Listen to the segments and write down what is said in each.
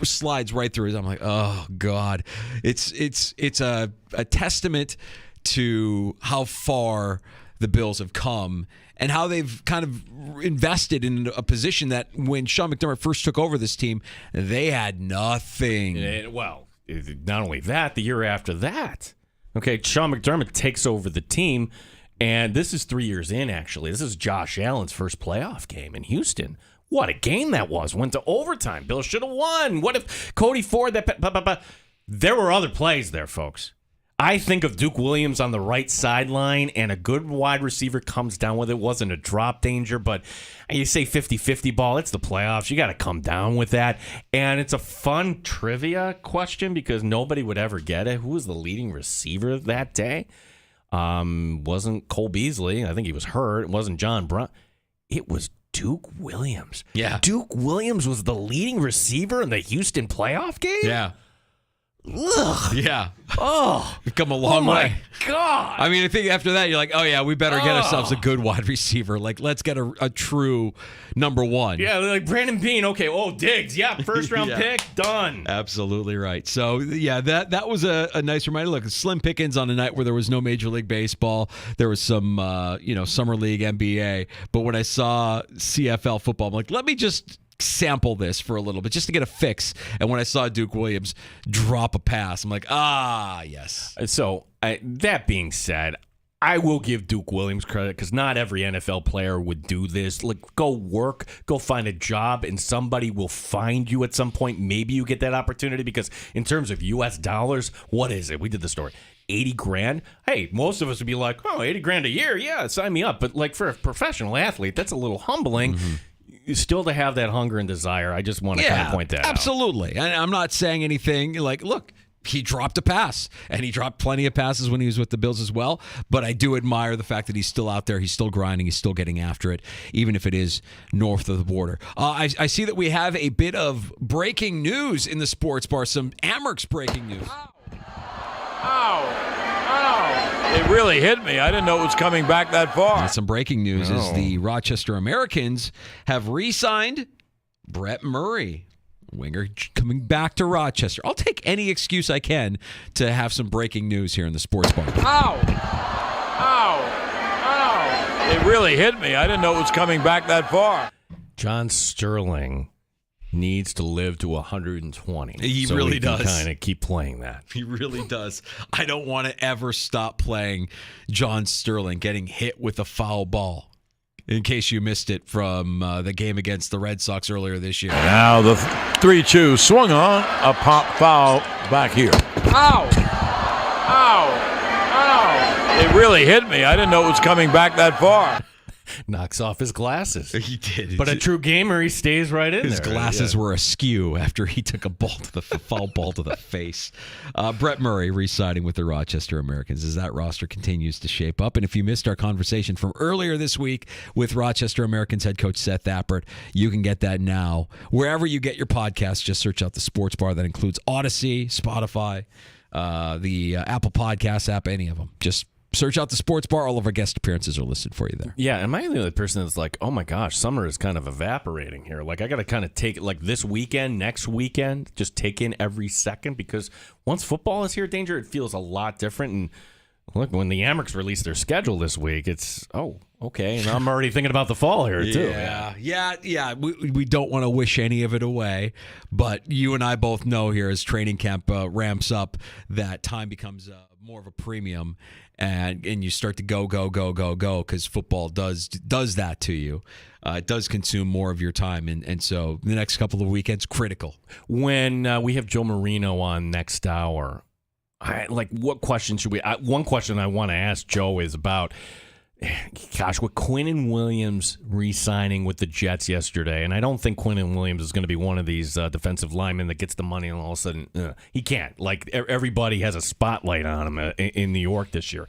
slides right through his. I'm like, oh God, it's a testament to how far the Bills have come and how they've kind of invested in a position that when Sean McDermott first took over this team, they had nothing. Well, not only that, the year after that, okay, Sean McDermott takes over the team, and this is 3 years in, actually. This is Josh Allen's first playoff game in Houston. What a game that was. Went to overtime. Bills should have won. What if Cody Ford, there were other plays there, folks. I think of Duke Williams on the right sideline, and a good wide receiver comes down with it. Wasn't a drop danger, but you say 50-50 ball. It's the playoffs. You got to come down with that. And it's a fun trivia question because nobody would ever get it. Who was the leading receiver that day? Wasn't Cole Beasley. I think he was hurt. It wasn't John Brown. It was Duke Williams. Yeah. Duke Williams was the leading receiver in the Houston playoff game? Yeah. Ugh. Yeah. Oh. We've come a long way. My God. I mean, I think after that, you're like, oh, yeah, we better get ourselves a good wide receiver. Like, let's get a true number one. Yeah, like Brandon Beane. Okay, Diggs. Yeah, first-round pick. Done. Absolutely right. So, yeah, that was a nice reminder. Look, slim pickings on a night where there was no Major League Baseball. There was some, Summer League, NBA. But when I saw CFL football, I'm like, let me just sample this for a little bit just to get a fix. And when I saw Duke Williams drop a pass, I'm like, yes. So that being said, I will give Duke Williams credit because not every NFL player would do this. Like, go work, go find a job, and somebody will find you at some point. Maybe you get that opportunity because in terms of U.S. dollars, what is it? We did the story. 80 grand. Hey, most of us would be like, 80 grand a year. Yeah, sign me up. But like for a professional athlete, that's a little humbling. Mm-hmm. Still to have that hunger and desire. I just want to kind of point that out. Absolutely. And I'm not saying anything like, look, he dropped a pass, and he dropped plenty of passes when he was with the Bills as well. But I do admire the fact that he's still out there. He's still grinding. He's still getting after it, even if it is north of the border. I see that we have a bit of breaking news in the sports bar, some Amerks breaking news. Ow. It really hit me. I didn't know it was coming back that far. And some breaking news is the Rochester Americans have re-signed Brett Murray. Winger coming back to Rochester. I'll take any excuse I can to have some breaking news here in the sports bar. Ow. It really hit me. I didn't know it was coming back that far. John Sterling needs to live to 120. He really does. Kind of keep playing that. He really does. I don't want to ever stop playing John Sterling getting hit with a foul ball. In case you missed it from the game against the Red Sox earlier this year. Now the 3-2 swung on. A pop foul back here. Ow. It really hit me. I didn't know it was coming back that far. Knocks off his glasses. He did. But a true gamer, he stays right in his there. His glasses were askew after he took a foul ball to the face. Brett Murray re-signing with the Rochester Americans as that roster continues to shape up. And if you missed our conversation from earlier this week with Rochester Americans head coach Seth Appert, you can get that now. Wherever you get your podcasts, just search out the Sports Bar. That includes Odyssey, Spotify, the Apple Podcasts app, any of them. Just search out the Sports Bar. All of our guest appearances are listed for you there. Yeah, am I the only person that's like, oh my gosh, summer is kind of evaporating here? Like, I got to kind of take it like this weekend, next weekend, just take in every second because once football is here, Danger, it feels a lot different. And look, when the Amerks release their schedule this week, it's, okay. And I'm already thinking about the fall here, too. Yeah. We don't want to wish any of it away, but you and I both know here as training camp ramps up that time becomes more of a premium. And you start to go because football does that to you. It does consume more of your time, and so the next couple of weekends critical. When we have Joe Marino on next hour, what question should we? One question I want to ask Joe is about, gosh, with Quinnen Williams re-signing with the Jets yesterday, and I don't think Quinnen Williams is going to be one of these defensive linemen that gets the money and all of a sudden he can't. Like, everybody has a spotlight on him in New York this year.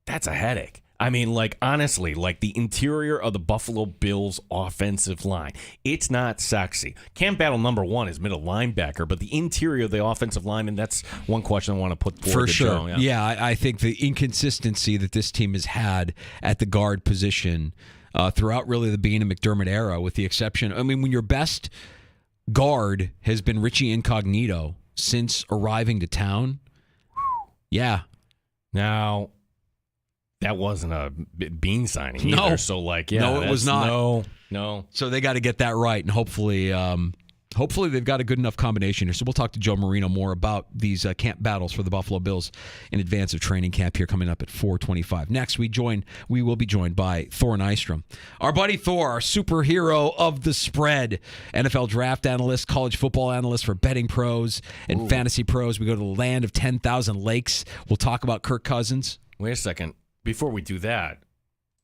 That's a headache. I mean, like, honestly, like the interior of the Buffalo Bills offensive line, it's not sexy. Camp battle number one is middle linebacker, but the interior of the offensive lineman, that's one question I want to put forward to sure. Joe. Yeah, I think the inconsistency that this team has had at the guard position throughout really the Beane and McDermott era, with the exception, I mean, when your best guard has been Richie Incognito since arriving to town. Yeah. Now, that wasn't a Bean signing either. No. So, like, No, it was not. No. So they got to get that right, and hopefully they've got a good enough combination here. So we'll talk to Joe Marino more about these camp battles for the Buffalo Bills in advance of training camp here coming up at 4:25. Next, we will be joined by Thor Nystrom. Our buddy Thor, our superhero of the spread, NFL draft analyst, college football analyst for betting pros and fantasy pros. We go to the land of 10,000 lakes. We'll talk about Kirk Cousins. Wait a second. Before we do that,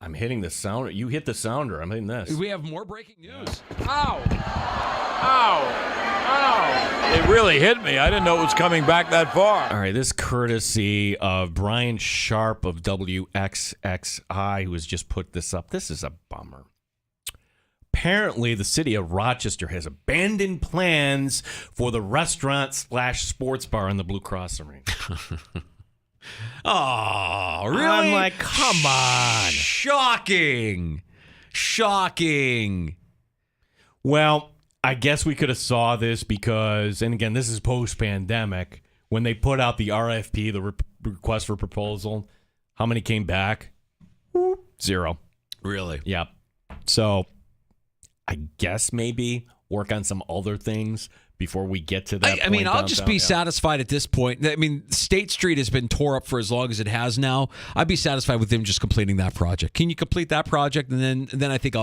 I'm hitting the sounder. You hit the sounder. I'm hitting this. We have more breaking news. Ow! It really hit me. I didn't know it was coming back that far. All right, this courtesy of Brian Sharp of WXXI, who has just put this up. This is a bummer. Apparently, the city of Rochester has abandoned plans for the restaurant/sports bar in the Blue Cross Arena. Oh, really? I'm like, come on. Shocking. Well, I guess we could have saw this because, and again, this is post-pandemic, when they put out the RFP, the request for proposal, how many came back? 0. Really? Yep. So I guess maybe work on some other things before we get to that I mean, point I'll just be downtown. satisfied at this point. I mean, State Street has been tore up for as long as it has now. I'd be satisfied with them just completing that project. Can you complete that project? And then I think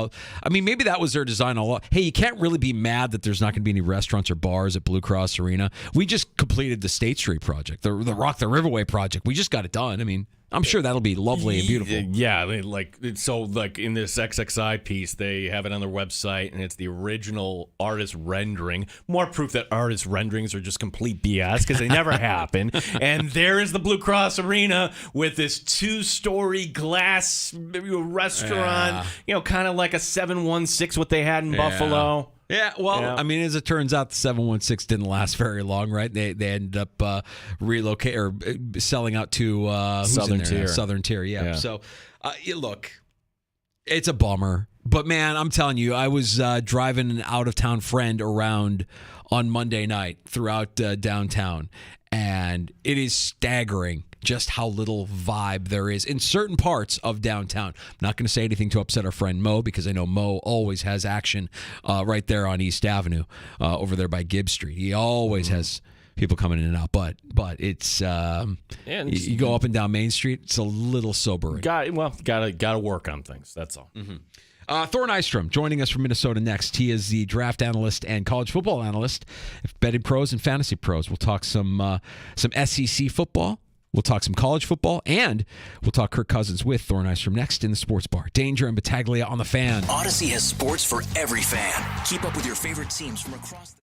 maybe that was their design all along. Hey, you can't really be mad that there's not going to be any restaurants or bars at Blue Cross Arena. We just completed the State Street project, the Rock the Riverway project. We just got it done. I mean, I'm sure that'll be lovely and beautiful. Yeah, like in this XXI piece, they have it on their website, and it's the original artist rendering. More proof that artist renderings are just complete BS because they never happen. And there is the Blue Cross Arena with this 2-story glass restaurant, kind of like a 716 what they had in Buffalo. Yeah, well, I mean, as it turns out, the 716 didn't last very long, right? They ended up selling out to Southern Tier. Southern Tier, yeah. So, look, it's a bummer. But, man, I'm telling you, I was driving an out-of-town friend around on Monday night throughout downtown, and it is staggering just how little vibe there is in certain parts of downtown. I'm not going to say anything to upset our friend Mo because I know Mo always has action right there on East Avenue over there by Gibbs Street. He always has people coming in and out, but it's you go up and down Main Street, it's a little sobering. Got to work on things. That's all. Mm-hmm. Thor Nystrom joining us from Minnesota next. He is the draft analyst and college football analyst, betting pros and fantasy pros. We'll talk some SEC football. We'll talk some college football, and we'll talk Kirk Cousins with Thor Nystrom next in the Sports Bar. Danger and Battaglia on the Fan. Odyssey has sports for every fan. Keep up with your favorite teams from across the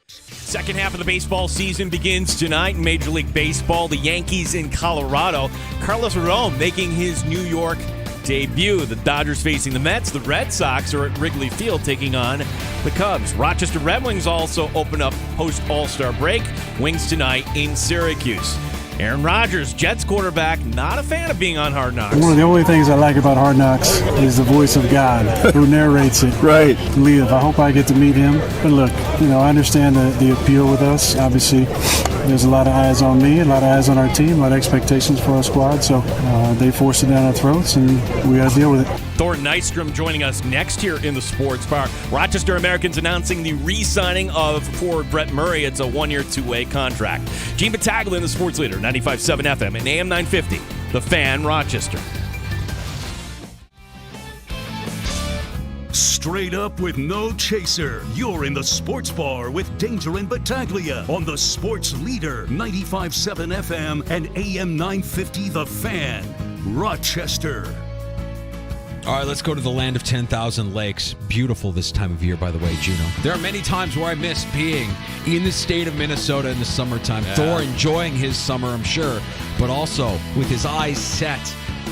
Second half of the baseball season begins tonight in Major League Baseball. The Yankees in Colorado. Carlos Rodon making his New York debut. The Dodgers facing the Mets. The Red Sox are at Wrigley Field taking on the Cubs. Rochester Red Wings also open up post All-Star break. Wings tonight in Syracuse. Aaron Rodgers, Jets quarterback, not a fan of being on Hard Knocks. One of the only things I like about Hard Knocks is the voice of God who narrates it. Right. Live. I hope I get to meet him. But look, I understand the appeal with us. Obviously, there's a lot of eyes on me, a lot of eyes on our team, a lot of expectations for our squad. So they force it down our throats, and we got to deal with it. Thor Nystrom joining us next here in the Sports Bar. Rochester Americans announcing the re-signing of forward Brett Murray. It's a one-year, two-way contract. Gene Battaglia, the sports leader, 95.7 FM and AM 950, The Fan, Rochester. Straight up with no chaser. You're in the Sports Bar with Danger and Battaglia on the Sports Leader, 95.7 FM and AM 950, The Fan, Rochester. All right, let's go to the land of 10,000 lakes. Beautiful this time of year, by the way, Juno. There are many times where I miss being in the state of Minnesota in the summertime. Yeah. Thor enjoying his summer, I'm sure, but also with his eyes set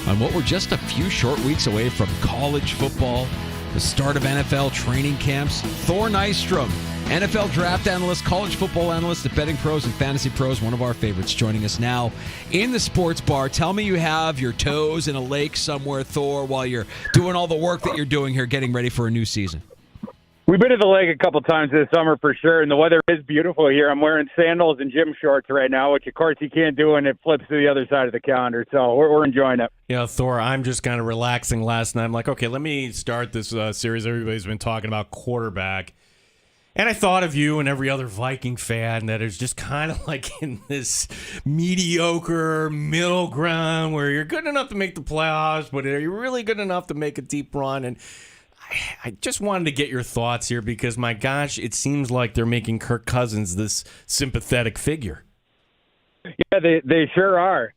on what we're just a few short weeks away from college football, the start of NFL training camps. Thor Nystrom, NFL draft analyst, college football analyst at Betting Pros and Fantasy Pros, one of our favorites, joining us now in the Sports Bar. Tell me you have your toes in a lake somewhere, Thor, while you're doing all the work that you're doing here, getting ready for a new season. We've been to the lake a couple times this summer for sure, and the weather is beautiful here. I'm wearing sandals and gym shorts right now, which, of course, you can't do when it flips to the other side of the calendar. So we're enjoying it. Yeah, Thor, I'm just kind of relaxing last night. I'm like, okay, let me start this series. Everybody's been talking about quarterback. And I thought of you and every other Viking fan that is just kind of like in this mediocre middle ground where you're good enough to make the playoffs, but are you really good enough to make a deep run? And I just wanted to get your thoughts here because, my gosh, it seems like they're making Kirk Cousins this sympathetic figure. Yeah, they sure are.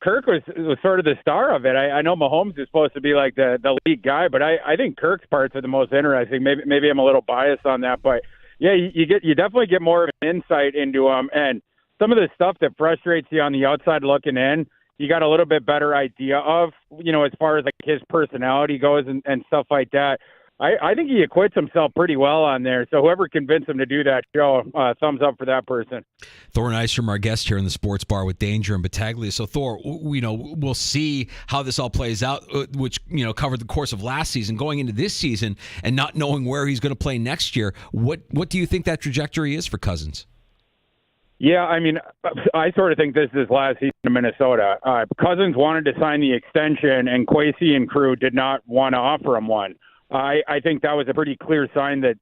Kirk was sort of the star of it. I know Mahomes is supposed to be like the lead guy, but I think Kirk's parts are the most interesting. Maybe I'm a little biased on that, but yeah, you definitely get more of an insight into him, and some of the stuff that frustrates you on the outside looking in, you got a little bit better idea of, as far as like his personality goes and stuff like that. I think he acquits himself pretty well on there. So whoever convinced him to do that show, thumbs up for that person. Thor Nystrom, our guest here in the Sports Bar with Danger and Battaglia. So Thor, we'll see how this all plays out, which, covered the course of last season, going into this season and not knowing where he's going to play next year. What do you think that trajectory is for Cousins? Yeah, I mean, I sort of think this is last season in Minnesota. Cousins wanted to sign the extension, and Kwesi and crew did not want to offer him one. I think that was a pretty clear sign that,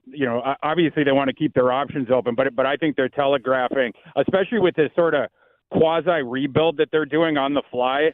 obviously they want to keep their options open, but I think they're telegraphing, especially with this sort of quasi-rebuild that they're doing on the fly,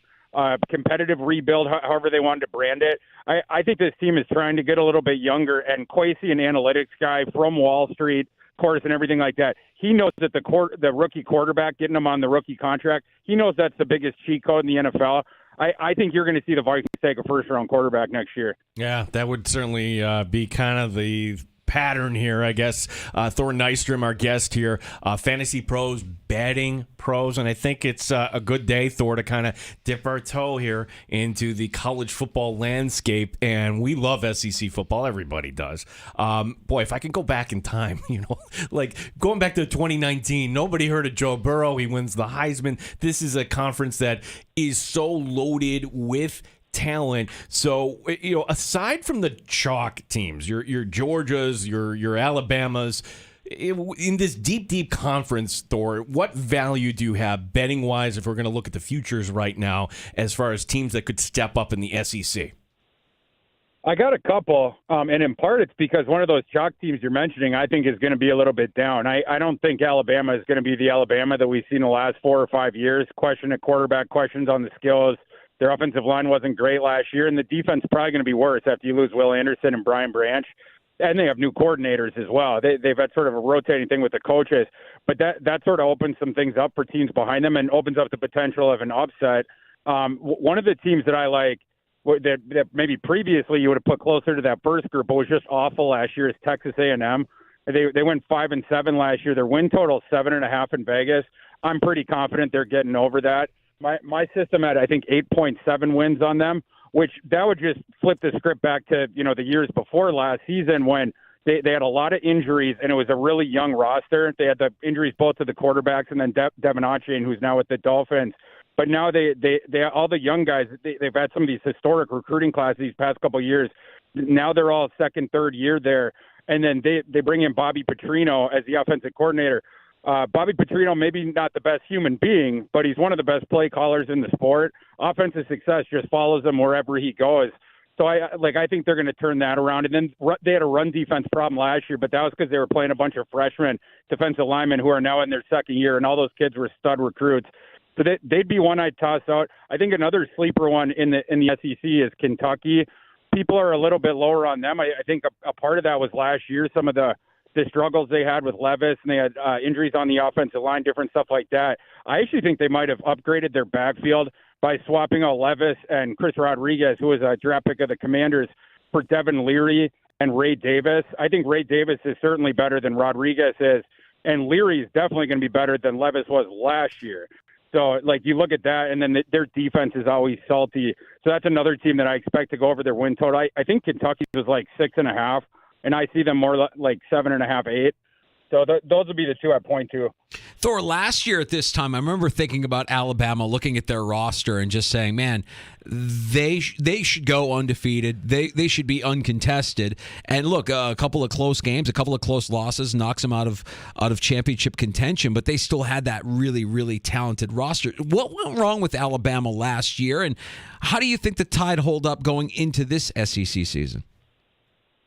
competitive rebuild, however they wanted to brand it. I think this team is trying to get a little bit younger, and Kwesi, an analytics guy from Wall Street, course, and everything like that, he knows that the rookie quarterback, getting him on the rookie contract, he knows that's the biggest cheat code in the NFL. I think you're going to see the Vikings take a first-round quarterback next year. Yeah, that would certainly be kind of the pattern here, I guess. Thor Nystrom, our guest here, Fantasy Pros, Betting Pros, and I think it's a good day, Thor, to kind of dip our toe here into the college football landscape, and we love SEC football. Everybody does. Boy, if I can go back in time, like going back to 2019, nobody heard of Joe Burrow. He wins the Heisman. This is a conference that is so loaded with talent. So, aside from the chalk teams, your Georgias, your Alabamas, in this deep conference, Thor, what value do you have betting-wise if we're going to look at the futures right now as far as teams that could step up in the SEC? I got a couple, and in part it's because one of those chalk teams you're mentioning I think is going to be a little bit down. I don't think Alabama is going to be the Alabama that we've seen the last 4 or 5 years. Question at quarterback, questions on the skills. Their offensive line wasn't great last year, and the defense is probably going to be worse after you lose Will Anderson and Brian Branch. And they have new coordinators as well. They've had sort of a rotating thing with the coaches. But that sort of opens some things up for teams behind them and opens up the potential of an upset. One of the teams that I like that maybe previously you would have put closer to that first group but was just awful last year is Texas A&M. They went 5-7 last year. Their win total 7.5 in Vegas. I'm pretty confident they're getting over that. My system had, I think, 8.7 wins on them, which that would just flip the script back to, the years before last season when they had a lot of injuries and it was a really young roster. They had the injuries both to the quarterbacks and then Devin Achane, who's now with the Dolphins. But now they all the young guys, they've had some of these historic recruiting classes these past couple of years. Now they're all second, third year there. And then they bring in Bobby Petrino as the offensive coordinator. Bobby Petrino, maybe not the best human being, but he's one of the best play callers in the sport. Offensive success just follows him wherever he goes. So I think they're going to turn that around. And then they had a run defense problem last year, but that was because they were playing a bunch of freshmen defensive linemen who are now in their second year, and all those kids were stud recruits. So they'd be one I'd toss out. I think another sleeper one in the SEC is Kentucky. People are a little bit lower on them. I think a part of that was last year, some of the struggles they had with Levis, and they had injuries on the offensive line, different stuff like that. I actually think they might have upgraded their backfield by swapping out Levis and Chris Rodriguez, who was a draft pick of the Commanders, for Devin Leary and Ray Davis. I think Ray Davis is certainly better than Rodriguez is, and Leary is definitely going to be better than Levis was last year. So, you look at that, and then their defense is always salty. So that's another team that I expect to go over their win total. I think Kentucky was 6.5. And I see them more like 7.5, 8. So those would be the two I point to. Thor, last year at this time, I remember thinking about Alabama, looking at their roster and just saying, man, they should go undefeated. They should be uncontested. And look, a couple of close games, a couple of close losses knocks them out of championship contention, but they still had that really, really talented roster. What went wrong with Alabama last year, and how do you think the Tide hold up going into this SEC season?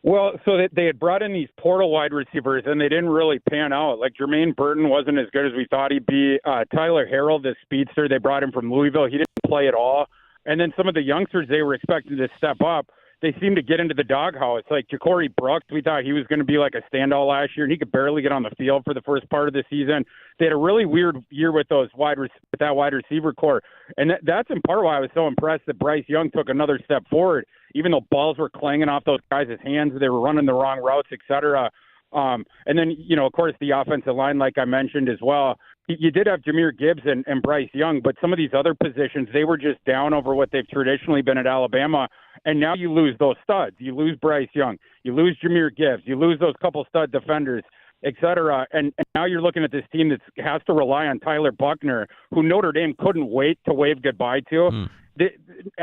Well, so they had brought in these portal wide receivers, and they didn't really pan out. Jermaine Burton wasn't as good as we thought he'd be. Tyler Harrell, the speedster, they brought him from Louisville. He didn't play at all. And then some of the youngsters they were expecting to step up, they seemed to get into the doghouse. Ja'Cory Brooks, we thought he was going to be a standout last year, and he could barely get on the field for the first part of the season. They had a really weird year with that wide receiver core. And that's in part why I was so impressed that Bryce Young took another step forward. Even though balls were clanging off those guys' hands, they were running the wrong routes, et cetera. And then, of course, the offensive line, like I mentioned as well. You did have Jahmyr Gibbs and Bryce Young, but some of these other positions, they were just down over what they've traditionally been at Alabama. And now you lose those studs. You lose Bryce Young. You lose Jahmyr Gibbs. You lose those couple stud defenders, et cetera. And now you're looking at this team that has to rely on Tyler Buckner, who Notre Dame couldn't wait to wave goodbye to.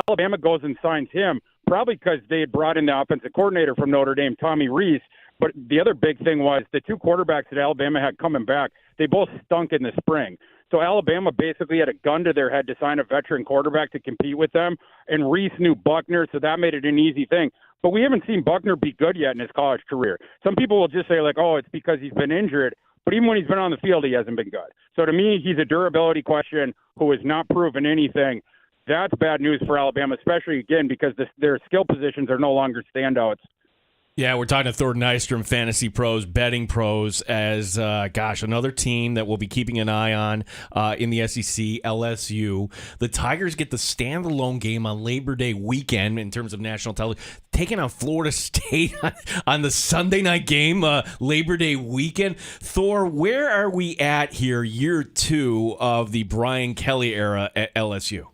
Alabama goes and signs him, probably because they had brought in the offensive coordinator from Notre Dame, Tommy Rees. But the other big thing was the two quarterbacks that Alabama had coming back, they both stunk in the spring. So Alabama basically had a gun to their head to sign a veteran quarterback to compete with them. And Rees knew Buckner, so that made it an easy thing. But we haven't seen Buckner be good yet in his college career. Some people will just say, it's because he's been injured. But even when he's been on the field, he hasn't been good. So to me, he's a durability question who has not proven anything. That's bad news for Alabama, especially, again, because their skill positions are no longer standouts. Yeah, we're talking to Thor Nystrom, Fantasy Pros, Betting Pros, as, another team that we'll be keeping an eye on in the SEC, LSU. The Tigers get the standalone game on Labor Day weekend in terms of national television, taking on Florida State on the Sunday night game, Labor Day weekend. Thor, where are we at here, year 2 of the Brian Kelly era at LSU?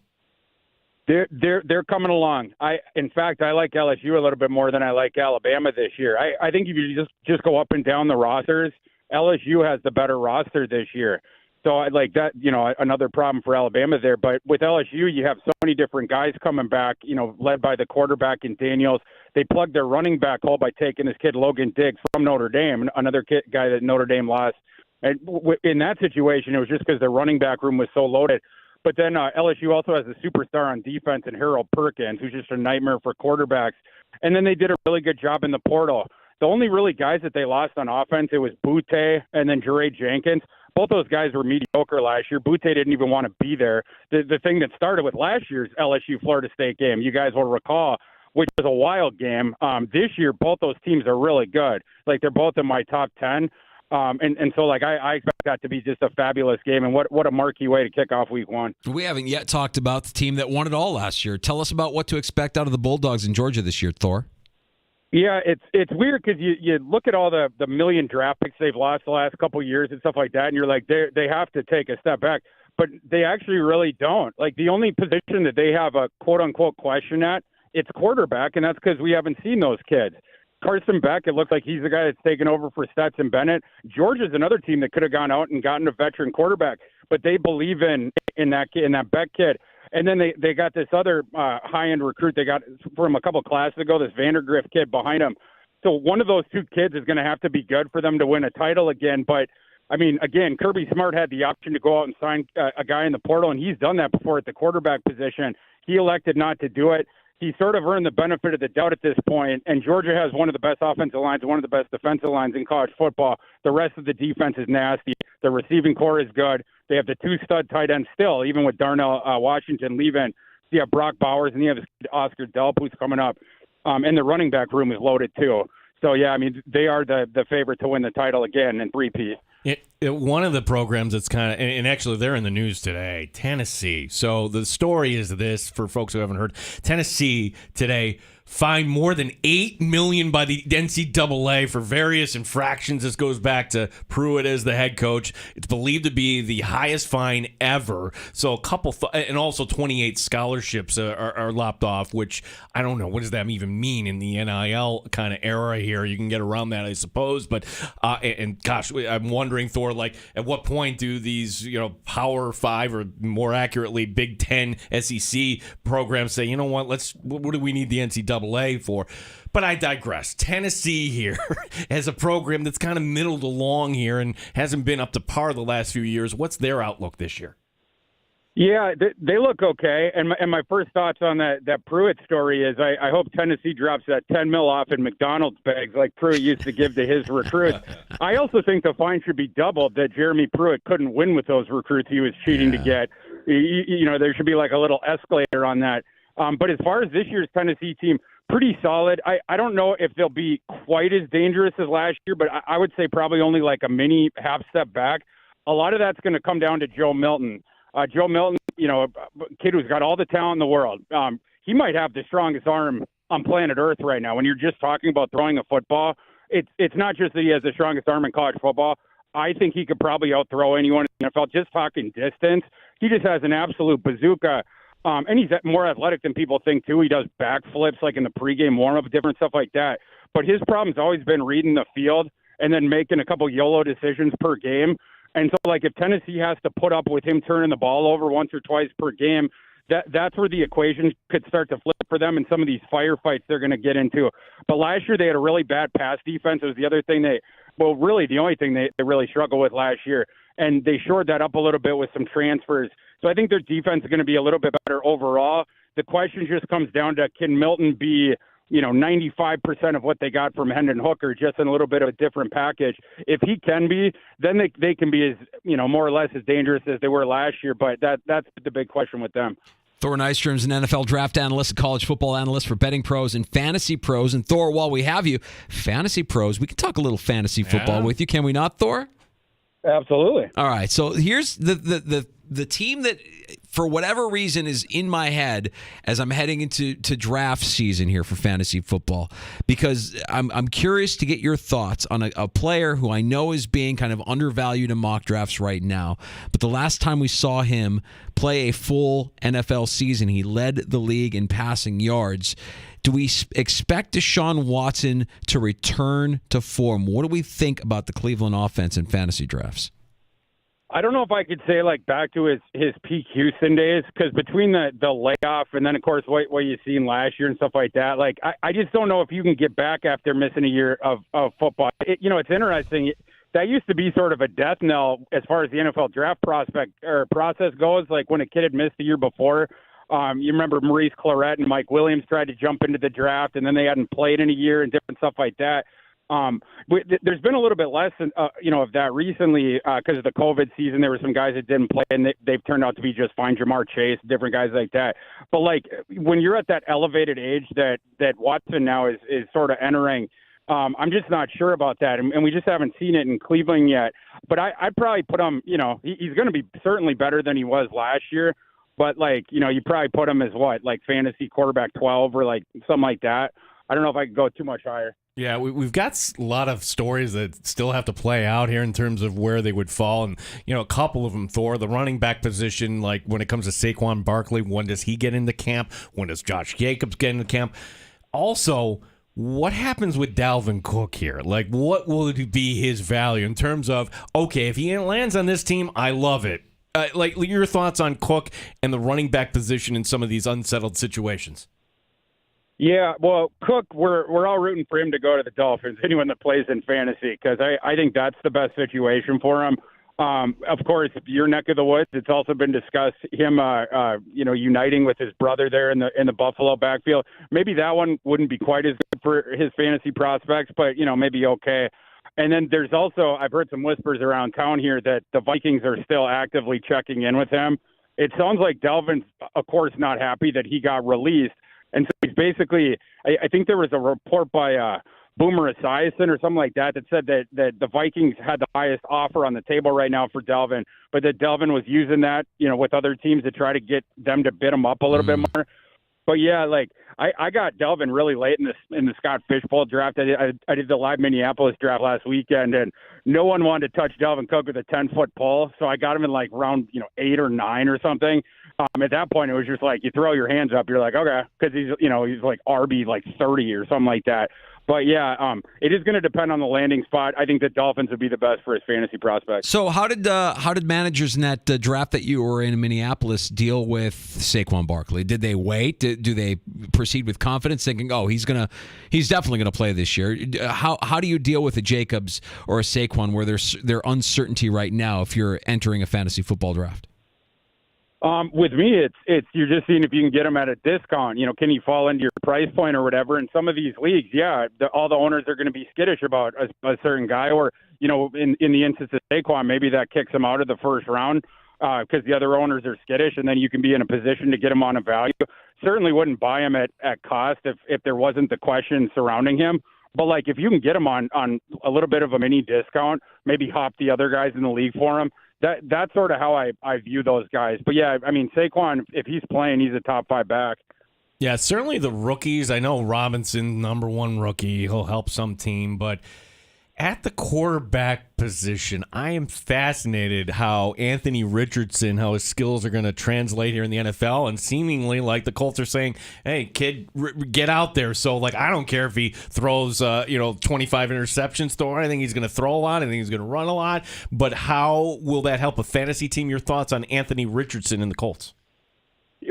They're coming along. In fact, I like LSU a little bit more than I like Alabama this year. I think if you just go up and down the rosters, LSU has the better roster this year. So I like that, another problem for Alabama there. But with LSU, you have so many different guys coming back, led by the quarterback in Daniels. They plugged their running back hole by taking this kid Logan Diggs from Notre Dame, another guy that Notre Dame lost. And in that situation, it was just because their running back room was so loaded. But then LSU also has a superstar on defense in Harold Perkins, who's just a nightmare for quarterbacks. And then they did a really good job in the portal. The only really guys that they lost on offense, it was Butte and then Jaray Jenkins. Both those guys were mediocre last year. Butte didn't even want to be there. The thing that started with last year's LSU-Florida State game, you guys will recall, which was a wild game. This year, both those teams are really good. They're both in my top 10. So I expect that to be just a fabulous game, and what a marquee way to kick off week 1. We haven't yet talked about the team that won it all last year. Tell us about what to expect out of the Bulldogs in Georgia this year, Thor. Yeah, it's weird because you look at all the million draft picks they've lost the last couple of years and stuff like that, and you're like, they have to take a step back. But they actually really don't. Like, the only position that they have a quote-unquote question at, it's quarterback, and that's because we haven't seen those kids. Carson Beck, it looks like he's the guy that's taken over for Stetson Bennett. Georgia's another team that could have gone out and gotten a veteran quarterback, but they believe in that Beck kid. And then they got this other high-end recruit they got from a couple classes ago, this Vandergrift kid behind him. So one of those two kids is going to have to be good for them to win a title again. But, I mean, again, Kirby Smart had the option to go out and sign a guy in the portal, and he's done that before at the quarterback position. He elected not to do it. He sort of earned the benefit of the doubt at this point, and Georgia has one of the best offensive lines and one of the best defensive lines in college football. The rest of the defense is nasty. The receiving core is good. They have the two stud tight ends still, even with Darnell Washington leaving. You have Brock Bowers, and you have Oscar Delp, who's coming up. And the running back room is loaded, too. So, yeah, I mean, they are the favorite to win the title again in three-peat. One of the programs that's kind of, and actually they're in the news today, Tennessee. So the story is this, for folks who haven't heard. Tennessee today fined more than $8 million by the NCAA for various infractions. This goes back to Pruitt as the head coach. It's believed to be the highest fine ever. So a couple, and also 28 scholarships are lopped off, which I don't know. What does that even mean in the NIL kind of era here? You can get around that, I suppose. But, and gosh, I'm wondering, Thor, like, at what point do these, Power 5 or more accurately Big Ten SEC programs say, you know what do we need the NCAA for? But I digress. Tennessee here as a program that's kind of middled along here and hasn't been up to par the last few years. What's their outlook this year? Yeah, they look okay. And my first thoughts on that Pruitt story is I hope Tennessee drops that $10 million off in McDonald's bags like Pruitt used to give to his recruits. I also think the fine should be doubled that Jeremy Pruitt couldn't win with those recruits he was cheating to get. There should be like a little escalator on that. But as far as this year's Tennessee team, pretty solid. I don't know if they'll be quite as dangerous as last year, but I would say probably only like a mini half step back. A lot of that's going to come down to Joe Milton. Joe Milton, a kid who's got all the talent in the world. He might have the strongest arm on planet Earth right now. When you're just talking about throwing a football, it's not just that he has the strongest arm in college football. I think he could probably outthrow anyone in the NFL. Just talking distance, he just has an absolute bazooka. And he's more athletic than people think, too. He does backflips, like in the pregame warm-up, different stuff like that. But his problem's always been reading the field and then making a couple YOLO decisions per game. And so, like, if Tennessee has to put up with him turning the ball over once or twice per game, that's where the equation could start to flip for them in some of these firefights they're going to get into. But last year they had a really bad pass defense. It was the other thing the only thing they really struggled with last year. And they shored that up a little bit with some transfers. So I think their defense is going to be a little bit better overall. The question just comes down to, can Milton be 95% of what they got from Hendon Hooker, just in a little bit of a different package. If he can be, then they can be as, more or less as dangerous as they were last year. But that's the big question with them. Thor Nystrom's an NFL draft analyst, a college football analyst for betting pros and fantasy pros. And Thor, while we have you, fantasy pros, we can talk a little fantasy football with you, can we not, Thor? Absolutely. All right. So here's the team that, for whatever reason, is in my head as I'm heading into draft season here for fantasy football, because I'm curious to get your thoughts on a player who I know is being kind of undervalued in mock drafts right now. But the last time we saw him play a full NFL season, he led the league in passing yards. Do we expect Deshaun Watson to return to form? What do we think about the Cleveland offense in fantasy drafts? I don't know if I could say back to his peak Houston days, because between the layoff and then, of course, what you seen last year and stuff like that, I just don't know if you can get back after missing a year of football. It's interesting. That used to be sort of a death knell as far as the NFL draft process goes. Like when a kid had missed the year before, you remember Maurice Clarett and Mike Williams tried to jump into the draft, and then they hadn't played in a year and different stuff like that. There's been a little bit less, of that recently because of the COVID season. There were some guys that didn't play, and they've turned out to be just fine. Jamar Chase, different guys like that. But when you're at that elevated age that Watson now is sort of entering, I'm just not sure about that, and we just haven't seen it in Cleveland yet. But I'd probably put him. He's going to be certainly better than he was last year. But you probably put him as fantasy quarterback 12 or something like that. I don't know if I could go too much higher. Yeah, we've got a lot of stories that still have to play out here in terms of where they would fall. And, a couple of them, Thor, the running back position, like when it comes to Saquon Barkley, when does he get into camp? When does Josh Jacobs get into camp? Also, what happens with Dalvin Cook here? Like, what will it be his value in terms of, okay, if he lands on this team, I love it. Like, your thoughts on Cook and the running back position in some of these unsettled situations? Yeah, well, Cook, we're all rooting for him to go to the Dolphins, anyone that plays in fantasy, because I think that's the best situation for him. Of course, your neck of the woods, it's also been discussed, him, uniting with his brother there in the Buffalo backfield. Maybe that one wouldn't be quite as good for his fantasy prospects, but, maybe okay. And then there's also, I've heard some whispers around town here that the Vikings are still actively checking in with him. It sounds like Dalvin's, of course, not happy that he got released. And so he's basically, I think there was a report by Boomer Esiason or something like that said that the Vikings had the highest offer on the table right now for Dalvin, but that Dalvin was using that, with other teams to try to get them to bid him up a little bit more. But yeah, like I got Dalvin really late in the Scott Fishbowl draft. I did the live Minneapolis draft last weekend, and no one wanted to touch Dalvin Cook with a 10-foot pole, so I got him in like round 8 or 9 or something. At that point, it was just like you throw your hands up. You're like, okay, because he's like RB like 30 or something like that. But yeah, it is going to depend on the landing spot. I think the Dolphins would be the best for his fantasy prospects. So how did managers in that draft that you were in Minneapolis deal with Saquon Barkley? Did they wait? Do they proceed with confidence, thinking, oh, he's definitely gonna play this year? How do you deal with a Jacobs or a Saquon where there's uncertainty right now if you're entering a fantasy football draft? With me, it's you're just seeing if you can get them at a discount. Can he fall into your price point or whatever? In some of these leagues, yeah, all the owners are going to be skittish about a certain guy, or in the instance of Saquon, maybe that kicks him out of the first round because the other owners are skittish, and then you can be in a position to get him on a value. Certainly wouldn't buy him at cost if there wasn't the question surrounding him. But like if you can get him on a little bit of a mini discount, maybe hop the other guys in the league for him. That's sort of how I view those guys. But yeah, I mean, Saquon, if he's playing, he's a top 5 back. Yeah, certainly the rookies. I know Robinson, number 1 rookie. He'll help some team. But at the quarterback position, I am fascinated how Anthony Richardson, how his skills are going to translate here in the NFL. And seemingly, like the Colts are saying, hey, kid, get out there. So, like, I don't care if he throws, 25 interceptions, Thor. I think he's going to throw a lot. I think he's going to run a lot. But how will that help a fantasy team? Your thoughts on Anthony Richardson and the Colts?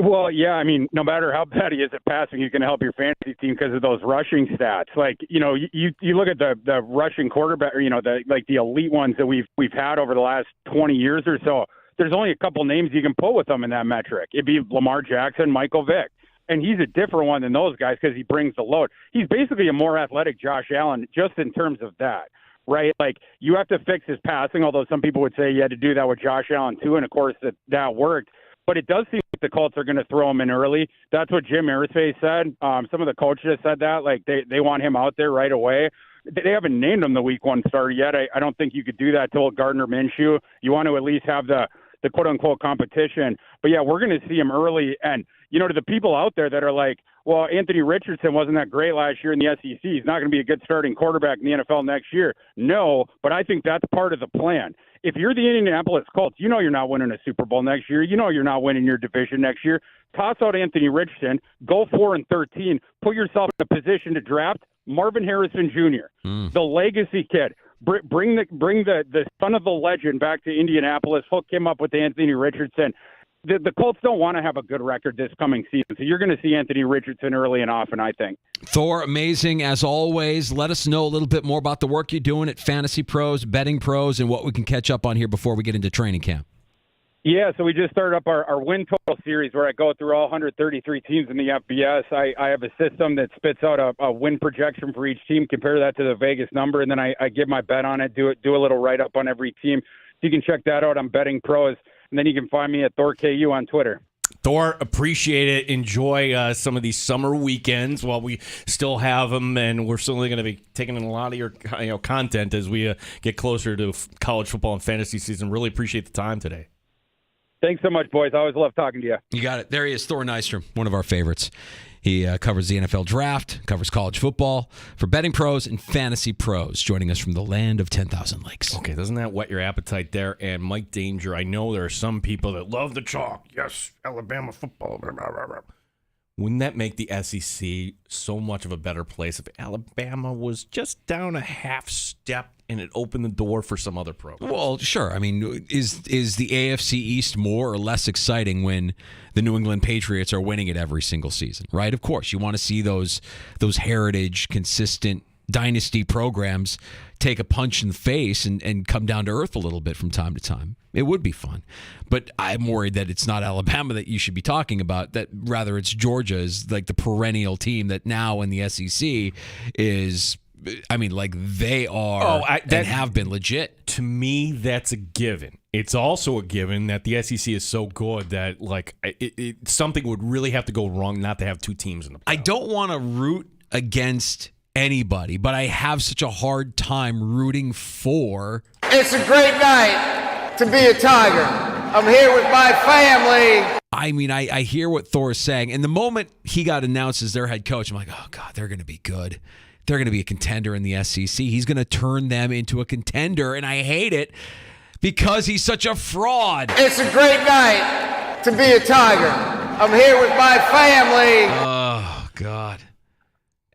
Well, yeah, I mean, no matter how bad he is at passing, he's going to help your fantasy team because of those rushing stats. Like, you look at the rushing quarterback, the elite ones that we've had over the last 20 years or so. There's only a couple names you can put with them in that metric. It'd be Lamar Jackson, Michael Vick. And he's a different one than those guys because he brings the load. He's basically a more athletic Josh Allen just in terms of that, right? Like, you have to fix his passing, although some people would say you had to do that with Josh Allen too, and of course that worked. But it does seem like the Colts are going to throw him in early. That's what Jim Irsay said. Some of the coaches have said that. Like, they want him out there right away. They haven't named him the week 1 starter yet. I don't think you could do that till Gardner Minshew. You want to at least have the quote-unquote competition. But, yeah, we're going to see him early. And, to the people out there that are like, well, Anthony Richardson wasn't that great last year in the SEC. He's not going to be a good starting quarterback in the NFL next year. No, but I think that's part of the plan. If you're the Indianapolis Colts, you're not winning a Super Bowl next year. You're not winning your division next year. Toss out Anthony Richardson, go 4-13, put yourself in a position to draft Marvin Harrison Jr., the legacy kid. Bring the son of the legend back to Indianapolis, hook him up with Anthony Richardson. The Colts don't want to have a good record this coming season, so you're going to see Anthony Richardson early and often, I think. Thor, amazing as always. Let us know a little bit more about the work you're doing at Fantasy Pros, Betting Pros, and what we can catch up on here before we get into training camp. Yeah, so we just started up our win total series where I go through all 133 teams in the FBS. I have a system that spits out a win projection for each team, compare that to the Vegas number, and then I give my bet on it, do a little write-up on every team. So you can check that out on Betting Pros. And then you can find me at ThorKU on Twitter. Thor, appreciate it. Enjoy some of these summer weekends while we still have them, and we're certainly going to be taking in a lot of your content as we get closer to college football and fantasy season. Really appreciate the time today. Thanks so much, boys. I always love talking to you. You got it. There he is, Thor Nystrom, one of our favorites. He covers the NFL draft, covers college football for betting pros and fantasy pros, joining us from the land of 10,000 lakes. Okay, doesn't that whet your appetite there? And Mike Danger, I know there are some people that love the chalk. Yes, Alabama football. Blah, blah, blah, blah. Wouldn't that make the SEC so much of a better place if Alabama was just down a half step and it opened the door for some other program? Well, sure. I mean, is the AFC East more or less exciting when the New England Patriots are winning it every single season, right? Of course, you want to see those heritage, consistent dynasty programs take a punch in the face and come down to earth a little bit from time to time. It would be fun. But I'm worried that it's not Alabama that you should be talking about, that rather it's Georgia is like the perennial team that now in the SEC is, I mean, like they are and have been legit. To me, that's a given. It's also a given that the SEC is so good that like something would really have to go wrong not to have two teams in the playoffs. I don't want to root against anybody, but I have such a hard time rooting for. It's a great night to be a Tiger. I'm here with my family. I mean, I hear what Thor is saying. And the moment he got announced as their head coach, I'm like, oh, God, they're going to be good. They're going to be a contender in the SEC. He's going to turn them into a contender, and I hate it because he's such a fraud. It's a great night to be a Tiger. I'm here with my family. Oh, God.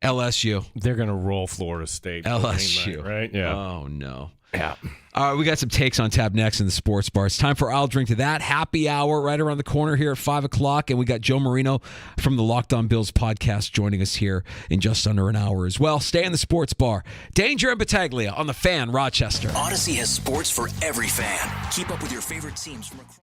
LSU. They're going to roll Florida State. LSU. Night, right? Yeah. Oh, no. Yeah. All right, we got some takes on tap next in the sports bar. It's time for I'll Drink to That. Happy hour right around the corner here at 5 o'clock. And we got Joe Marino from the Locked On Bills podcast joining us here in just under an hour as well. Stay in the sports bar. Danger and Battaglia on the Fan, Rochester. Odyssey has sports for every fan. Keep up with your favorite teams from across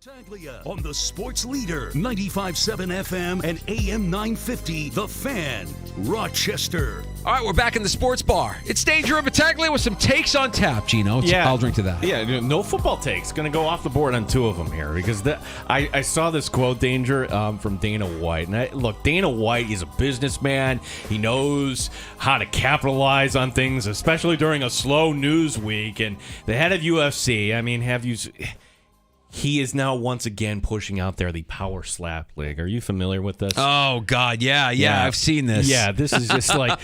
Battaglia on the Sports Leader, 95.7 FM and AM 950, The Fan, Rochester. All right, we're back in the sports bar. It's Danger and Battaglia with some takes on tap, Gino. Yeah. I'll drink to that. Yeah, no football takes. Going to go off the board on two of them here because I saw this quote, Danger, from Dana White. And look, Dana White is a businessman. He knows how to capitalize on things, especially during a slow news week. And the head of UFC, I mean, he is now once again pushing out there the Power Slap League. Are you familiar with this? Oh, God, yeah, I've seen this. Yeah, this is just like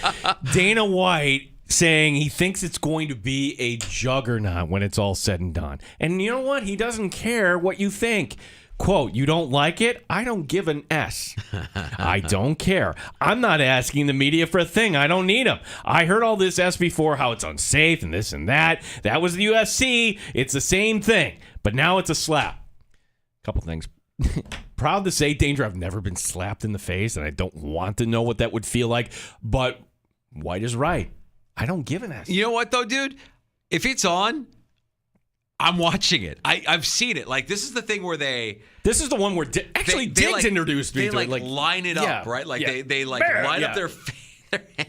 Dana White saying he thinks it's going to be a juggernaut when it's all said and done. And you know what? He doesn't care what you think. Quote, you don't like it? I don't give an S. I don't care. I'm not asking the media for a thing. I don't need them. I heard all this S before, how it's unsafe and this and that. That was the UFC. It's the same thing. But now it's a slap. Couple things. Proud to say, Danger, I've never been slapped in the face, and I don't want to know what that would feel like. But White is right. I don't give an S. You know what, though, dude? If it's on, I'm watching it. I've seen it. Like, this is the thing where This is the one where Diggs introduced me to it. Like, line it up, right? Like, they line up their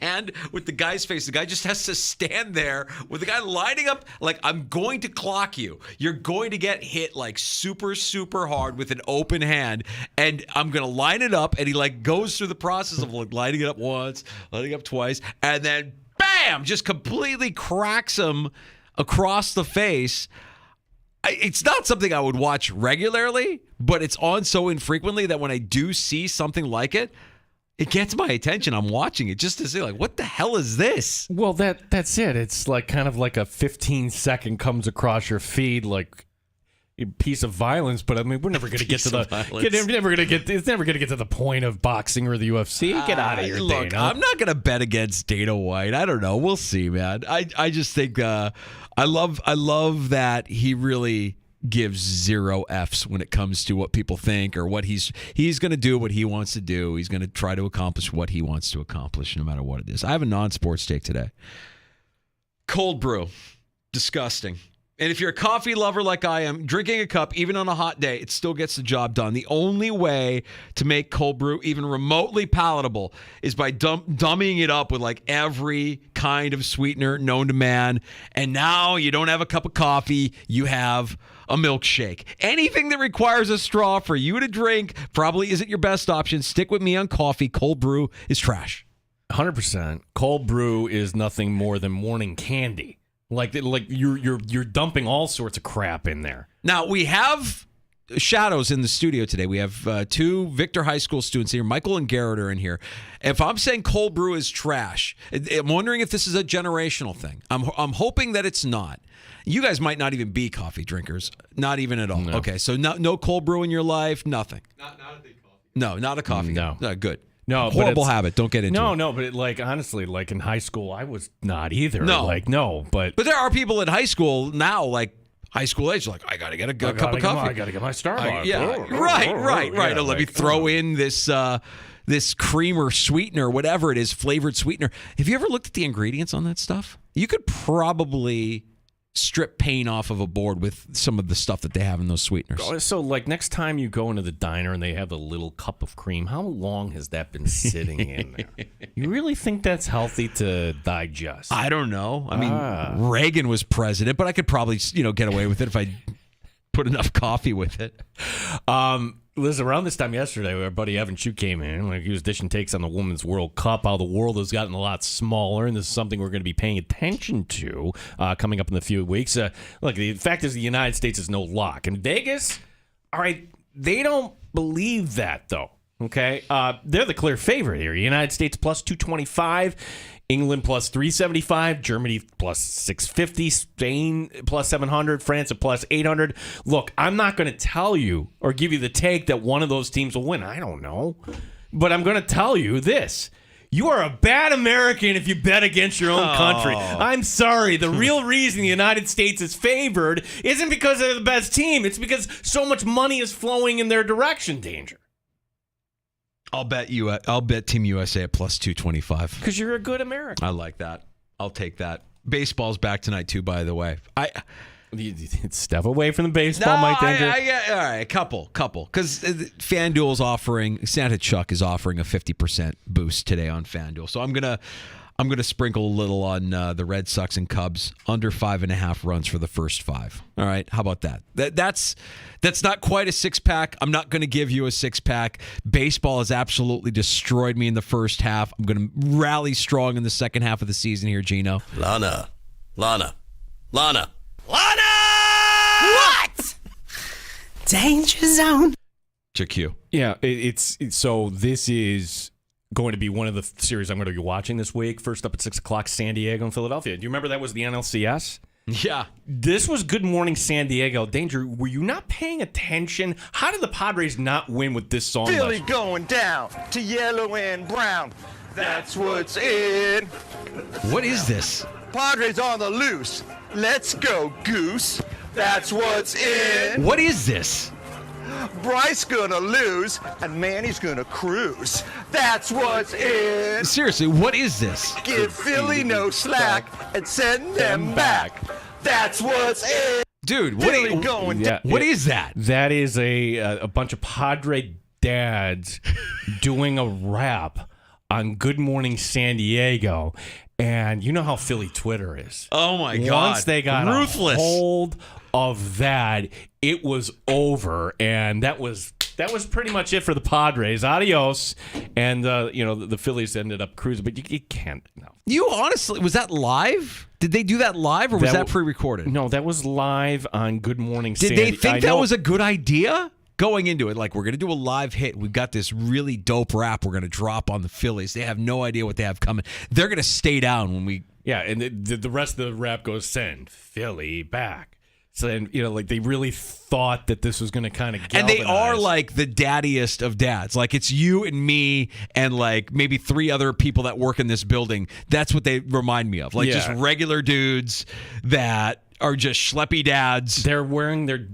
hand with the guy's face. The guy just has to stand there with the guy lining up. Like, I'm going to clock you. You're going to get hit, like, super, super hard with an open hand. And I'm going to line it up. And he, like, goes through the process of, like, lining it up once, lining it up twice. And then, bam, just completely cracks him across the face. It's not something I would watch regularly, but it's on so infrequently that when I do see something like it, it gets my attention. I'm watching it just to see, like, what the hell is this? Well, that's it. It's like kind of like a 15-second comes across your feed, like a piece of violence. But I mean, we're never going to get to it's never going to get to the point of boxing or the UFC. Get out of here, look, Dana. I'm not going to bet against Dana White. I don't know. We'll see, man. I just think I love that he really gives zero Fs when it comes to what people think or what he's going to do what he wants to do. He's going to try to accomplish what he wants to accomplish no matter what it is. I have a non-sports take today. Cold brew. Disgusting. And if you're a coffee lover like I am, drinking a cup, even on a hot day, it still gets the job done. The only way to make cold brew even remotely palatable is by dumbing it up with like every kind of sweetener known to man. And now you don't have a cup of coffee, you have a milkshake. Anything that requires a straw for you to drink probably isn't your best option. Stick with me on coffee. Cold brew is trash. 100%. Cold brew is nothing more than morning candy. Like you're dumping all sorts of crap in there. Now, we have shadows in the studio today. We have two Victor High School students here. Michael and Garrett are in here. If I'm saying cold brew is trash, I'm wondering if this is a generational thing. I'm hoping that it's not. You guys might not even be coffee drinkers. Not even at all. No. Okay, so no cold brew in your life? Nothing? Not a big coffee. No, not a coffee. No. Good. No, horrible habit. Don't get into it. No, but honestly, like in high school, I was not either. No, but there are people in high school now, like high school age, like I gotta get a cup of coffee. I gotta get my Starbucks. Right. Yeah, Let me throw in this cream or sweetener, whatever it is, flavored sweetener. Have you ever looked at the ingredients on that stuff? You could probably strip paint off of a board with some of the stuff that they have in those sweeteners. So, like, next time you go into the diner and they have a little cup of cream, how long has that been sitting in there? You really think that's healthy to digest? I don't know. I mean, Reagan was president, but I could probably, get away with it if I put enough coffee with it. Listen, around this time yesterday, our buddy Evan Shue came in. Like, he was dishing takes on the Women's World Cup, how the world has gotten a lot smaller, and this is something we're going to be paying attention to coming up in a few weeks. Look, the fact is the United States is no lock. And Vegas, all right, they don't believe that, though. Okay? They're the clear favorite here. United States plus 225. England plus 375, Germany plus 650, Spain plus 700, France at plus 800. Look, I'm not going to tell you or give you the take that one of those teams will win. I don't know. But I'm going to tell you this. You are a bad American if you bet against your own country. I'm sorry. The real reason the United States is favored isn't because they're the best team. It's because so much money is flowing in their direction, Danger. I'll bet Team USA at plus 225. Because you're a good American. I like that. I'll take that. Baseball's back tonight too, by the way. Step away from the baseball, Mike Danger. All right, a couple. Because FanDuel's offering, Santa Chuck is offering a 50% boost today on FanDuel. So I'm gonna sprinkle a little on the Red Sox and Cubs under 5.5 runs for the first 5. All right, how about that? That's not quite a 6-pack. I'm not going to give you a 6-pack. Baseball has absolutely destroyed me in the first half. I'm going to rally strong in the second half of the season here, Gino. Lana. What? Danger zone. To Q. Yeah, so this is going to be one of the series I'm going to be watching this week. First up at 6 o'clock, San Diego and Philadelphia. Do you remember that was the NLCS? Yeah. This was Good Morning San Diego. Danger, were you not paying attention? How did the Padres not win with this song? Philly going down to yellow and brown. That's what's in. What is this? Padres on the loose. Let's go, Goose. That's what's in. What is this? Bryce gonna lose and Manny's gonna cruise. That's what's in. Seriously, what is this? Give Philly no slack and send them back. That's what's in. Dude, what is that? That is a bunch of Padre dads doing a rap on Good Morning San Diego. And you know how Philly Twitter is. Oh, my God. Once they got ruthless a hold of that, it was over. And that was pretty much it for the Padres. Adios. And, the Phillies ended up cruising. But you can't. No. You honestly, was that live? Did they do that live or was that pre-recorded? No, that was live on Good Morning San Diego. Did they think that was a good idea? Going into it, like, we're going to do a live hit. We've got this really dope rap we're going to drop on the Phillies. They have no idea what they have coming. They're going to stay down when we... Yeah, and the rest of the rap goes, send Philly back. So, and, they really thought that this was going to kind of galvanize. And they are, like, the daddiest of dads. Like, it's you and me and, like, maybe 3 other people that work in this building. That's what they remind me of. Like, just regular dudes that are just schleppy dads. They're wearing their...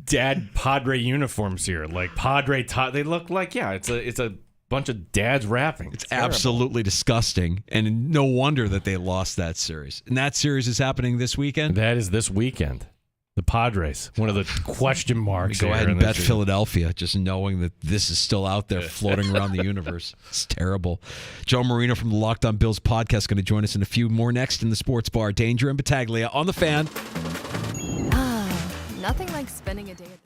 dad Padre uniforms here, like Padre. They look like it's a bunch of dads rapping. It's absolutely disgusting, and no wonder that they lost that series. And that series is happening this weekend. That is this weekend. The Padres, one of the question marks. Go ahead and bet Philadelphia, just knowing that this is still out there floating around the universe. It's terrible. Joe Marino from the Locked On Bills podcast going to join us in a few more next in the Sports Bar. Danger and Battaglia on the Fan. Nothing like spending a day at the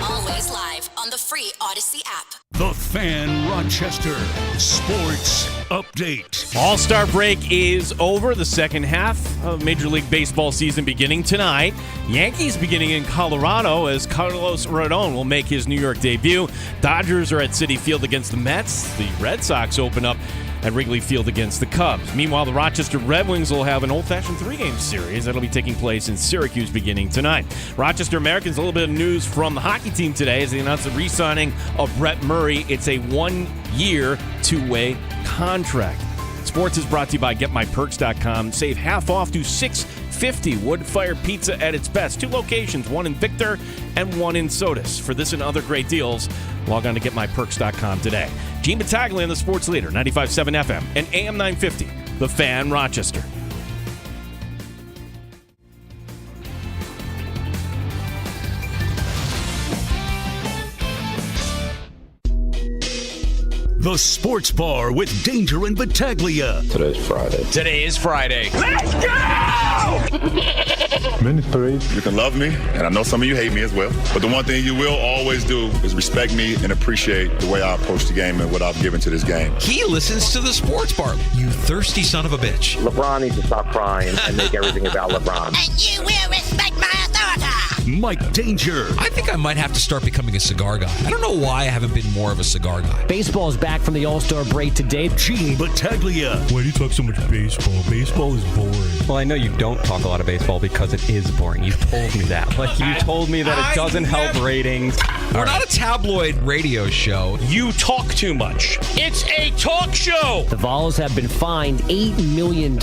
Always live on the free Odyssey app. The Fan Rochester Sports Update. All-Star break is over. The second half of Major League Baseball season beginning tonight. Yankees beginning in Colorado as Carlos Rodon will make his New York debut. Dodgers are at Citi Field against the Mets. The Red Sox open up at Wrigley Field against the Cubs. Meanwhile, the Rochester Red Wings will have an old-fashioned 3-game series that'll be taking place in Syracuse beginning tonight. Rochester Americans, a little bit of news from the hockey team today as they announced the re-signing of Brett Murray. It's a 1-year, 2-way contract. Sports is brought to you by GetMyPerks.com. Save half off to $6.50. Wood-fired pizza at its best. 2 locations, one in Victor and one in Sodus. For this and other great deals, log on to GetMyPerks.com today. Gene Battaglia, the sports leader, 95.7 FM and AM 950, The Fan Rochester. The Sports Bar with Danger and Battaglia. Today's Friday. Today is Friday. Let's go! Minute parade. You can love me, and I know some of you hate me as well. But the one thing you will always do is respect me and appreciate the way I approach the game and what I've given to this game. He listens to the Sports Bar. You thirsty son of a bitch. LeBron needs to stop crying and make everything about LeBron. And you will respect my authority. Mike Danger. I think I might have to start becoming a cigar guy. I don't know why I haven't been more of a cigar guy. Baseball is back from the All-Star break today. Gene Battaglia. Why do you talk so much baseball? Baseball is boring. Well, I know you don't talk a lot of baseball because it is boring. You told me that. Like, you told me that it doesn't help ratings. We're not a tabloid radio show. You talk too much. It's a talk show. The Vols have been fined $8 million,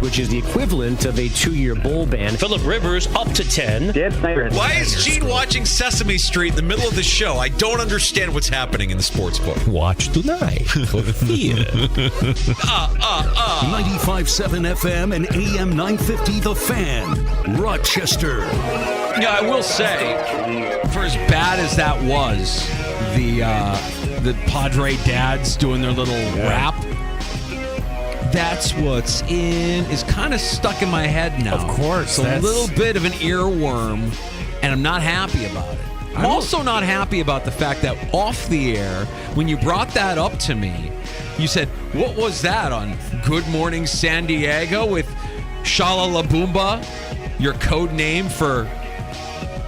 which is the equivalent of a 2-year bowl ban. Phillip Rivers up to 10. Why is Gene watching Sesame Street in the middle of the show? I don't understand what's happening in the sports book. Watch tonight for fear. 95.7 FM and AM 950 The Fan. Rochester. Yeah, I will say, for as bad as that was, the Padre dads doing their little rap, that's what's is kind of stuck in my head now. Of course. It's a little bit of an earworm, and I'm not happy about it. I'm also not happy about the fact that off the air, when you brought that up to me, you said, what was that on Good Morning San Diego with Shala Laboomba, your code name for...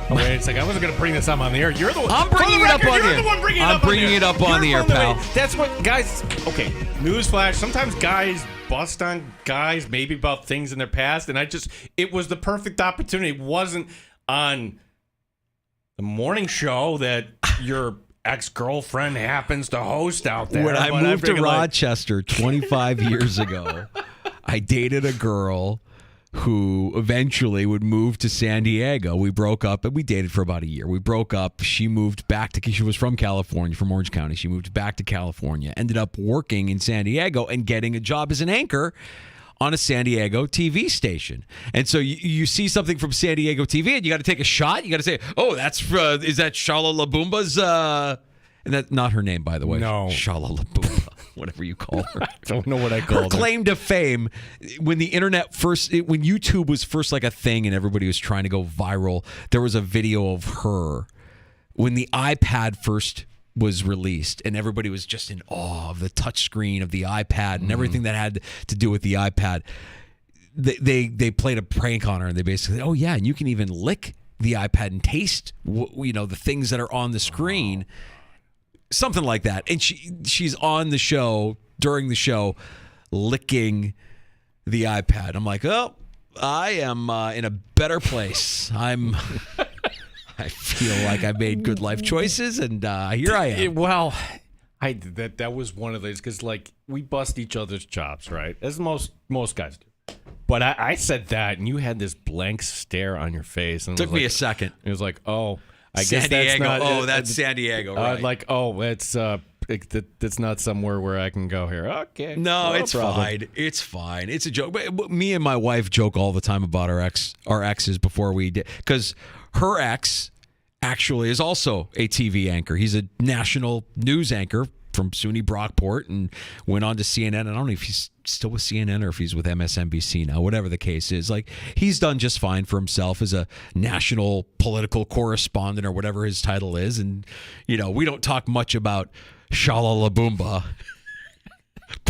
Oh, wait a second. I wasn't going to bring this up on the air. You're the one. I'm bringing it up on the air. You're the one bringing it up on the air. I'm bringing it up on the air, pal. That's what guys... Okay, newsflash. Sometimes guys bust on guys maybe about things in their past, and it was the perfect opportunity. It wasn't on the morning show that your ex-girlfriend happens to host out there. When I moved to Rochester 25 years ago, I dated a girl who eventually would move to San Diego. We broke up, and we dated for about a year. We broke up. She moved back to... She was from California, from Orange County. She moved back to California, ended up working in San Diego and getting a job as an anchor on a San Diego TV station. And so you see something from San Diego TV, and you got to take a shot. You got to say, oh, that's... is that Shala Laboomba's... and that's not her name, by the way. No. Shala Laboomba. Whatever you call her. I don't know what I call her. Her claim to fame, when the internet first, when YouTube was first like a thing and everybody was trying to go viral, there was a video of her when the iPad first was released and everybody was just in awe of the touchscreen of the iPad and everything that had to do with the iPad. They played a prank on her and they basically, oh yeah, and you can even lick the iPad and taste, the things that are on the screen. Something like that. And she's on the show, during the show, licking the iPad. I'm like, oh, I am in a better place. I feel like I've made good life choices, and here I am. That was one of those, because like we bust each other's chops, right? As most guys do. But I said that, and you had this blank stare on your face. And Took me a second. It was like, oh... I San guess Diego. that's not, that's San Diego, right? It's not somewhere where I can go here. Okay. No, it's fine. It's fine. It's a joke. But me and my wife joke all the time about our exes before we did, because her ex actually is also a TV anchor. He's a national news anchor from SUNY Brockport and went on to CNN. I don't know if he's still with CNN or if he's with MSNBC now, whatever the case is. Like, he's done just fine for himself as a national political correspondent or whatever his title is. And, we don't talk much about Shala Labumba,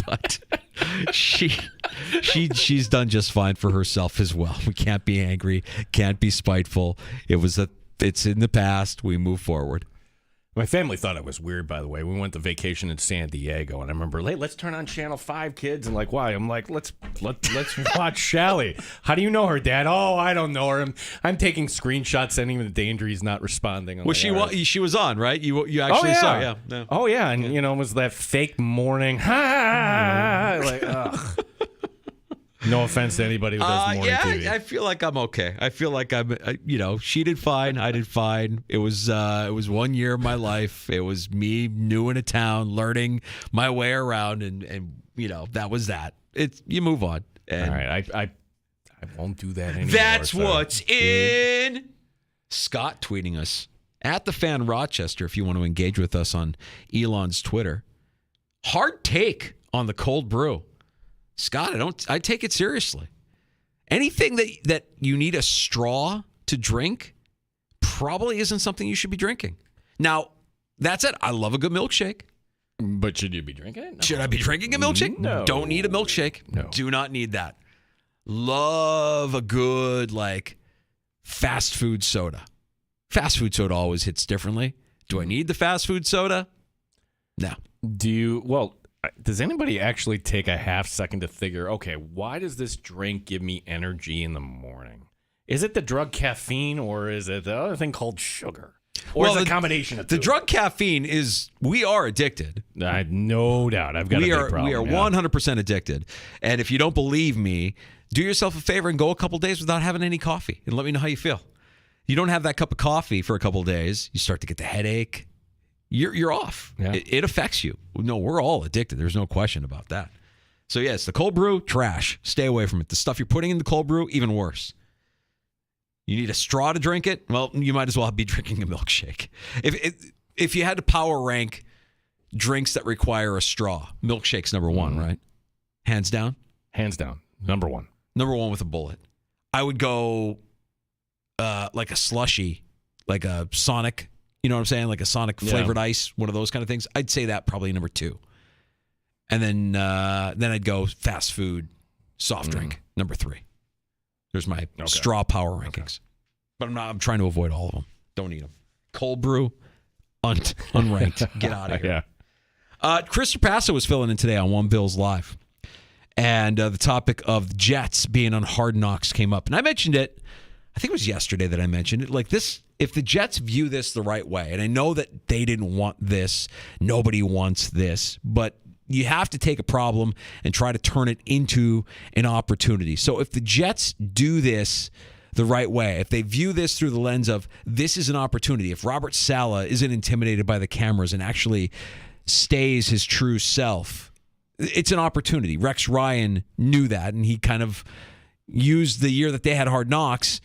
but she's done just fine for herself as well. We can't be angry, can't be spiteful. It's in the past. We move forward. My family thought it was weird, by the way. We went to vacation in San Diego, and I remember, let's turn on Channel 5, kids. And like, why? I'm like, let's watch Shally. How do you know her, Dad? Oh, I don't know her. I'm taking screenshots, sending him the danger he's not responding. Well, she was on, right? You actually saw, yeah. No. Oh, yeah, and, it was that fake morning. Like, ugh. No offense to anybody who does morning TV. I feel like I'm okay. I feel like I'm, she did fine. I did fine. It was 1 year of my life. It was me new in a town, learning my way around, and that was that. You move on. And all right, I won't do that anymore. That's what's in. Scott tweeting us at the Fan Rochester if you want to engage with us on Elon's Twitter. Hard take on the cold brew. Scott, I take it seriously. Anything that you need a straw to drink probably isn't something you should be drinking. Now, that's it. I love a good milkshake. But should you be drinking it? No. Should I be drinking a milkshake? No. Don't need a milkshake. No. Do not need that. Love a good, fast food soda. Fast food soda always hits differently. Do I need the fast food soda? No. Does anybody actually take a half second to figure, okay, why does this drink give me energy in the morning? Is it the drug caffeine, or is it the other thing called sugar? Or is it a combination of two? The drug caffeine we are addicted. I have no doubt. I've got a big problem. We are 100% addicted. And if you don't believe me, do yourself a favor and go a couple days without having any coffee and let me know how you feel. You don't have that cup of coffee for a couple of days, you start to get the headache. You're off. Yeah. It affects you. No, we're all addicted. There's no question about that. So, yes, the cold brew, trash. Stay away from it. The stuff you're putting in the cold brew, even worse. You need a straw to drink it? Well, you might as well be drinking a milkshake. If you had to power rank drinks that require a straw, milkshake's number one, right? Hands down? Hands down. Number one. Number one with a bullet. I would go like a slushy, like a Sonic. You know what I'm saying? Like a Sonic flavored ice, one of those kind of things. I'd say that probably number two. And then I'd go fast food, soft drink, number three. There's my straw power rankings. But I'm trying to avoid all of them. Don't eat them. Cold brew, unranked. Get out of here. Yeah. Chris Trapasso was filling in today on One Bills Live. And the topic of Jets being on Hard Knocks came up. And I mentioned it, I think it was yesterday that I mentioned it. Like this, if the Jets view this the right way, and I know that they didn't want this, nobody wants this, but you have to take a problem and try to turn it into an opportunity. So if the Jets do this the right way, if they view this through the lens of this is an opportunity, if Robert Saleh isn't intimidated by the cameras and actually stays his true self, it's an opportunity. Rex Ryan knew that, and he kind of used the year that they had Hard Knocks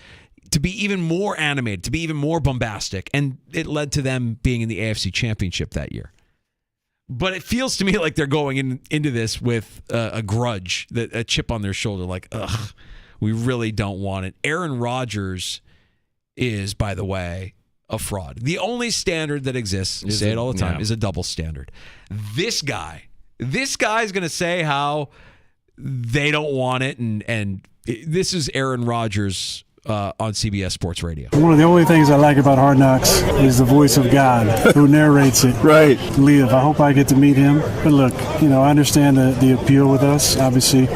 to be even more animated, to be even more bombastic, and it led to them being in the AFC Championship that year. But it feels to me like they're going into this with a grudge, a chip on their shoulder, like, ugh, we really don't want it. Aaron Rodgers is, by the way, a fraud. The only standard that exists, say it all the time, is a double standard. This guy's going to say how they don't want it, and this is Aaron Rodgers on CBS Sports Radio. One of the only things I like about Hard Knocks is the voice of God who narrates it. Right. Liv, I hope I get to meet him. But look, I understand the appeal with us. Obviously,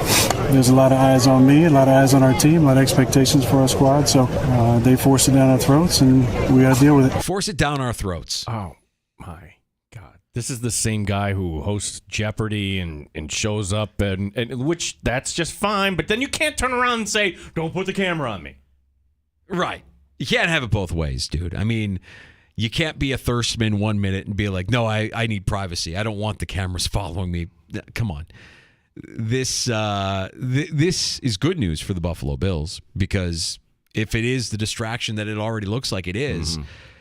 there's a lot of eyes on me, a lot of eyes on our team, a lot of expectations for our squad. So they force it down our throats, and we got to deal with it. Force it down our throats. Oh, my God. This is the same guy who hosts Jeopardy and shows up, and which that's just fine. But then you can't turn around and say, don't put the camera on me. Right. You can't have it both ways, dude. I mean, you can't be a Thurstman 1 minute and be like, no, I need privacy. I don't want the cameras following me. Come on. This is good news for the Buffalo Bills, because if it is the distraction that it already looks like it is,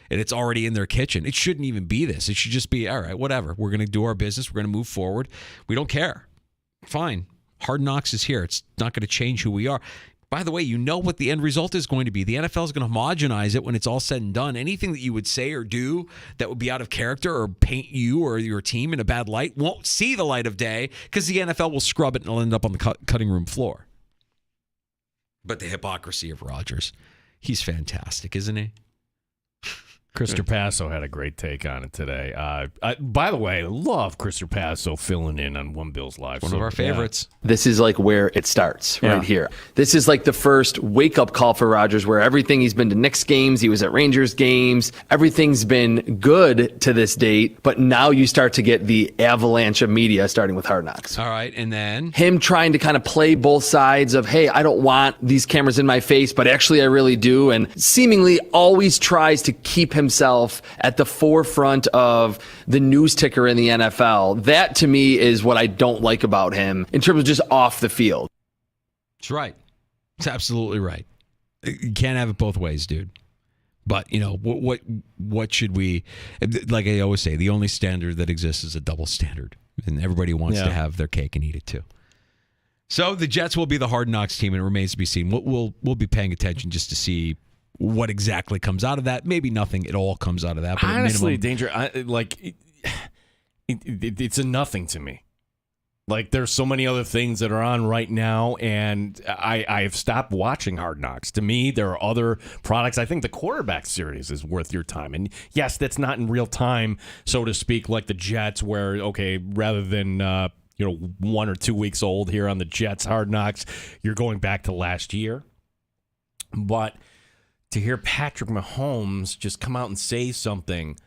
and it's already in their kitchen. It shouldn't even be this. It should just be, all right, whatever. We're going to do our business. We're going to move forward. We don't care. Fine. Hard Knocks is here. It's not going to change who we are. By the way, you know what the end result is going to be. The NFL is going to homogenize it when it's all said and done. Anything that you would say or do that would be out of character or paint you or your team in a bad light won't see the light of day because the NFL will scrub it and it'll end up on the cutting room floor. But the hypocrisy of Rodgers, he's fantastic, isn't he? Chris Trapasso had a great take on it today. By the way, I love Chris Trapasso filling in on One Bills Live. One of our favorites. This is like where it starts right here. This is like the first wake-up call for Rodgers where everything, he's been to Knicks games, he was at Rangers games, everything's been good to this date, but now you start to get the avalanche of media starting with Hard Knocks. All right, and then? Him trying to kind of play both sides of, hey, I don't want these cameras in my face, but actually I really do, and seemingly always tries to keep himself at the forefront of the news ticker in the NFL. That, to me, is what I don't like about him in terms of just off the field. That's right. It's absolutely right. You can't have it both ways, dude. But, you know, what should we, like I always say, the only standard that exists is a double standard. And everybody wants to have their cake and eat it too. So the Jets will be the Hard Knocks team, and it remains to be seen. We'll be paying attention just to see what exactly comes out of that. Maybe nothing at all comes out of that. But honestly, it's a nothing to me. Like, there's so many other things that are on right now, and I have stopped watching Hard Knocks. To me, there are other products. I think the quarterback series is worth your time. And yes, that's not in real time, so to speak, like the Jets, where, okay, rather than 1 or 2 weeks old here on the Jets Hard Knocks, you're going back to last year. But to hear Patrick Mahomes just come out and say something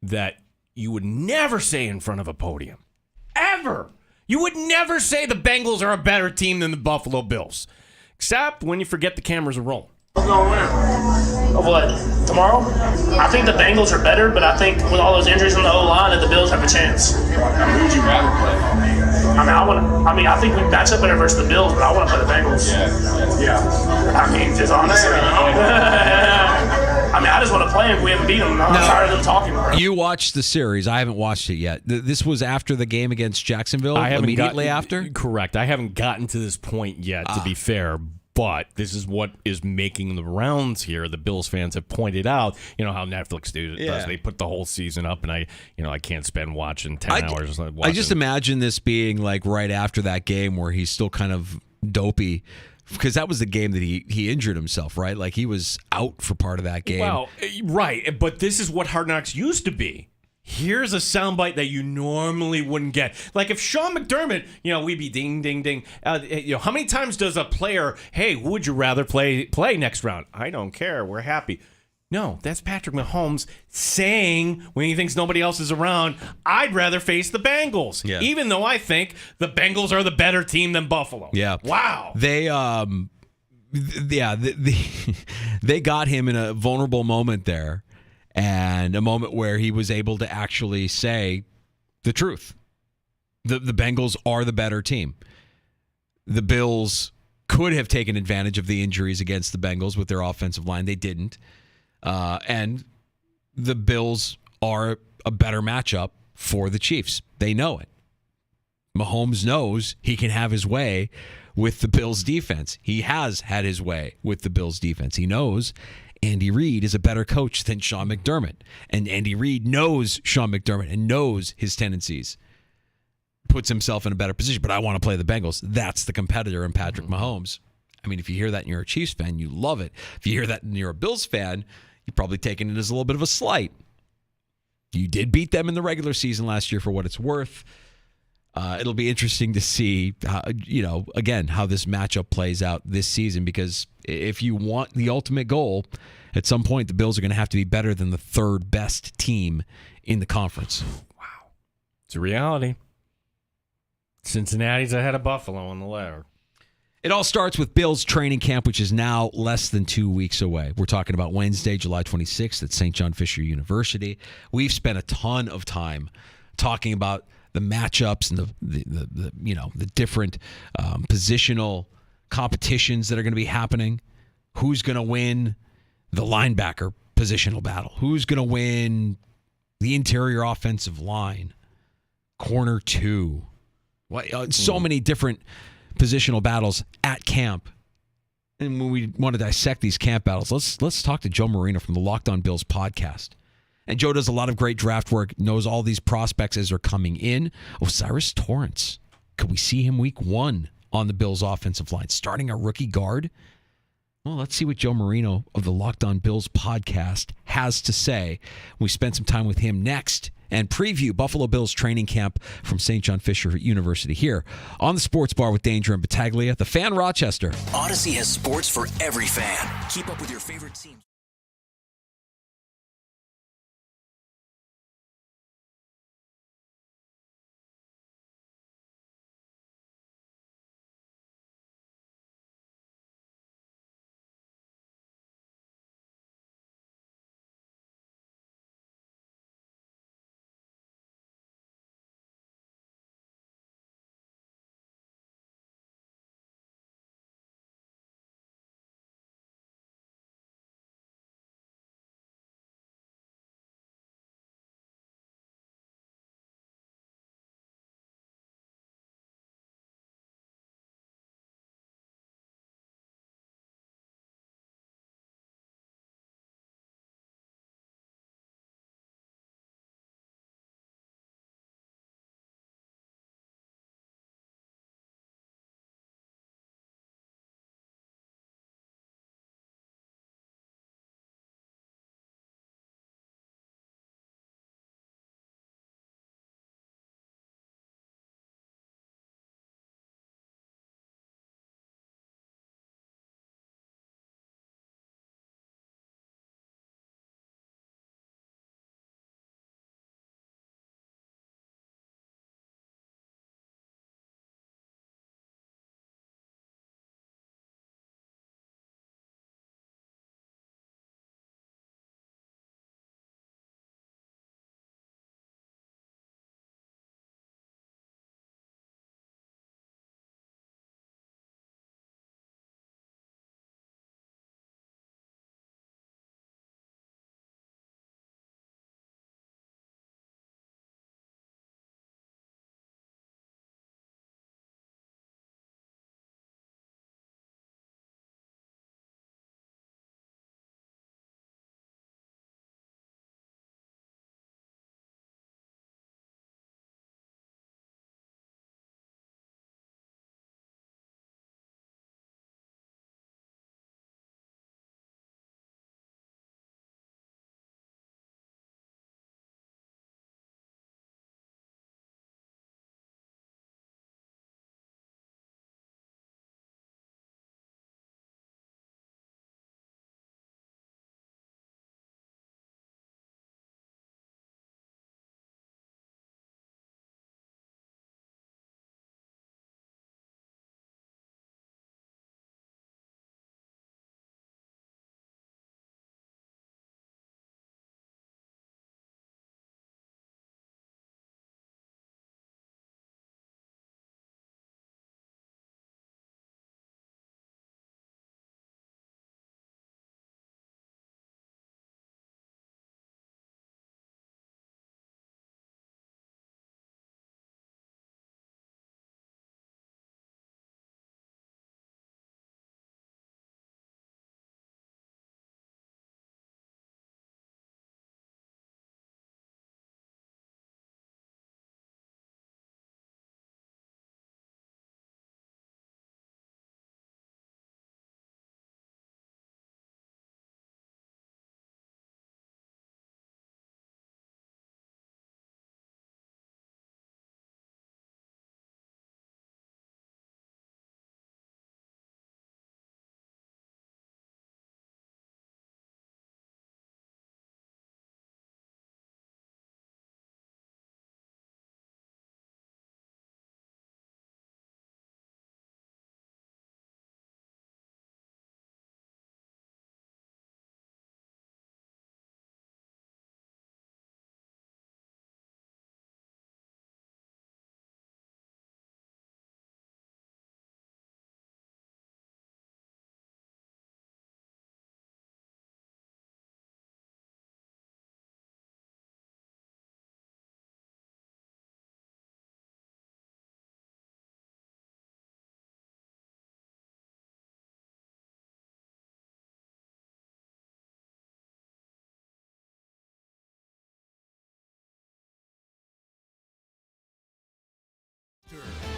that you would never say in front of a podium, ever. You would never say the Bengals are a better team than the Buffalo Bills, except when you forget the cameras are rolling. Who's going to win? What? Tomorrow? I think the Bengals are better, but I think with all those injuries on the O-line that the Bills have a chance. Who would you rather play? I think we match up better versus the Bills, but I want to play the Bengals. Yeah. I mean, just honestly. I just want to play them if we haven't beat them. I'm tired of them talking about it. You watched the series. I haven't watched it yet. This was after the game against Jacksonville? Immediately after? Correct. I haven't gotten to this point yet, to be fair. But this is what is making the rounds here. The Bills fans have pointed out, how Netflix does. They put the whole season up, and I can't spend watching 10 hours. I just imagine this being like right after that game where he's still kind of dopey, because that was the game that he injured himself, right? Like, he was out for part of that game. Well, right. But this is what Hard Knocks used to be. Here's a soundbite that you normally wouldn't get. Like, if Sean McDermott, we'd be ding, ding, ding. How many times does a player, hey, who would you rather play next round? I don't care. We're happy. No, that's Patrick Mahomes saying, when he thinks nobody else is around, I'd rather face the Bengals. Yeah. Even though I think the Bengals are the better team than Buffalo. Yeah. Wow. They got him in a vulnerable moment there. And a moment where he was able to actually say the truth. The Bengals are the better team. The Bills could have taken advantage of the injuries against the Bengals with their offensive line. They didn't. And the Bills are a better matchup for the Chiefs. They know it. Mahomes knows he can have his way with the Bills defense. He has had his way with the Bills defense. He knows Andy Reid is a better coach than Sean McDermott. And Andy Reid knows Sean McDermott and knows his tendencies. Puts himself in a better position. But I want to play the Bengals. That's the competitor in Patrick Mahomes. I mean, if you hear that and you're a Chiefs fan, you love it. If you hear that and you're a Bills fan, you're probably taking it as a little bit of a slight. You did beat them in the regular season last year for what it's worth. It'll be interesting to see, again, how this matchup plays out this season, because if you want the ultimate goal, at some point the Bills are going to have to be better than the third best team in the conference. Wow. It's a reality. Cincinnati's ahead of Buffalo on the ladder. It all starts with Bills training camp, which is now less than 2 weeks away. We're talking about Wednesday, July 26th at St. John Fisher University. We've spent a ton of time talking about the matchups and the different positional competitions that are going to be happening. Who's going to win the linebacker positional battle. Who's going to win the interior offensive line, corner 2? So many different positional battles at camp. And when we want to dissect these camp battles, let's talk to Joe Marino from the Locked On Bills podcast. And Joe does a lot of great draft work, knows all these prospects as they're coming in. Osiris Torrance, could we see him week 1 on the Bills offensive line, starting a rookie guard? Well, let's see what Joe Marino of the Locked On Bills podcast has to say. We spend some time with him next and preview Buffalo Bills training camp from St. John Fisher University here on the Sports Bar with Danger and Battaglia, the Fan Rochester. Odyssey has sports for every fan. Keep up with your favorite teams.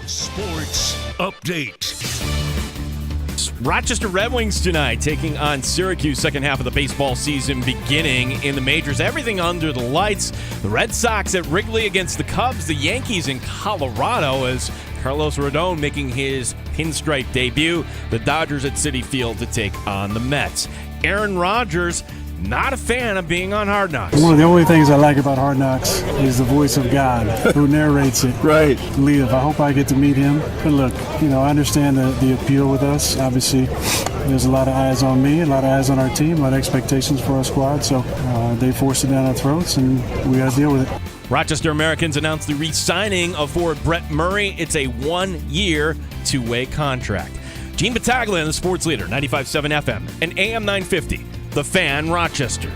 Sports Update. Rochester Red Wings tonight taking on Syracuse. Second half of the baseball season beginning in the majors. Everything under the lights. The Red Sox at Wrigley against the Cubs. The Yankees in Colorado as Carlos Rodon making his pinstripe debut. The Dodgers at Citi Field to take on the Mets. Aaron Rodgers, not a fan of being on Hard Knocks. One of the only things I like about Hard Knocks is the voice of God who narrates it. Right. Live. I hope I get to meet him. But look, I understand the appeal with us. Obviously, there's a lot of eyes on me, a lot of eyes on our team, a lot of expectations for our squad. So they forced it down our throats, and we got to deal with it. Rochester Americans announced the re-signing of forward Brett Murray. It's a 1-year, 2-way contract. Gene Battaglia, the sports leader, 95.7 FM and AM 950. The Fan, Rochester.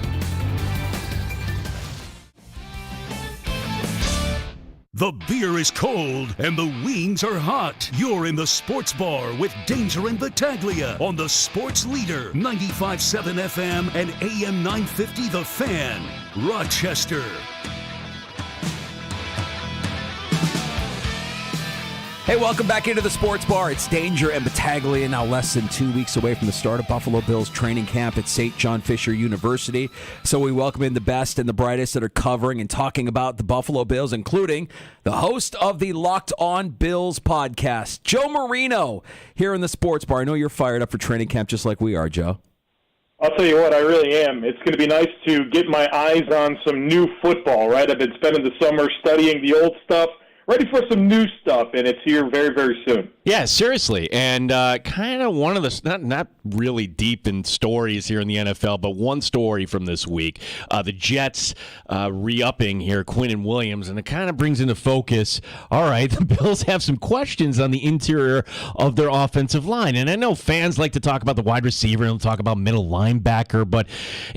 The beer is cold and the wings are hot. You're in the sports bar with Danger and Battaglia on the sports leader, 95.7 FM and AM 950 The Fan, Rochester. Hey, welcome back into the sports bar. It's Danger and Battaglia, now less than 2 weeks away from the start of Buffalo Bills training camp at St. John Fisher University. So we welcome in the best and the brightest that are covering and talking about the Buffalo Bills, including the host of the Locked On Bills podcast, Joe Marino, here in the sports bar. I know you're fired up for training camp just like we are, Joe. I'll tell you what, I really am. It's going to be nice to get my eyes on some new football, right? I've been spending the summer studying the old stuff. Ready for some new stuff, and it's here very, very soon. Yeah, seriously. And kind of one of the, not really deep in stories here in the NFL, but one story from this week. The Jets re-upping here, Quinnen Williams, and it kind of brings into focus, all right, the Bills have some questions on the interior of their offensive line. And I know fans like to talk about the wide receiver and talk about middle linebacker, but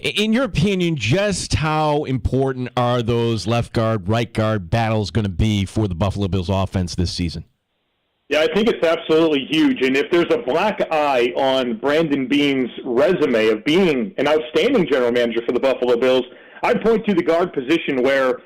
in your opinion, just how important are those left guard, right guard battles going to be for the Buffalo Bills offense this season? Yeah, I think it's absolutely huge. And if there's a black eye on Brandon Beane's resume of being an outstanding general manager for the Buffalo Bills, I'd point to the guard position where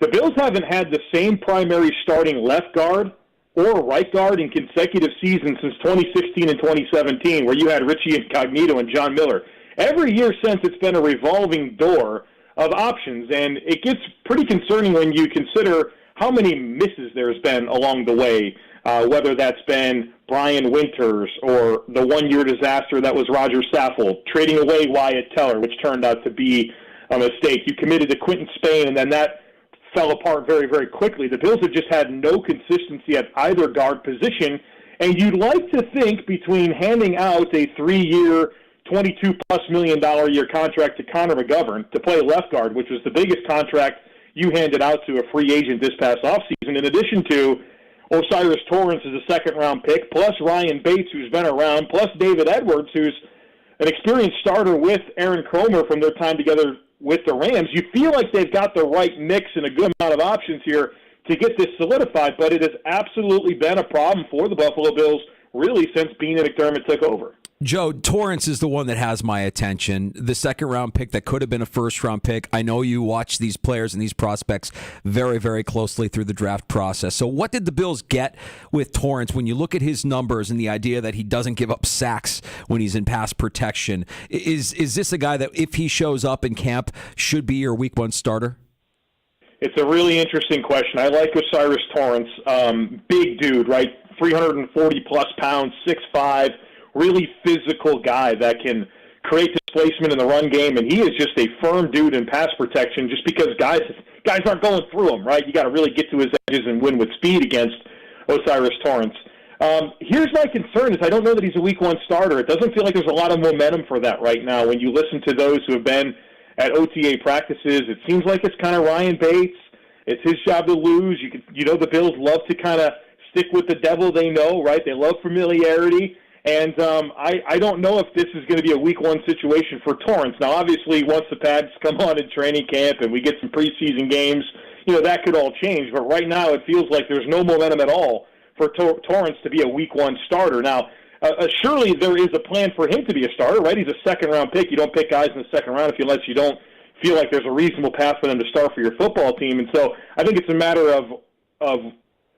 the Bills haven't had the same primary starting left guard or right guard in consecutive seasons since 2016 and 2017, where you had Richie Incognito and John Miller. Every year since, it's been a revolving door of options, and it gets pretty concerning when you consider how many misses there's been along the way, whether that's been Brian Winters or the one-year disaster that was Roger Saffold, trading away Wyatt Teller, which turned out to be a mistake. You committed to Quentin Spain, and then that fell apart very, very quickly. The Bills have just had no consistency at either guard position, and you'd like to think between handing out a 3-year, $22+ million a year contract to Connor McGovern to play left guard, which was the biggest contract you handed out to a free agent this past offseason, in addition to Osiris Torrance as a second-round pick, plus Ryan Bates, who's been around, plus David Edwards, who's an experienced starter with Aaron Cromer from their time together with the Rams. You feel like they've got the right mix and a good amount of options here to get this solidified, but it has absolutely been a problem for the Buffalo Bills really since Beane and McDermott took over. Joe, Torrance is the one that has my attention. The second-round pick that could have been a first-round pick. I know you watch these players and these prospects very, very closely through the draft process. So what did the Bills get with Torrance when you look at his numbers and the idea that he doesn't give up sacks when he's in pass protection? Is this a guy that, if he shows up in camp, should be your week 1 starter? It's a really interesting question. I like Osiris Torrance. Big dude, right? 340-plus pounds, 6'5", really physical guy that can create displacement in the run game, and he is just a firm dude in pass protection just because guys aren't going through him, right? You got to really get to his edges and win with speed against Osiris Torrance. Here's my concern is I don't know that he's a week 1 starter. It doesn't feel like there's a lot of momentum for that right now. When you listen to those who have been at OTA practices, it seems like it's kind of Ryan Bates. It's his job to lose. The Bills love to kind of stick with the devil they know, right? They love familiarity. And I don't know if this is going to be a week 1 situation for Torrance. Now, obviously, once the pads come on in training camp and we get some preseason games, that could all change. But right now, it feels like there's no momentum at all for Torrance to be a week 1 starter. Now, surely there is a plan for him to be a starter, right? He's a second-round pick. You don't pick guys in the second round unless you don't feel like there's a reasonable path for them to start for your football team. And so I think it's a matter of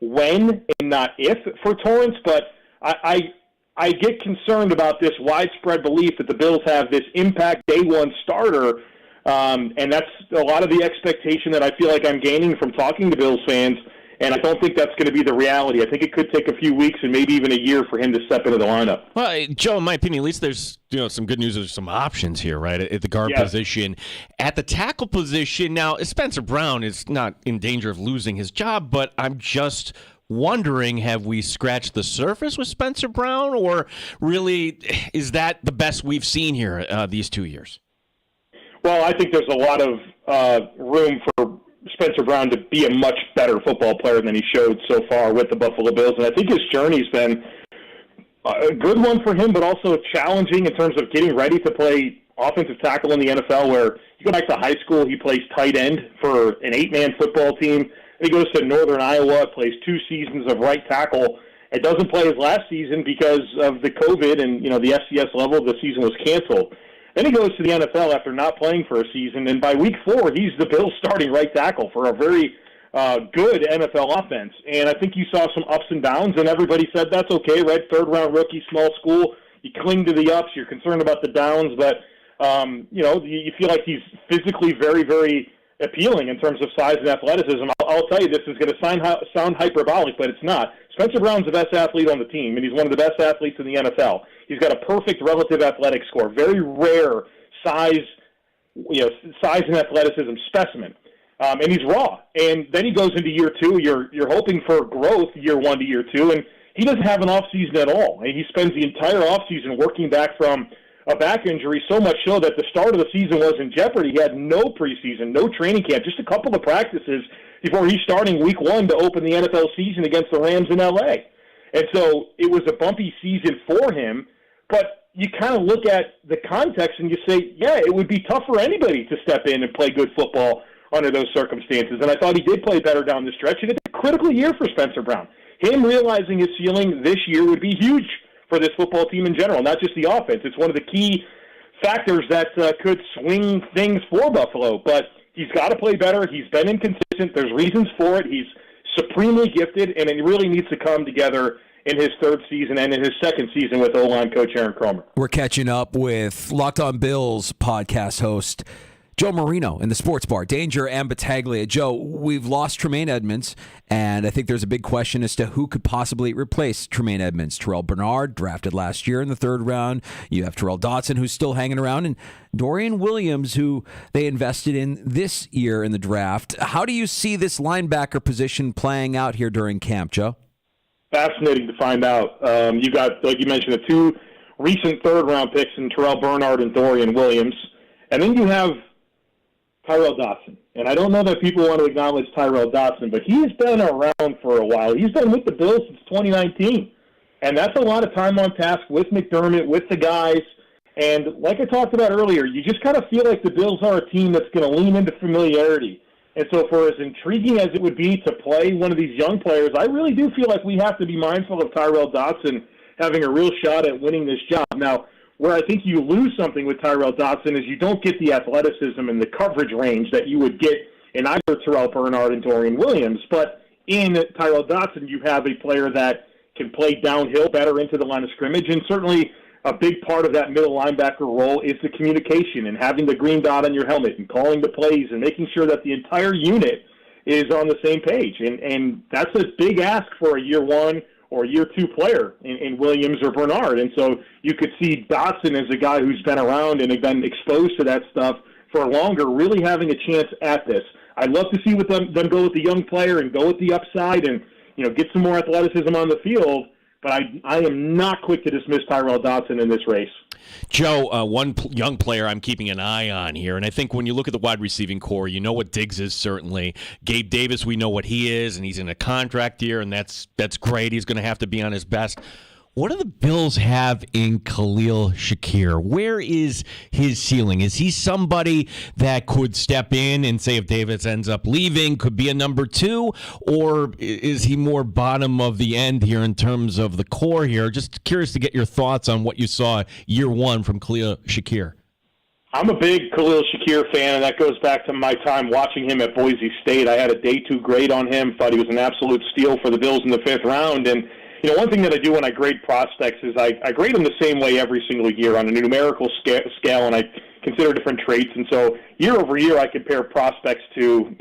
when and not if for Torrance, but I get concerned about this widespread belief that the Bills have this impact day one starter, and that's a lot of the expectation that I feel like I'm gaining from talking to Bills fans, and I don't think that's going to be the reality. I think it could take a few weeks and maybe even a year for him to step into the lineup. Well, Joe, in my opinion, at least there's some good news. There's some options here, right, at the guard position. At the tackle position, now Spencer Brown is not in danger of losing his job, but I'm just wondering, have we scratched the surface with Spencer Brown, or really is that the best we've seen here these 2 years? Well, I think there's a lot of room for Spencer Brown to be a much better football player than he showed so far with the Buffalo Bills, and I think his journey's been a good one for him, but also challenging in terms of getting ready to play offensive tackle in the NFL, where you go back to high school, he plays tight end for an 8-man football team. He goes to Northern Iowa, plays 2 seasons of right tackle, and doesn't play his last season because of the COVID and the FCS level. The season was canceled. Then he goes to the NFL after not playing for a season, and by week 4, he's the Bills' starting right tackle for a very good NFL offense. And I think you saw some ups and downs, and everybody said that's okay, right? Third-round rookie, small school. You cling to the ups. You're concerned about the downs, but you feel like he's physically very, very appealing in terms of size and athleticism. I'll tell you, this is going to sound hyperbolic, but it's not. Spencer Brown's the best athlete on the team, and he's one of the best athletes in the NFL. He's got a perfect relative athletic score, very rare size and athleticism specimen, and he's raw. And then he goes into year 2. You're hoping for growth year 1 to year 2, and he doesn't have an off season at all. And he spends the entire off season working back from a back injury, so much so that the start of the season was in jeopardy. He had no preseason, no training camp, just a couple of practices before he's starting week 1 to open the NFL season against the Rams in L.A. And so it was a bumpy season for him, but you kind of look at the context and you say, yeah, it would be tough for anybody to step in and play good football under those circumstances. And I thought he did play better down the stretch, and it's a critical year for Spencer Brown. Him realizing his ceiling this year would be huge for this football team in general, not just the offense. It's one of the key factors that could swing things for Buffalo, but he's got to play better. He's been inconsistent. There's reasons for it. He's supremely gifted, and it really needs to come together in his 3rd season and in his 2nd season with O-line coach Aaron Kromer. We're catching up with Locked On Bills podcast host Joe Marino in the Sports Bar. Danger and Battaglia. Joe, we've lost Tremaine Edmunds, and I think there's a big question as to who could possibly replace Tremaine Edmunds. Terrell Bernard, drafted last year in the 3rd round. You have Terrell Dotson, who's still hanging around, and Dorian Williams, who they invested in this year in the draft. How do you see this linebacker position playing out here during camp, Joe? Fascinating to find out. You got, like you mentioned, the 2 recent 3rd-round picks in Terrell Bernard and Dorian Williams. And then you have Tyrell Dotson. And I don't know that people want to acknowledge Tyrell Dotson, but he's been around for a while. He's been with the Bills since 2019. And that's a lot of time on task with McDermott, with the guys. And like I talked about earlier, you just kind of feel like the Bills are a team that's going to lean into familiarity. And so for as intriguing as it would be to play one of these young players, I really do feel like we have to be mindful of Tyrell Dotson having a real shot at winning this job. Now, where I think you lose something with Tyrell Dotson is you don't get the athleticism and the coverage range that you would get in either Terrell Bernard and Dorian Williams. But in Tyrell Dotson, you have a player that can play downhill better into the line of scrimmage, and certainly a big part of that middle linebacker role is the communication and having the green dot on your helmet and calling the plays and making sure that the entire unit is on the same page. And that's a big ask for a year 1 or year 2 player in Williams or Bernard. And so you could see Dotson as a guy who's been around and been exposed to that stuff for longer, really having a chance at this. I'd love to see them go with the young player and go with the upside and get some more athleticism on the field. But I am not quick to dismiss Tyrell Dotson in this race. Joe, one young player I'm keeping an eye on here, and I think when you look at the wide receiving core, you know what Diggs is certainly. Gabe Davis, we know what he is, and he's in a contract year, and that's great. He's going to have to be on his best. What do the Bills have in Khalil Shakir? Where is his ceiling? Is he somebody that could step in and say if Davis ends up leaving, could be a number 2? Or is he more bottom of the end here in terms of the core here? Just curious to get your thoughts on what you saw year 1 from Khalil Shakir. I'm a big Khalil Shakir fan, and that goes back to my time watching him at Boise State. I had a day 2 grade on him, thought he was an absolute steal for the Bills in the 5th round. And, one thing that I do when I grade prospects is I grade them the same way every single year on a numerical scale, and I consider different traits. And so year over year, I compare prospects to,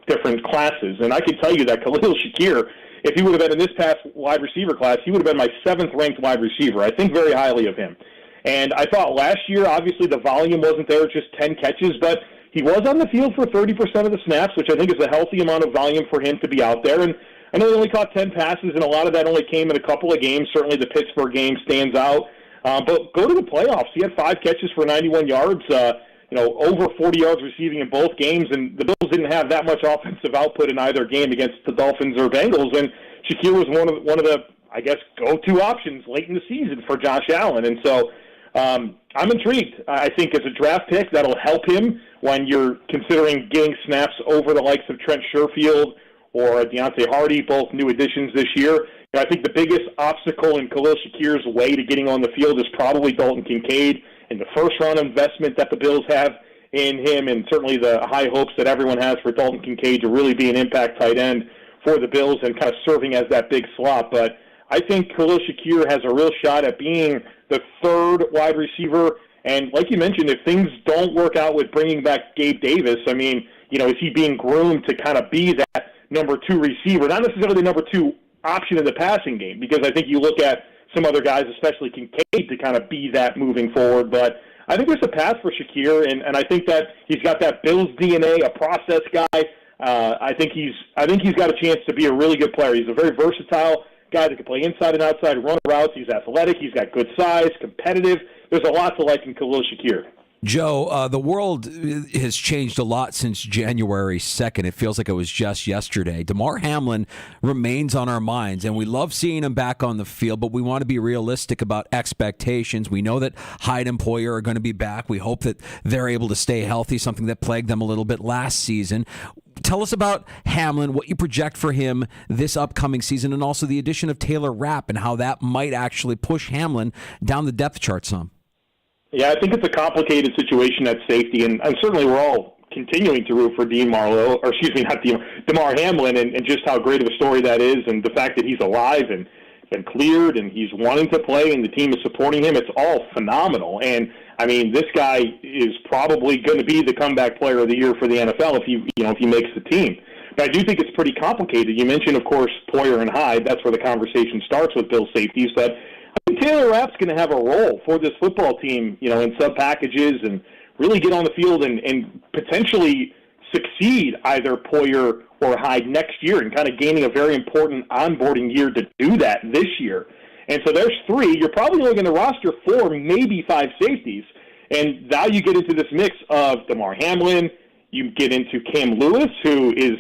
different classes. And I can tell you that Khalil Shakir, if he would have been in this past wide receiver class, he would have been my 7th-ranked wide receiver. I think very highly of him. And I thought last year, obviously, the volume wasn't there, just 10 catches, but he was on the field for 30% of the snaps, which I think is a healthy amount of volume for him to be out there. And I know he only caught 10 passes, and a lot of that only came in a couple of games. Certainly the Pittsburgh game stands out. But go to the playoffs. He had 5 catches for 91 yards, over 40 yards receiving in both games, and the Bills didn't have that much offensive output in either game against the Dolphins or Bengals. And Shakir was one of the, I guess, go-to options late in the season for Josh Allen. And so I'm intrigued. I think as a draft pick, that'll help him when you're considering getting snaps over the likes of Trent Sherfield or Deontay Hardy, both new additions this year. I think the biggest obstacle in Khalil Shakir's way to getting on the field is probably Dalton Kincaid and the first-round investment that the Bills have in him, and certainly the high hopes that everyone has for Dalton Kincaid to really be an impact tight end for the Bills and kind of serving as that big slot. But I think Khalil Shakir has a real shot at being the 3rd wide receiver. And like you mentioned, if things don't work out with bringing back Gabe Davis, I mean, is he being groomed to kind of be that number 2 receiver, not necessarily the number 2 option in the passing game, because I think you look at some other guys, especially Kincaid, to kind of be that moving forward. But I think there's a path for Shakir, and I think that he's got that Bills DNA, a process guy. I think he's got a chance to be a really good player. He's a very versatile guy that can play inside and outside, run routes. He's athletic. He's got good size, competitive. There's a lot to like in Khalil Shakir. Joe, the world has changed a lot since January 2nd. It feels like it was just yesterday. Damar Hamlin remains on our minds, and we love seeing him back on the field, but we want to be realistic about expectations. We know that Hyde and Poyer are going to be back. We hope that they're able to stay healthy, something that plagued them a little bit last season. Tell us about Hamlin, what you project for him this upcoming season, and also the addition of Taylor Rapp and how that might actually push Hamlin down the depth chart some. Yeah, I think it's a complicated situation at safety, and certainly we're all continuing to root for Damar Hamlin, and just how great of a story that is, and the fact that he's alive and been cleared, and he's wanting to play, and the team is supporting him. It's all phenomenal. And I mean, this guy is probably going to be the comeback player of the year for the NFL if he makes the team. But I do think it's pretty complicated. You mentioned, of course, Poyer and Hyde. That's where the conversation starts with Bill safeties, but I think Taylor Rapp's going to have a role for this football team, in sub packages and really get on the field and potentially succeed either Poyer or Hyde next year, and kind of gaining a very important onboarding year to do that this year. And so there's 3. You're probably only going to roster 4, maybe 5 safeties. And now you get into this mix of Damar Hamlin. You get into Cam Lewis, who is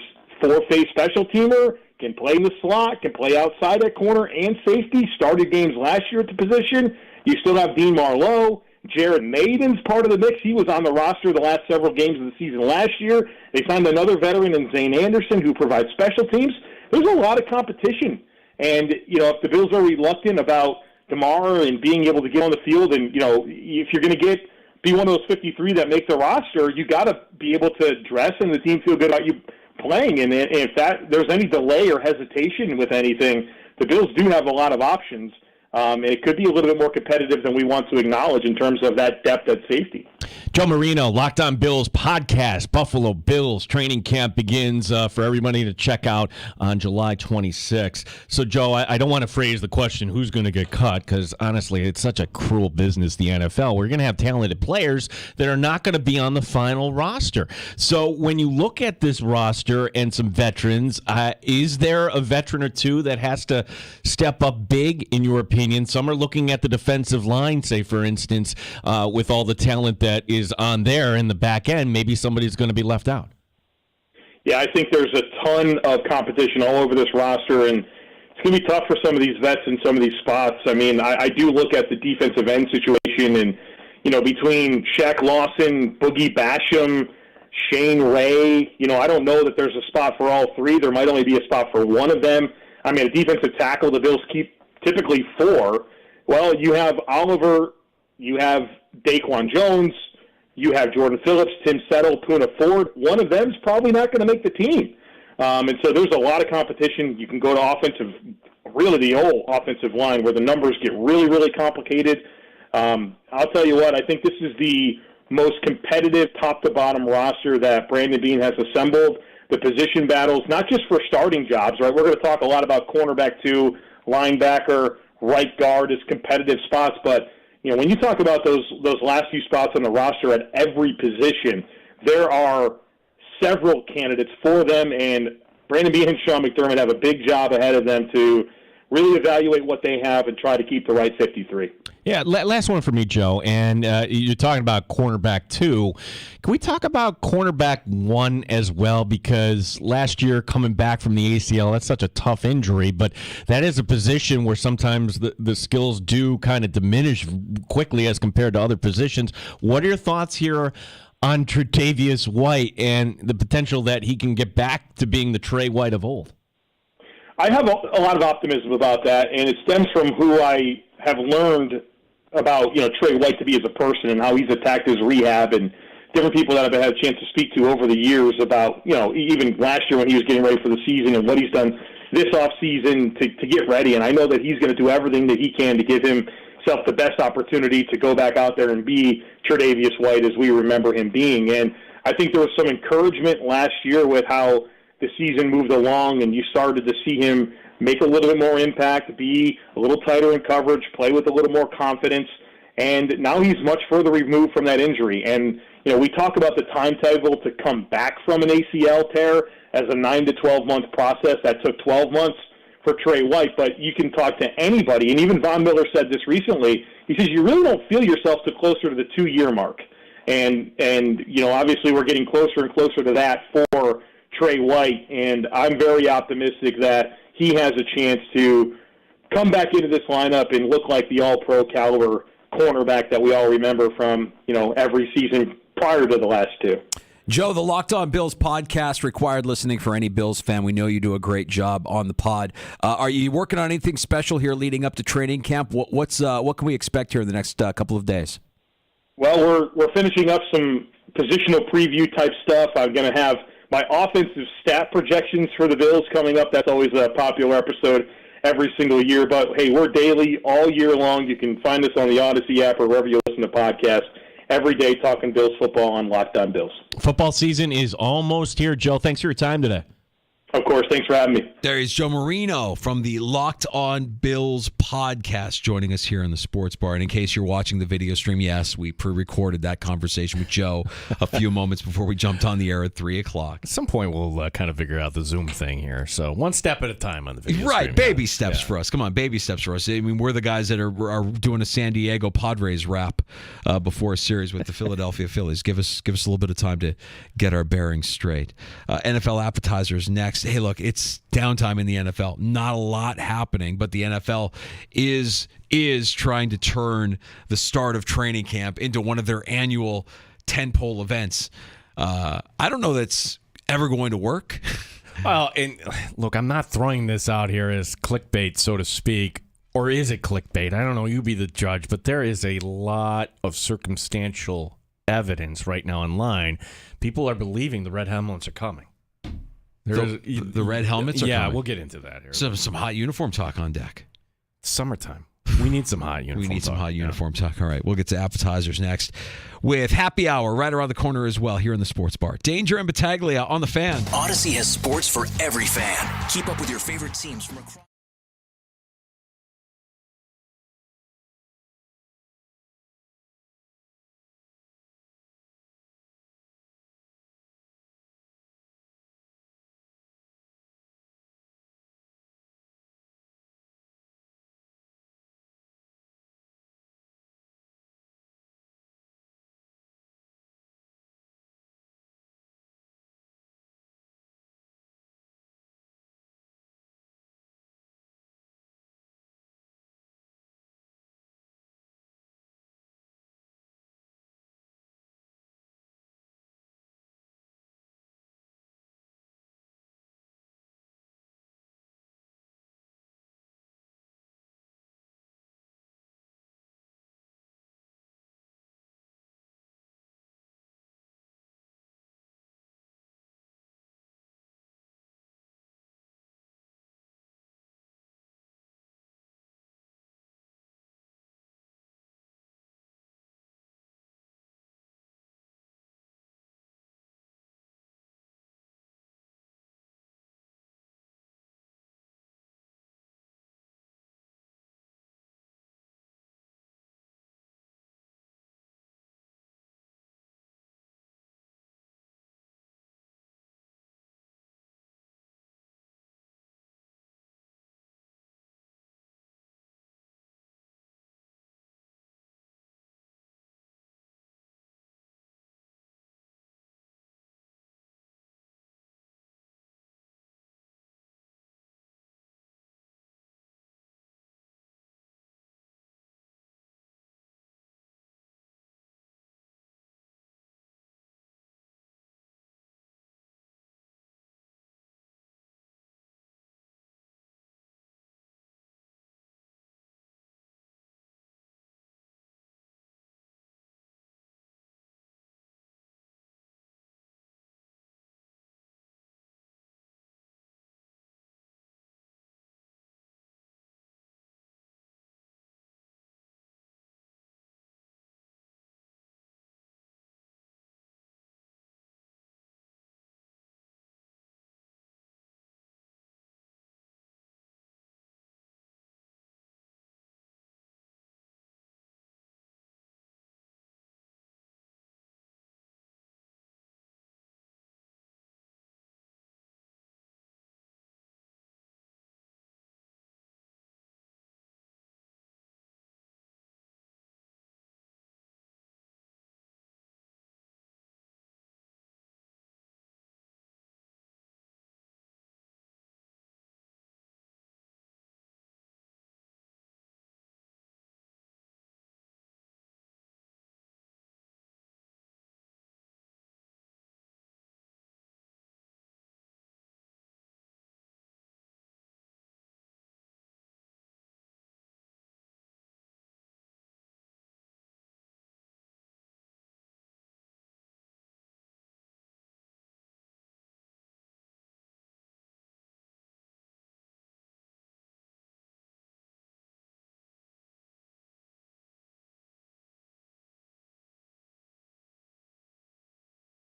4-phase special teamer, can play in the slot, can play outside at corner and safety, started games last year at the position. You still have Dean Marlowe. Jared Maiden's part of the mix. He was on the roster the last several games of the season last year. They signed another veteran in Zane Anderson who provides special teams. There's a lot of competition. And, if the Bills are reluctant about Damar and being able to get on the field and, if you're going to be one of those 53 that make the roster, you got to be able to dress and the team feel good about you playing. And if there's any delay or hesitation with anything, the Bills do have a lot of options. And it could be a little bit more competitive than we want to acknowledge in terms of that depth at safety. Joe Marino, Locked On Bills podcast. Buffalo Bills training camp begins for everybody to check out on July 26th. So, Joe, I don't want to phrase the question, who's going to get cut, because, honestly, it's such a cruel business, the NFL. We're going to have talented players that are not going to be on the final roster. So when you look at this roster and some veterans, is there a veteran or two that has to step up big, in your opinion? Some are looking at the defensive line, say, for instance, with all the talent that is on there in the back end. Maybe somebody's going to be left out. Yeah, I think there's a ton of competition all over this roster, and it's going to be tough for some of these vets in some of these spots. I mean, I do look at the defensive end situation, and, between Shaq Lawson, Boogie Basham, Shane Ray, I don't know that there's a spot for all 3. There might only be a spot for one of them. I mean, a defensive tackle, the Bills keep typically 4. Well, you have Oliver, you have Daquan Jones, You have Jordan Phillips, Tim Settle, Poona Ford. One of them is probably not going to make the team. And so there's a lot of competition. You can go to really the whole offensive line where the numbers get really, really complicated. I'll tell you what, I think this is the most competitive top-to-bottom roster that Brandon Beane has assembled. The position battles, not just for starting jobs, right? We're going to talk a lot about cornerback too, linebacker, right guard as competitive spots, but when you talk about those last few spots on the roster at every position, there are several candidates for them, and Brandon Beane and Sean McDermott have a big job ahead of them to really evaluate what they have and try to keep the right 53. Yeah, last one for me, Joe. And you're talking about cornerback 2. Can we talk about cornerback 1 as well? Because last year, coming back from the ACL, that's such a tough injury. But that is a position where sometimes the skills do kind of diminish quickly as compared to other positions. What are your thoughts here on Tre'Davious White and the potential that he can get back to being the Trey White of old? I have a lot of optimism about that, and it stems from who I have learned about, Trey White to be as a person and how he's attacked his rehab, and different people that I've had a chance to speak to over the years about, even last year when he was getting ready for the season and what he's done this offseason to get ready. And I know that he's going to do everything that he can to give himself the best opportunity to go back out there and be Tre'Davious White as we remember him being. And I think there was some encouragement last year with how the season moved along, and you started to see him make a little bit more impact, be a little tighter in coverage, play with a little more confidence, and now he's much further removed from that injury. And, we talk about the timetable to come back from an ACL tear as a 9 to 12-month process. That took 12 months for Trey White, but you can talk to anybody, and even Von Miller said this recently. He says, you really don't feel yourself to closer to the 2-year mark. And obviously we're getting closer and closer to that for Trey White, and I'm very optimistic that he has a chance to come back into this lineup and look like the all-pro caliber cornerback that we all remember from, every season prior to the last two. Joe, the Locked On Bills podcast, required listening for any Bills fan. We know you do a great job on the pod. Are you working on anything special here leading up to training camp? What can we expect here in the next couple of days? Well, we're finishing up some positional preview type stuff. I'm going to have my offensive stat projections for the Bills coming up. That's always a popular episode every single year. But, hey, we're daily all year long. You can find us on the Odyssey app or wherever you listen to podcasts. Every day talking Bills football on Locked On Bills. Football season is almost here. Joe, thanks for your time today. Of course. Thanks for having me. There is Joe Marino from the Locked On Bills podcast joining us here in the Sports Bar. And in case you're watching the video stream, yes, we pre-recorded that conversation with Joe a few moments before we jumped on the air at 3 o'clock. At some point, we'll kind of figure out the Zoom thing here. So one step at a time on the video Right, stream. baby steps for us. Come on, baby steps for us. I mean, we're the guys that are doing a San Diego Padres wrap before a series with the Philadelphia Phillies. Give us a little bit of time to get our bearings straight. NFL appetizers next. Hey, look, it's downtime in the NFL. Not a lot happening, but the NFL is trying to turn the start of training camp into one of their annual tentpole events. I don't know that's ever going to work. Well, and look, I'm not throwing this out here as clickbait, so to speak, or is it clickbait? I don't know. You be the judge, but there is a lot of circumstantial evidence right now online. People are believing the red helmets are coming. The red helmets are coming. We'll get into that here. Some hot uniform talk on deck. Summertime. We need some hot uniform some hot uniform talk. All right, we'll get to appetizers next with happy hour right around the corner as well here in the Sports Bar. Danger and Battaglia on the Fan. Odyssey has sports for every fan. Keep up with your favorite teams from across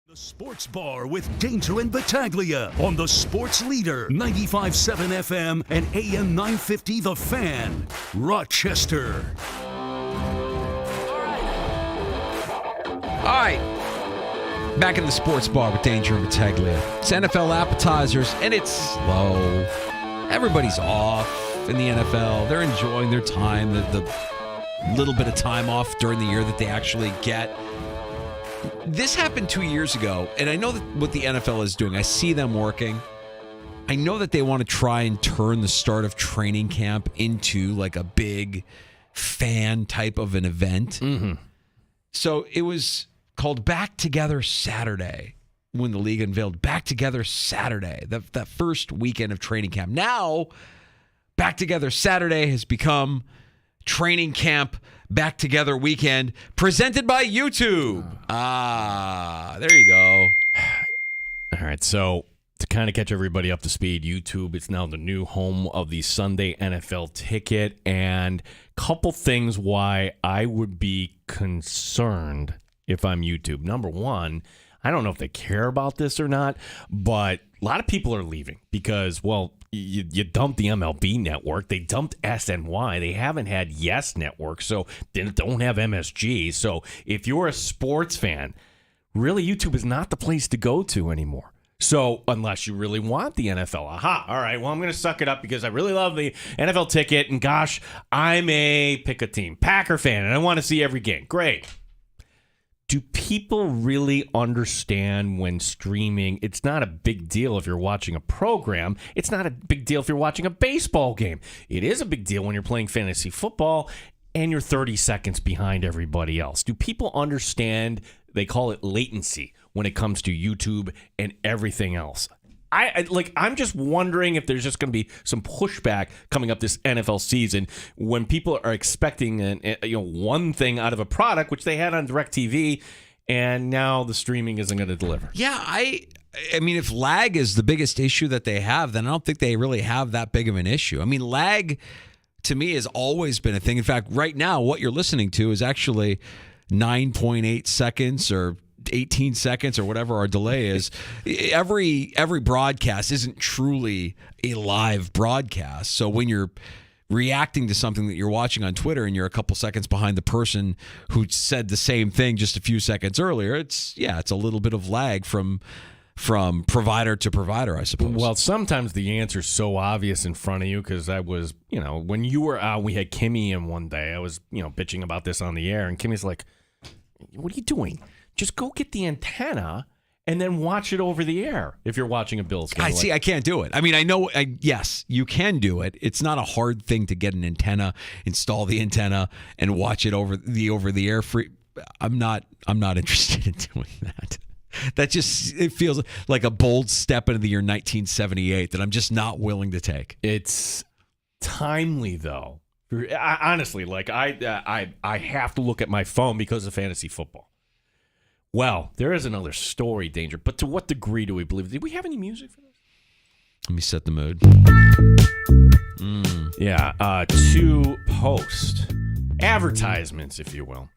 The Sports Bar with Danger and Battaglia on the Sports Leader, 95.7 FM and AM 950 The Fan, Rochester. All right. Back in the Sports Bar with Danger and Battaglia. It's NFL appetizers, and it's slow. Everybody's off in the NFL. They're enjoying their time, the little bit of time off during the year that they actually get. This happened 2 years ago, and I know that what the NFL is doing. I see them working. I know that they want to try and turn the start of training camp into like a big fan type of an event. Mm-hmm. So it was called Back Together Saturday when the league unveiled Back Together Saturday, that first weekend of training camp. Now, Back Together Saturday has become Training Camp Back Together Weekend, presented by YouTube. There you go. All right, so to kind of catch everybody up to speed, YouTube, it's now the new home of the Sunday NFL Ticket, and couple things why I would be concerned if I'm YouTube. Number one, I don't know if they care about this or not, but a lot of people are leaving because, well, you dumped the MLB network. They dumped SNY. They haven't had Yes Network, so they don't have MSG. So if you're a sports fan, really YouTube is not the place to go to anymore. So unless you really want the NFL. Aha, all right, well, I'm going to suck it up because I really love the NFL Ticket, and gosh, I'm a pick a team Packer fan, and I want to see every game. Great. Do people really understand when streaming, it's not a big deal if you're watching a program. It's not a big deal if you're watching a baseball game. It is a big deal when you're playing fantasy football and you're 30 seconds behind everybody else. Do people understand, they call it latency, when it comes to YouTube and everything else? I'm just wondering if there's just going to be some pushback coming up this NFL season when people are expecting one thing out of a product which they had on DirecTV, and now the streaming isn't going to deliver. Yeah, I mean, if lag is the biggest issue that they have, then I don't think they really have that big of an issue. I mean, lag to me has always been a thing. In fact, right now, what you're listening to is actually 9.8 seconds or 18 seconds or whatever our delay is. Every broadcast isn't truly a live broadcast. So when you're reacting to something that you're watching on Twitter and you're a couple seconds behind the person who said the same thing just a few seconds earlier, it's a little bit of lag from provider to provider, I suppose. Well, sometimes the answer's so obvious in front of you, because I was, when you were out, we had Kimmy in one day. I was, bitching about this on the air, and Kimmy's like, what are you doing? Just go get the antenna and then watch it over the air if you're watching a Bills game. I can't do it. I mean, I know, yes, you can do it. It's not a hard thing to get an antenna, install the antenna, and watch it over the air free. I'm not interested in doing that. It feels like a bold step into the year 1978 that I'm just not willing to take. It's timely, though. Honestly, I have to look at my phone because of fantasy football. Well, there is another story, Danger, but to what degree do we believe? Did we have any music for this? Let me set the mood. Yeah, 2 post advertisements, if you will.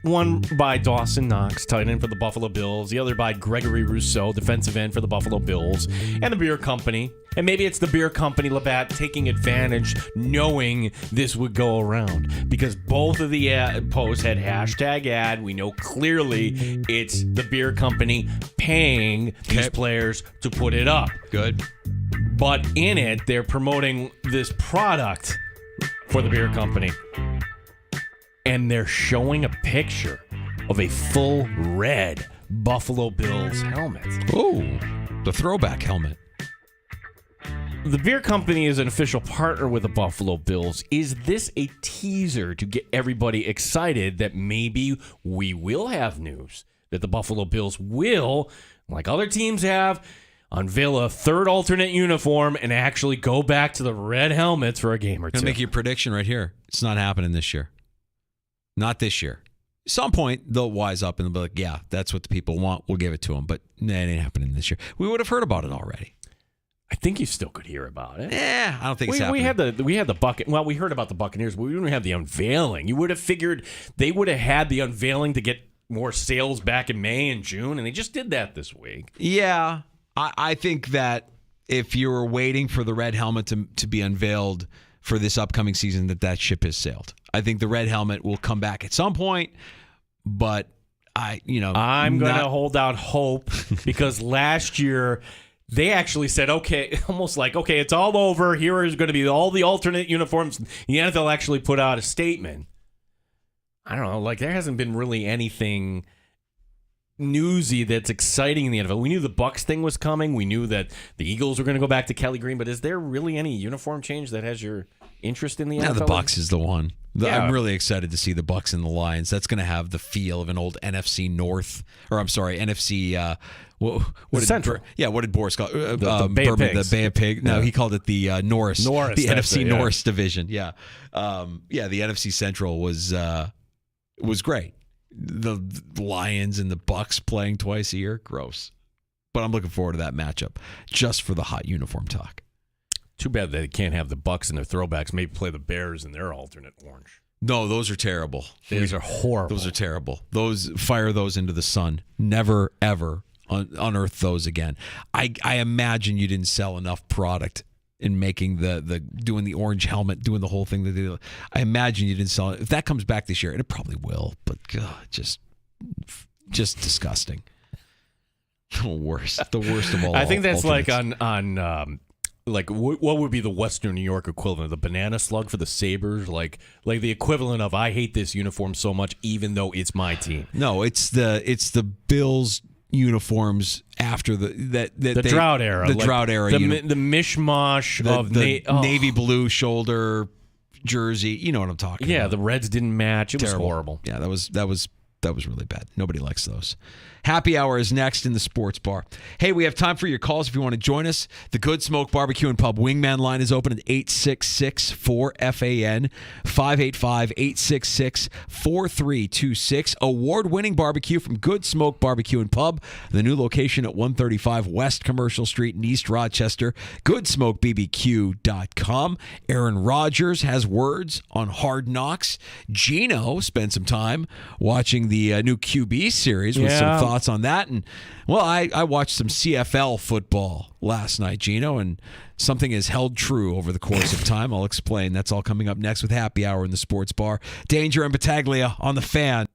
One by Dawson Knox, tight end for the Buffalo Bills. The other by Gregory Rousseau, defensive end for the Buffalo Bills. And the beer company. And maybe it's the beer company, Labatt, taking advantage, knowing this would go around. Because both of the posts had hashtag ad. We know clearly it's the beer company paying these players to put it up. Good. But in it, they're promoting this product for the beer company. And they're showing a picture of a full red Buffalo Bills helmet. Oh, the throwback helmet. The beer company is an official partner with the Buffalo Bills. Is this a teaser to get everybody excited that maybe we will have news that the Buffalo Bills will, like other teams have, unveil a third alternate uniform and actually go back to the red helmets for a game or two? I'm going to make you a prediction right here. It's not happening this year. Not this year. At some point, they'll wise up and they'll be like, yeah, that's what the people want. We'll give it to them. But it ain't happening this year. We would have heard about it already. I think you still could hear about it. Yeah, I don't think it's happening. We had the bucket. Well, we heard about the Buccaneers, but we didn't have the unveiling. You would have figured they would have had the unveiling to get more sales back in May and June, and they just did that this week. Yeah, I think that if you were waiting for the red helmet to be unveiled for this upcoming season, that ship has sailed. I think the red helmet will come back at some point, but I'm going to hold out hope because last year they actually said, okay, almost like, okay, it's all over. Here is going to be all the alternate uniforms. The NFL actually put out a statement. I don't know, like there hasn't been really anything newsy that's exciting in the NFL. We knew the Bucs thing was coming. We knew that the Eagles were going to go back to Kelly Green, but is there really any uniform change that has your interest in the NFL? Yeah, the Bucs is the one. I'm really excited to see the Bucs and the Lions. That's going to have the feel of an old NFC North, or I'm sorry, NFC. What did Central? What did Boris call it? The Bay of Pigs. The Bay of Pigs. No, he called it the Norris, the NFC yeah. Norris division. Yeah, the NFC Central was great. The Lions and the Bucs playing twice a year, gross. But I'm looking forward to that matchup just for the hot uniform talk. Too bad they can't have the Bucs in their throwbacks. Maybe play the Bears in their alternate orange. No, those are terrible. Those are horrible. Those are terrible. Fire those into the sun. Never ever unearth those again. I imagine you didn't sell enough product in making the doing the orange helmet, doing the whole thing that they do. I imagine you didn't sell it. If that comes back this year, and it probably will, but God, just disgusting. The worst of all. I think that's alternates. like on what would be the Western New York equivalent, the banana slug for the Sabres, like the equivalent of I hate this uniform so much, even though it's my team. No, it's the Bills uniforms after the drought era, the drought era, the mishmash of navy blue shoulder jersey. You know what I'm talking about? Yeah, the Reds didn't match. It Terrible. was horrible. Yeah, that was really bad. Nobody likes those. Happy hour is next in the sports bar. Hey, we have time for your calls if you want to join us. The Good Smoke Barbecue and Pub Wingman line is open at 866-4FAN, 585-866-4326. Award-winning barbecue from Good Smoke Barbecue and Pub. The new location at 135 West Commercial Street in East Rochester. GoodSmokeBBQ.com. Aaron Rodgers has words on Hard Knocks. Gino spent some time watching the new QB series with some thoughts on that. And, well, I watched some CFL football last night, Gino, and something has held true over the course of time. I'll explain. That's all coming up next with Happy Hour in the Sports Bar. Danger and Battaglia on the Fan.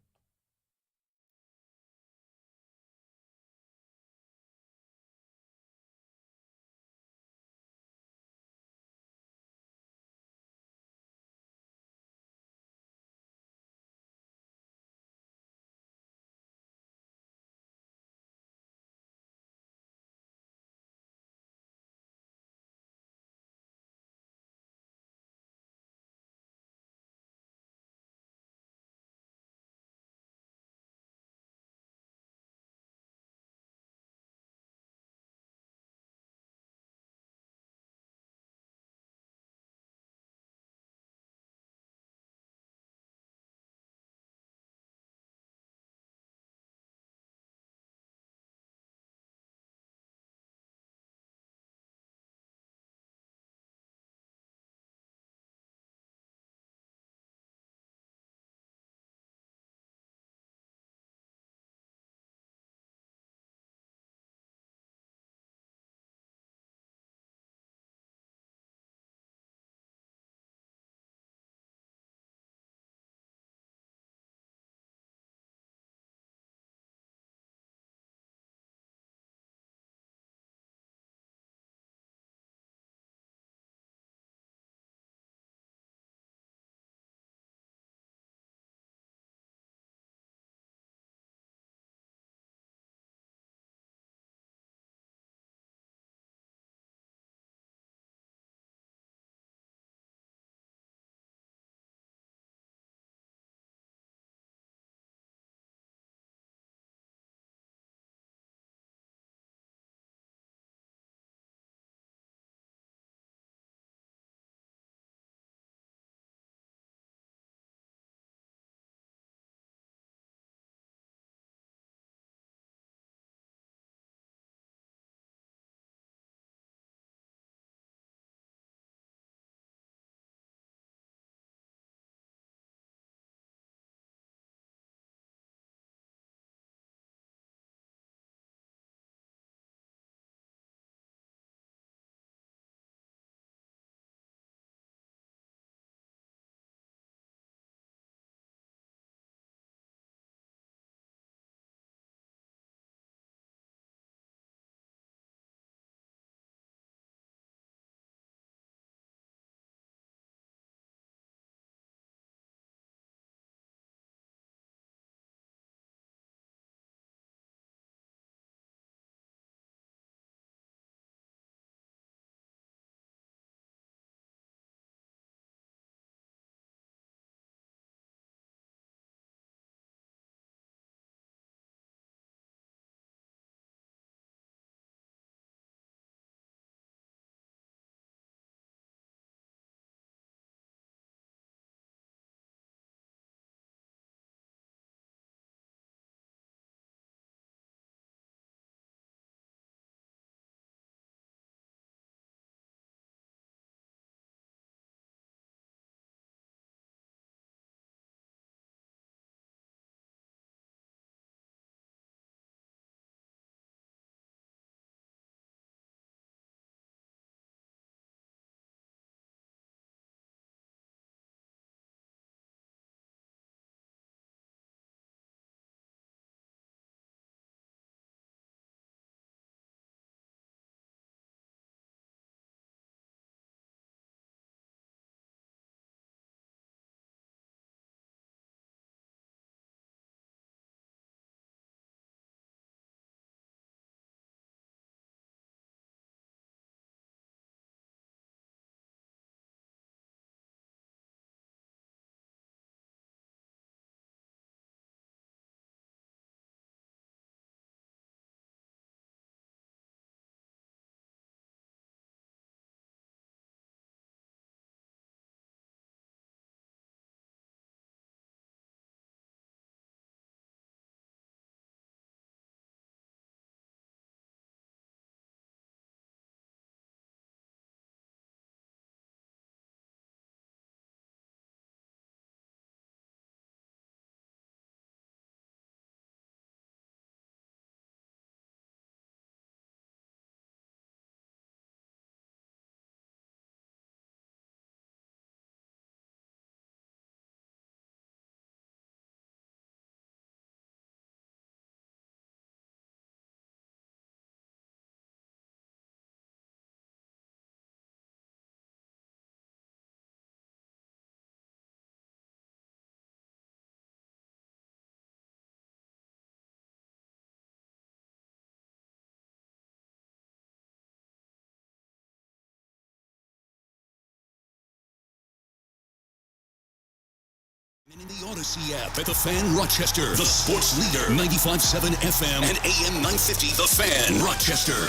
In the Odyssey app at The Fan Rochester, the sports leader, 95.7 FM and AM 950, The Fan Rochester.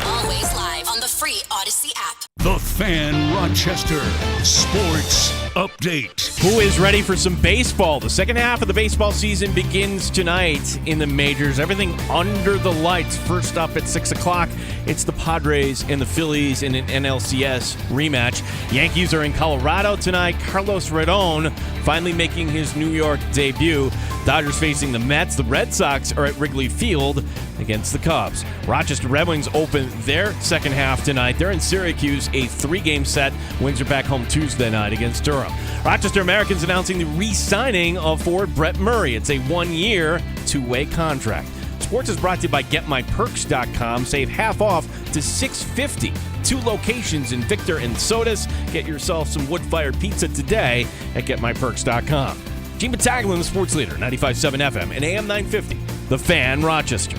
Always live on the free Odyssey app. The Fan Rochester Sports Update. Who is ready for some baseball? The second half of the baseball season begins tonight in the majors. Everything under the lights. First up at 6 o'clock, it's the Padres and the Phillies in an NLCS rematch. Yankees are in Colorado tonight. Carlos Rodon finally making his New York debut. Dodgers facing the Mets. The Red Sox are at Wrigley Field against the Cubs. Rochester Red Wings open their second half tonight. They're in Syracuse, a 3-game set. Wings are back home Tuesday night against Durham. Rochester Americans announcing the re-signing of forward Brett Murray. It's a 1-year, 2-way contract. Sports is brought to you by GetMyPerks.com. Save half off to $6.50. 2 locations in Victor and Sodus. Get yourself some wood-fired pizza today at GetMyPerks.com. Gene Battaglia, the sports leader, 95.7 FM and AM 950. The Fan Rochester.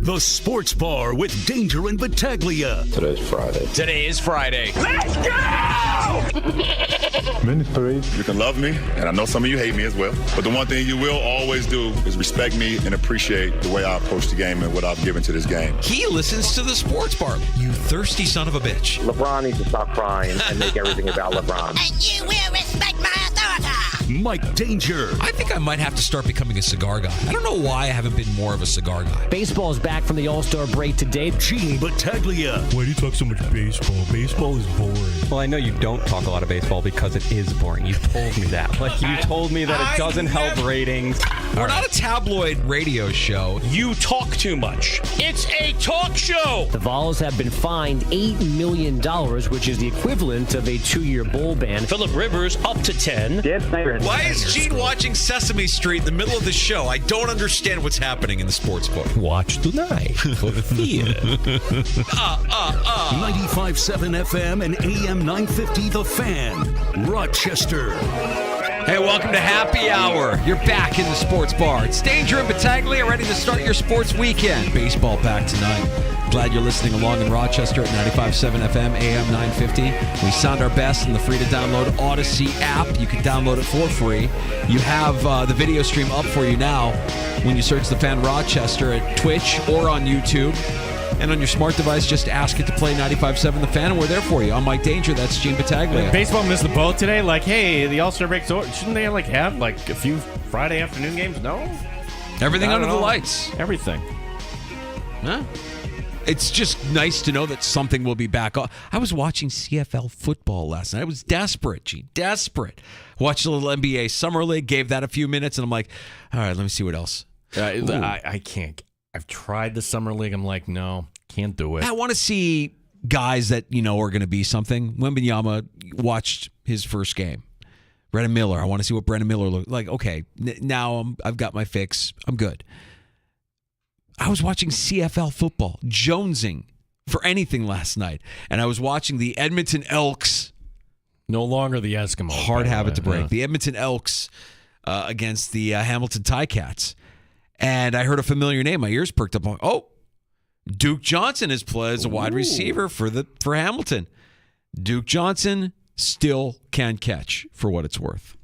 The Sports Bar with Danger and Battaglia. Today's Friday. Today is Friday. Let's go! Minute parade. You can love me, and I know some of you hate me as well. But the one thing you will always do is respect me and appreciate the way I approach the game and what I've given to this game. He listens to the Sports Bar. You thirsty son of a bitch. LeBron needs to stop crying and make everything about LeBron. And you will respect my authority. Mike Danger. I think I might have to start becoming a cigar guy. I don't know why I haven't been more of a cigar guy. Baseball is back from the All-Star break today. Gene Battaglia. Why do you talk so much baseball? Baseball is boring. Well, I know you don't talk a lot of baseball because it is boring. You told me that. Like, you told me that it doesn't help ratings. We're not a tabloid radio show. You talk too much. It's a talk show. The Vols have been fined $8 million, which is the equivalent of a 2-year bowl ban. Phillip Rivers up to 10. Why is Gene watching Sesame Street in the middle of the show? I don't understand what's happening in the sports book. Watch tonight for the theater. 95.7 FM and AM 950 The Fan. Rochester. Hey, welcome to Happy Hour. You're back in the Sports Bar. It's Danger and Battaglia ready to start your sports weekend. Baseball back tonight. Glad you're listening along in Rochester at 95.7 FM, AM 950. We sound our best in the free-to-download Odyssey app. You can download it for free. You have the video stream up for you now when you search The Fan Rochester at Twitch or on YouTube. And on your smart device, just ask it to play 95.7 The Fan, and we're there for you. I'm Mike Danger. That's Gene Battaglia. Baseball missed the boat today. Like, hey, the All-Star break's over. Shouldn't they have a few Friday afternoon games? No. Everything under the lights. Everything. Huh? It's just nice to know that something will be back on. I was watching CFL football last night. I was desperate, Gene. Desperate. Watched a little NBA Summer League, gave that a few minutes, and I'm like, all right, let me see what else. I can't. I've tried the Summer League. I'm like, no, can't do it. I want to see guys that, are going to be something. Wembanyama watched his first game. Brendan Miller. I want to see what Brendan Miller looked like. Okay, now I've got my fix. I'm good. I was watching CFL football, jonesing for anything last night. And I was watching the Edmonton Elks. No longer the Eskimos. Hard habit to break. The Edmonton Elks against the Hamilton Ticats. And I heard a familiar name. My ears perked up. Oh, Duke Johnson has played as a wide receiver for Hamilton. Duke Johnson still can catch, for what it's worth.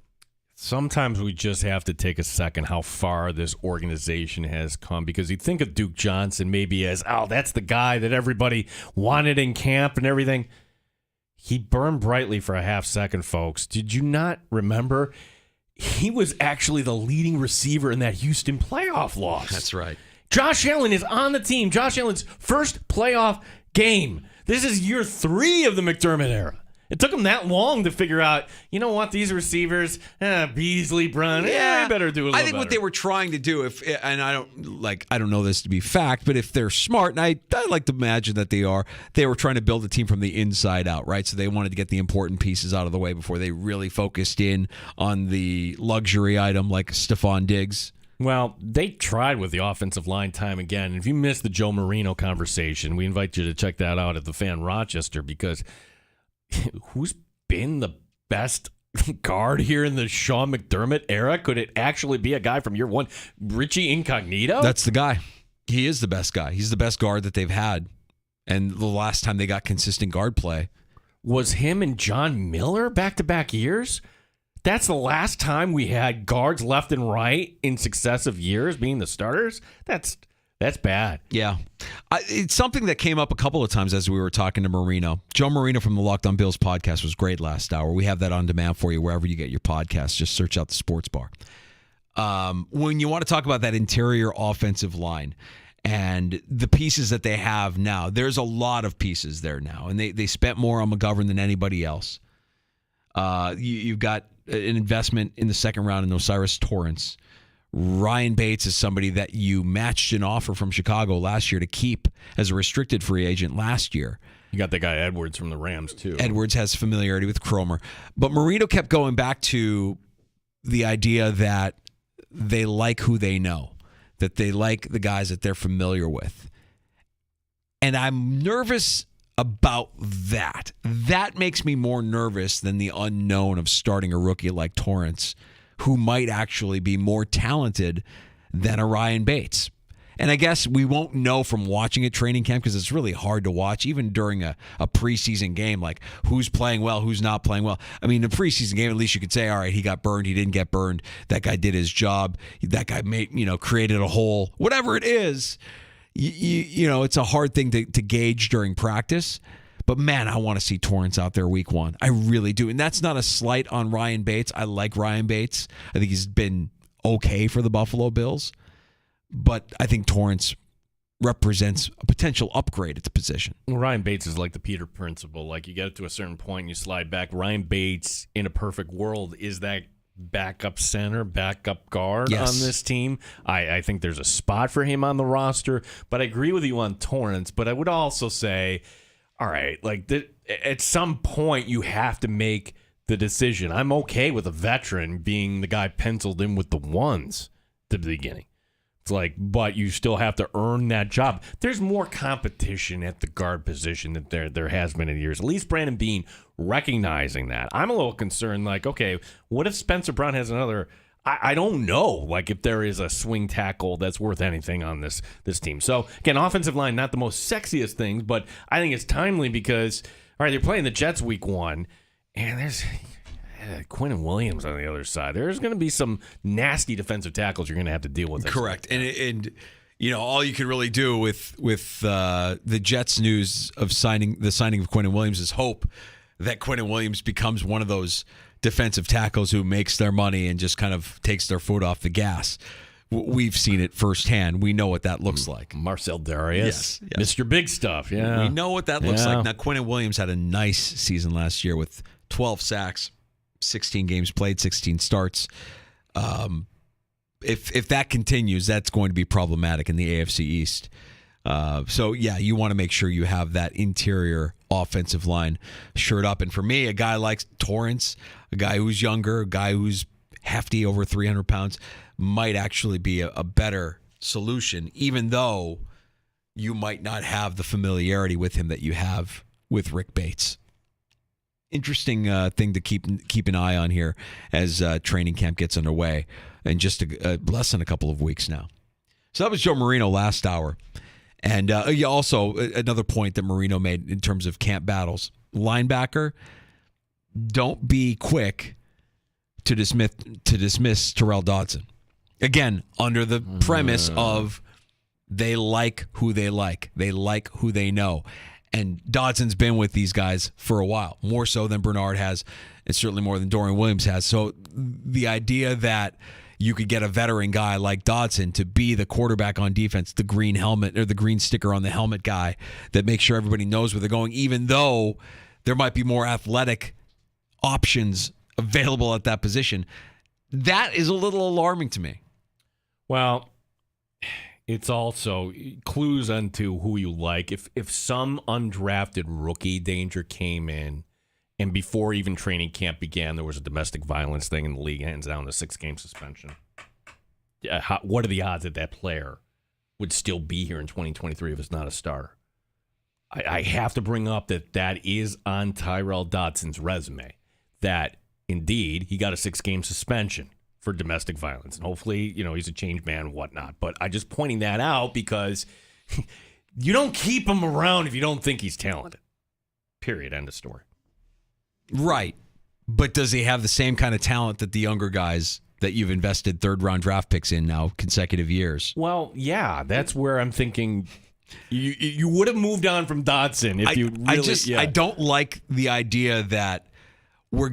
Sometimes we just have to take a second how far this organization has come, because you think of Duke Johnson maybe as, that's the guy that everybody wanted in camp and everything. He burned brightly for a half second, folks. Did you not remember? He was actually the leading receiver in that Houston playoff loss. That's right. Josh Allen is on the team. Josh Allen's first playoff game. This is year 3 of the McDermott era. It took him that long to figure out, these receivers, Beasley, Brown, they better do a little I think better. what they were trying to do, and I don't know this to be fact, but if they're smart, and I like to imagine that they were trying to build a team from the inside out, right? So they wanted to get the important pieces out of the way before they really focused in on the luxury item like Stephon Diggs. Well, they tried with the offensive line time again. If you missed the Joe Marino conversation, we invite you to check that out at the Fan Rochester, because who's been the best guard here in the Sean McDermott era? Could it actually be a guy from year 1? Richie Incognito? That's the guy. He is the best guy. He's the best guard that they've had. And the last time they got consistent guard play was him and John Miller back-to-back years. That's the last time we had guards left and right in successive years being the starters. That's bad. Yeah. It's something that came up a couple of times as we were talking to Marino. Joe Marino from the Locked On Bills podcast was great last hour. We have that on demand for you wherever you get your podcasts. Just search out the Sports Bar. When you want to talk about that interior offensive line and the pieces that they have now, there's a lot of pieces there now. And they spent more on McGovern than anybody else. You've got an investment in the second round in Osiris Torrance. Ryan Bates is somebody that you matched an offer from Chicago last year to keep as a restricted free agent last year. You got that guy Edwards from the Rams, too. Edwards has familiarity with Cromer. But Marino kept going back to the idea that they like who they know, that they like the guys that they're familiar with. And I'm nervous about that. That makes me more nervous than the unknown of starting a rookie like Torrance, who might actually be more talented than a Ryan Bates. And I guess we won't know from watching at training camp because it's really hard to watch, even during a preseason game, like who's playing well, who's not playing well. I mean, a preseason game, at least you could say, all right, he got burned, he didn't get burned, that guy did his job, that guy created a hole, whatever it is. You know, it's a hard thing to gauge during practice. But, man, I want to see Torrance out there week one. I really do. And that's not a slight on Ryan Bates. I like Ryan Bates. I think he's been okay for the Buffalo Bills. But I think Torrance represents a potential upgrade at the position. Well, Ryan Bates is like the Peter principle. Like, you get it to a certain point and you slide back. Ryan Bates, in a perfect world, is that backup center, backup guard on this team. I think there's a spot for him on the roster. But I agree with you on Torrance. But I would also say, all right, like at some point you have to make the decision. I'm okay with a veteran being the guy penciled in with the ones at the beginning. It's like, but you still have to earn that job. There's more competition at the guard position than there has been in years. At least Brandon Beane recognizing that. I'm a little concerned, like, okay, what if Spencer Brown has another... I don't know, like, if there is a swing tackle that's worth anything on this team. So, again, offensive line, not the most sexiest things, but I think it's timely because, all right, they're playing the Jets week one, and there's Quinnen Williams on the other side. There's going to be some nasty defensive tackles you're going to have to deal with. Correct. And you know, all you can really do with the Jets news of the signing of Quinnen Williams is hope that Quinnen Williams becomes one of those defensive tackles who makes their money and just kind of takes their foot off the gas. We've seen it firsthand. We know what that looks like. Marcel Darius, yes. Mr. Big Stuff. Yeah, we know what that looks like. Now, Quinnen Williams had a nice season last year with 12 sacks, 16 games played, 16 starts. If that continues, that's going to be problematic in the AFC East. So, you want to make sure you have that interior offensive line shored up. And for me, a guy like Torrance, a guy who's younger, a guy who's hefty, over 300 pounds, might actually be a better solution, even though you might not have the familiarity with him that you have with Rick Bates. Interesting thing to keep an eye on here as training camp gets underway in just less than a couple of weeks now. So that was Joe Marino last hour. And also another point that Marino made in terms of camp battles. Linebacker, don't be quick to dismiss Terrell Dodson. Again, under the premise of they like who they like. They like who they know. And Dodson's been with these guys for a while, more so than Bernard has, and certainly more than Dorian Williams has. So the idea that you could get a veteran guy like Dodson to be the quarterback on defense, the green helmet or the green sticker on the helmet guy that makes sure everybody knows where they're going, even though there might be more athletic options available at that position, that is a little alarming to me. Well, it's also clues onto who you like. If some undrafted rookie danger came in, and before even training camp began, there was a domestic violence thing in the league, hands down a 6-game suspension. What are the odds that that player would still be here in 2023 if it's not a starter? I have to bring up that is on Tyrell Dodson's resume, that indeed he got a 6-game suspension for domestic violence. And hopefully, he's a changed man and whatnot. But I just pointing that out because You don't keep him around if you don't think he's talented. Period. End of story. Right. But does he have the same kind of talent that the younger guys that you've invested third-round draft picks in now consecutive years? Well, yeah, that's where I'm thinking you would have moved on from Dotson if you really... I don't like the idea that we're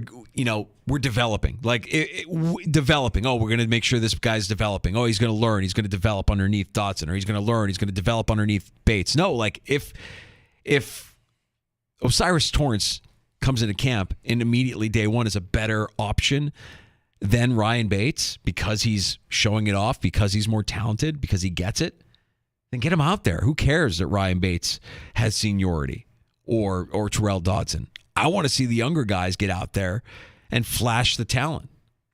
developing. Like, developing. Oh, we're going to make sure this guy's developing. Oh, he's going to learn. He's going to develop underneath Dotson, or he's going to learn. He's going to develop underneath Bates. No, like, if Osiris Torrance comes into camp and immediately day one is a better option than Ryan Bates because he's showing it off, because he's more talented, because he gets it, then get him out there. Who cares that Ryan Bates has seniority or Terrell Dodson? I want to see the younger guys get out there and flash the talent,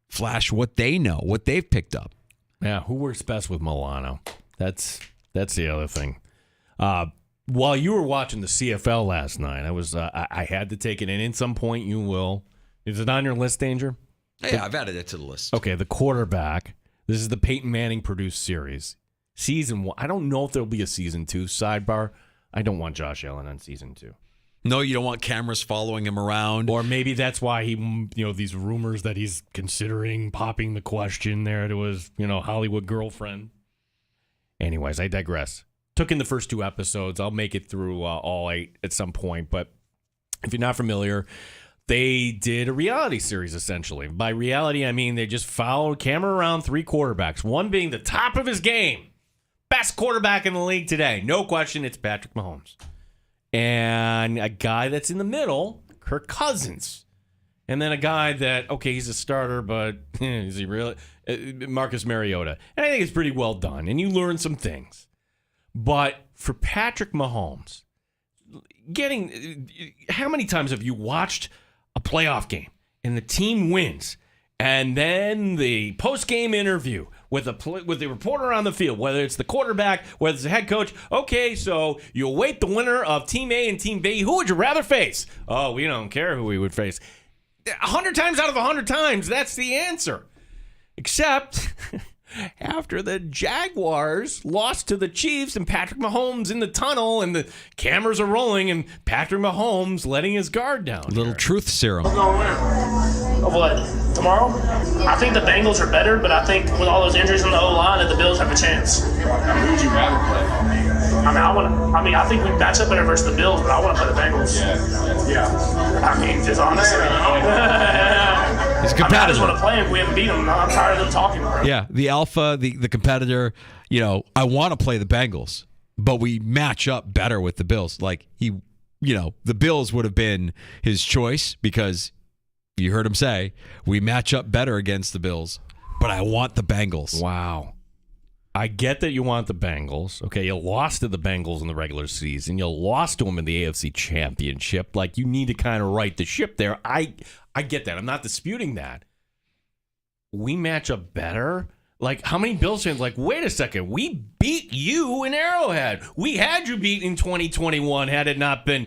flash what they know, what they've picked up. Yeah, who works best with Milano? That's the other thing. While you were watching the CFL last night, I had to take it in. At some point, you will. Is it on your list, Danger? Yeah, I've added it to the list. Okay, the quarterback. This is the Peyton Manning produced series. Season 1. I don't know if there'll be a season 2. Sidebar, I don't want Josh Allen on season 2. No, you don't want cameras following him around. Or maybe that's why he, these rumors that he's considering popping the question there to his, Hollywood girlfriend. Anyways, I digress. Took in the first 2 episodes. I'll make it through all 8 at some point. But if you're not familiar, they did a reality series, essentially. By reality, I mean they just followed camera around 3 quarterbacks, one being the top of his game. Best quarterback in the league today. No question, it's Patrick Mahomes. And a guy that's in the middle, Kirk Cousins. And then a guy that, okay, he's a starter, but is he really? Marcus Mariota. And I think it's pretty well done. And you learn some things. But for Patrick Mahomes, how many times have you watched a playoff game and the team wins, and then the post-game interview with the reporter on the field, whether it's the quarterback, whether it's the head coach, okay, so you await the winner of Team A and Team B. Who would you rather face? Oh, we don't care who we would face. 100 times out of 100 times, that's the answer. Except... after the Jaguars lost to the Chiefs and Patrick Mahomes in the tunnel and the cameras are rolling and Patrick Mahomes letting his guard down. Little truth serum. Who's going to win? Of what? Tomorrow? I think the Bengals are better, but I think with all those injuries on the O-line that the Bills have a chance. Who would you rather play? I think we match up better versus the Bills, but I want to play the Bengals. Yeah. Just honestly. He's a competitor. I just want to play him. We haven't beat him. I'm tired of them talking about it. Yeah, the alpha, the competitor. I want to play the Bengals, but we match up better with the Bills. Like the Bills would have been his choice because you heard him say we match up better against the Bills, but I want the Bengals. Wow. I get that you want the Bengals. Okay, you lost to the Bengals in the regular season. You lost to them in the AFC Championship. Like, you need to kind of right the ship there. I get that. I'm not disputing that. We match up better? Like, how many Bills fans wait a second, we beat you in Arrowhead. We had you beat in 2021 had it not been.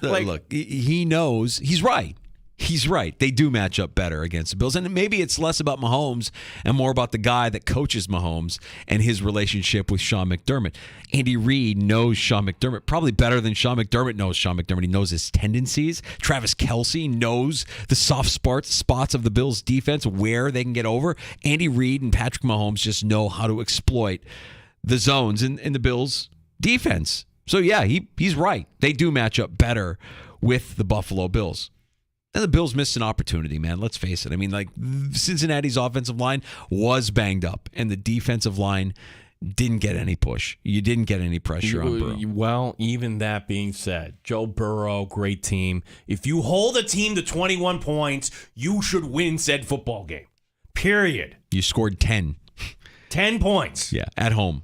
Look, he knows. He's right. He's right. They do match up better against the Bills. And maybe it's less about Mahomes and more about the guy that coaches Mahomes and his relationship with Sean McDermott. Andy Reid knows Sean McDermott probably better than Sean McDermott knows Sean McDermott. He knows his tendencies. Travis Kelce knows the soft spots of the Bills' defense, where they can get over. Andy Reid and Patrick Mahomes just know how to exploit the zones in the Bills' defense. So, yeah, he's right. They do match up better with the Buffalo Bills. And the Bills missed an opportunity, man. Let's face it. I mean, Cincinnati's offensive line was banged up, and the defensive line didn't get any push. You didn't get any pressure on Burrow. Well, even that being said, Joe Burrow, great team. If you hold a team to 21 points, you should win said football game. Period. You scored 10. 10 points. Yeah, at home.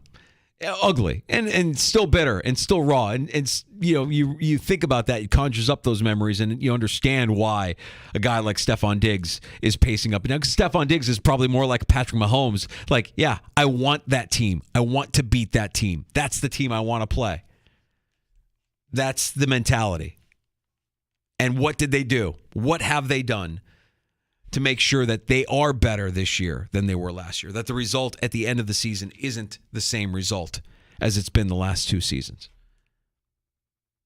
Ugly and still bitter and still raw, and you think about that, it conjures up those memories, and you understand why a guy like Stephon Diggs is pacing up. Now, Stephon Diggs is probably more like Patrick Mahomes. Like, yeah, I want that team. I want to beat that team. That's the team I want to play. That's the mentality. And what did they do? What have they done to make sure that they are better this year than they were last year, that the result at the end of the season isn't the same result as it's been the last 2 seasons.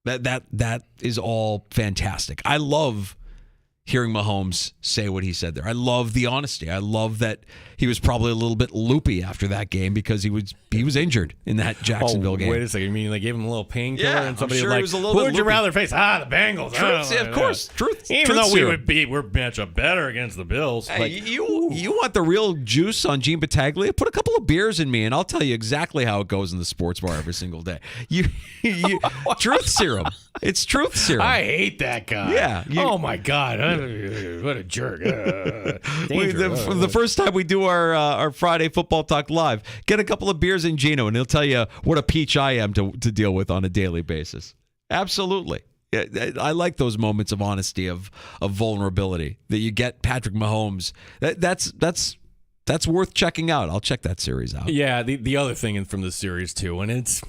That is all fantastic. I love hearing Mahomes say what he said there. I love the honesty. I love that he was probably a little bit loopy after that game because he was injured in that Jacksonville game. Wait a second. You mean they gave him a little painkiller and somebody I'm sure like, he was a little who bit would you loopy. rather face? The Bengals. Of course. Truth. Even truth though we serum. we're match up better against the Bills. Hey, you want the real juice on Gene Battaglia? Put a couple of beers in me, and I'll tell you exactly how it goes in the sports bar every single day. Truth serum. It's truth serum. I hate that guy. Yeah. Oh my God. What a jerk. The first time we do our Friday Football Talk Live, get a couple of beers in Gino, and he'll tell you what a peach I am to deal with on a daily basis. Absolutely. I like those moments of honesty, of vulnerability that you get Patrick Mahomes. That's worth checking out. I'll check that series out. Yeah, the other thing from the series too, and it's,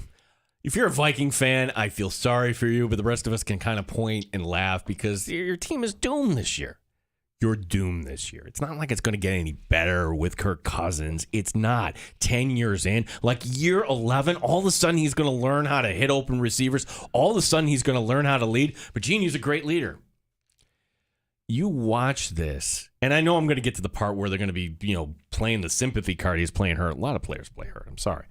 if you're a Viking fan, I feel sorry for you, but the rest of us can kind of point and laugh because your team is doomed this year. You're doomed this year. It's not like it's going to get any better with Kirk Cousins. It's not. 10 years in, like year 11, all of a sudden he's going to learn how to hit open receivers. All of a sudden he's going to learn how to lead. But Gene, he's a great leader. You watch this, and I know I'm going to get to the part where they're going to be, playing the sympathy card. He's playing hurt. A lot of players play hurt. I'm sorry.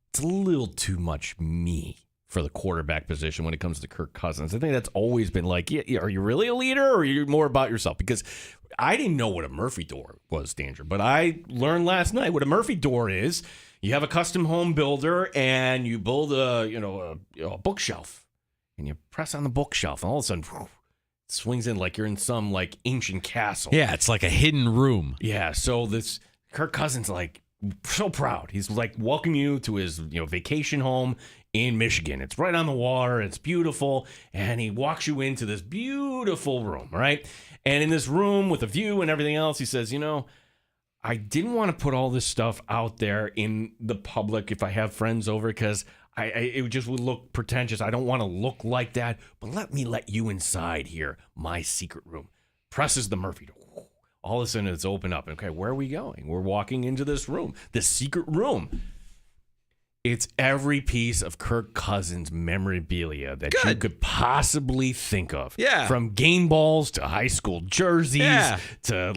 It's a little too much me for the quarterback position when it comes to Kirk Cousins. I think that's always been like, are you really a leader or are you more about yourself? Because I didn't know what a Murphy door was, Danger, but I learned last night what a Murphy door is. You have a custom home builder and you build a bookshelf, and you press on the bookshelf, and all of a sudden, it swings in like you're in some like ancient castle. Yeah, it's like a hidden room. Yeah, so this Kirk Cousins, like, so proud. He's like welcoming you to his vacation home in Michigan. It's right on the water. It's beautiful. And he walks you into this beautiful room, right? And in this room with a view and everything else, he says, I didn't want to put all this stuff out there in the public if I have friends over because it just would look pretentious. I don't want to look like that. But let me let you inside here, my secret room. Presses the Murphy door. All of a sudden it's open up. Okay, where are we going? We're walking into this room, this secret room. It's every piece of Kirk Cousins memorabilia that you could possibly think of. Yeah. From game balls to high school jerseys to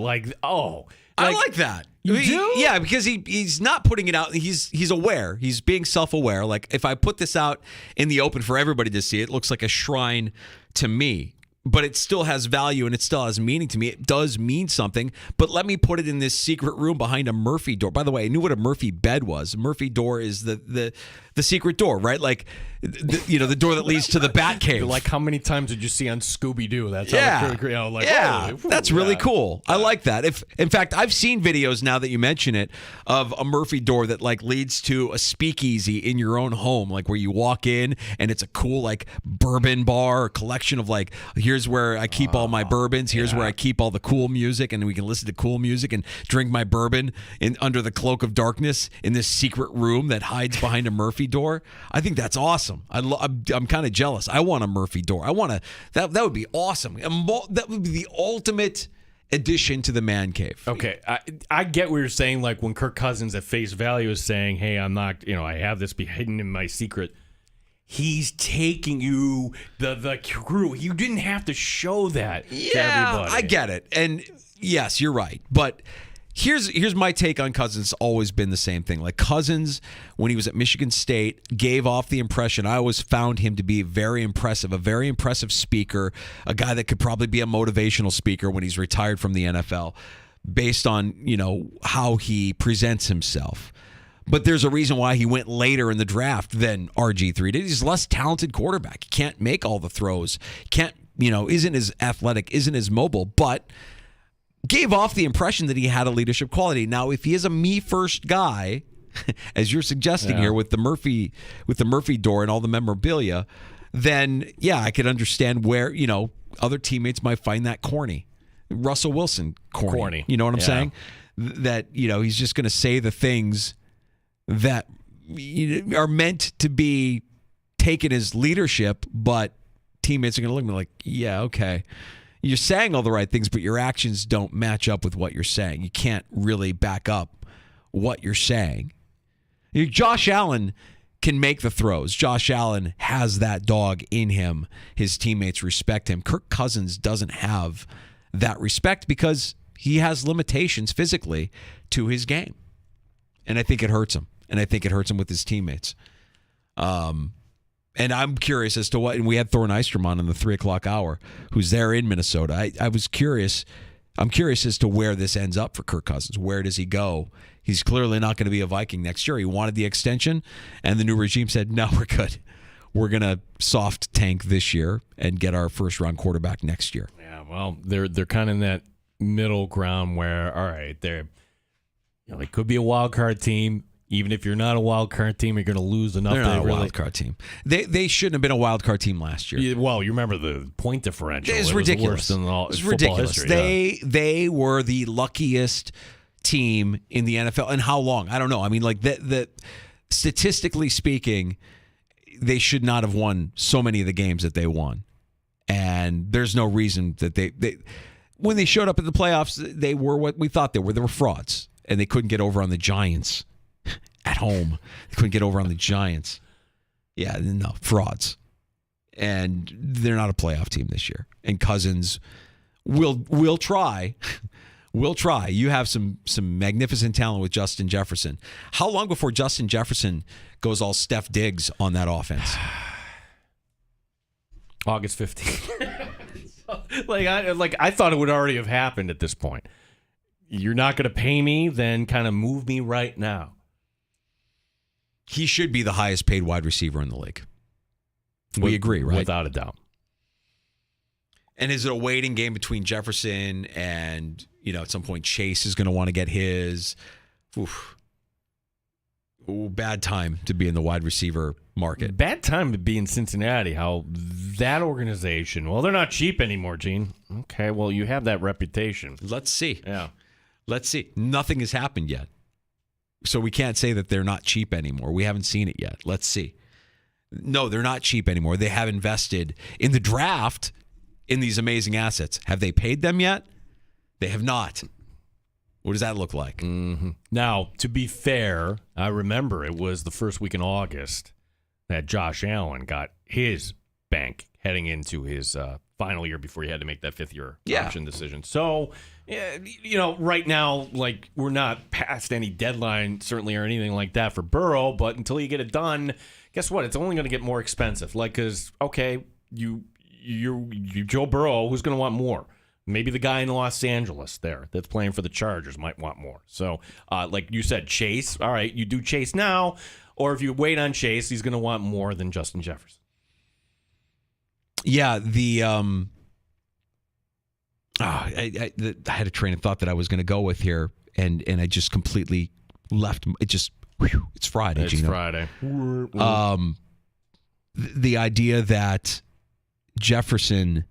I like that. You do? Yeah, because he's not putting it out. He's aware. He's being self-aware. Like, if I put this out in the open for everybody to see, it looks like a shrine to me. But it still has value and it still has meaning to me. It does mean something. But let me put it in this secret room behind a Murphy door. By the way, I knew what a Murphy bed was. Murphy door is the secret door, right? Like, the door that leads to the Bat Cave. Like, how many times did you see on Scooby-Doo? That's That's really cool. I like that. In fact, I've seen videos now that you mention it of a Murphy door that like leads to a speakeasy in your own home, like where you walk in and it's a cool like bourbon bar, a collection of like, here's where I keep all my bourbons, here's where I keep all the cool music, and we can listen to cool music and drink my bourbon under the cloak of darkness in this secret room that hides behind a Murphy door. I think that's awesome. I'm kind of jealous. I want a Murphy door. I want that would be awesome. That would be the ultimate addition to the man cave. Okay, I get what you're saying. Like when Kirk Cousins at face value is saying, "Hey, I'm not. I have this be hidden in my secret." He's taking you the crew. You didn't have to show that to everybody. I get it, and yes, you're right, but. Here's my take on Cousins. Always been the same thing. Like Cousins, when he was at Michigan State, gave off the impression, I always found him to be very impressive, a very impressive speaker, a guy that could probably be a motivational speaker when he's retired from the NFL, based on, how he presents himself. But there's a reason why he went later in the draft than RG3 did. He's a less talented quarterback. He can't make all the throws. Can't, isn't as athletic, isn't as mobile, but gave off the impression that he had a leadership quality. Now, if he is a me-first guy, as you're suggesting here with the Murphy door and all the memorabilia, then, I could understand where, other teammates might find that corny. Russell Wilson, corny. You know what I'm saying? That, he's just going to say the things that are meant to be taken as leadership, but teammates are going to look at me like, yeah, okay. You're saying all the right things, but your actions don't match up with what you're saying. You can't really back up what you're saying. Josh Allen can make the throws. Josh Allen has that dog in him. His teammates respect him. Kirk Cousins doesn't have that respect because he has limitations physically to his game. And I think it hurts him. And I think it hurts him with his teammates. And I'm curious as to what, and we had Thor Nystrom on in the 3 o'clock hour, who's there in Minnesota. I was curious. I'm curious as to where this ends up for Kirk Cousins. Where does he go? He's clearly not going to be a Viking next year. He wanted the extension, and the new regime said, no, we're good. We're going to soft tank this year and get our first-round quarterback next year. Yeah, well, they're kind of in that middle ground where, all right, they could be a wild card team. Even if you're not a wild card team, you're going to lose enough. They're not a wild card team. They shouldn't have been a wild card team last year. Yeah, well, you remember the point differential. It's Was worse ridiculous. than all it's football ridiculous. history, They were the luckiest team in the NFL. And how long? I don't know. I mean, like the statistically speaking, they should not have won so many of the games that they won. And there's no reason that they when they showed up in the playoffs, they were what we thought they were. They were frauds, and they couldn't get over on the Giants at home. They couldn't get over on the Giants. Yeah, no, frauds. And they're not a playoff team this year. And Cousins will try. Will try. You have some magnificent talent with Justin Jefferson. How long before Justin Jefferson goes all Steph Diggs on that offense? August 15th. I thought it would already have happened at this point. You're not going to pay me, then kind of move me right now. He should be the highest paid wide receiver in the league. We agree, right? Without a doubt. And is it a waiting game between Jefferson and, at some point Chase is going to want to get his? Oof. Ooh, bad time to be in the wide receiver market. Bad time to be in Cincinnati. How that organization, well, they're not cheap anymore, Gene. Okay, well, you have that reputation. Let's see. Yeah. Let's see. Nothing has happened yet. So we can't say that they're not cheap anymore. We haven't seen it yet. Let's see. No, they're not cheap anymore. They have invested in the draft in these amazing assets. Have they paid them yet? They have not. What does that look like? Mm-hmm. Now, to be fair, I remember it was the first week in August that Josh Allen got his bank heading into his final year before he had to make that fifth-year option decision. So, right now, we're not past any deadline, certainly, or anything like that for Burrow, but until you get it done, guess what? It's only going to get more expensive. Because, okay, you Joe Burrow, who's going to want more? Maybe the guy in Los Angeles there that's playing for the Chargers might want more. So, like you said, Chase, all right, you do Chase now, or if you wait on Chase, he's going to want more than Justin Jefferson. Yeah, I had a train of thought that I was going to go with here, and I just completely left. It just, it's Friday, It's Gino. Friday. The idea that Jefferson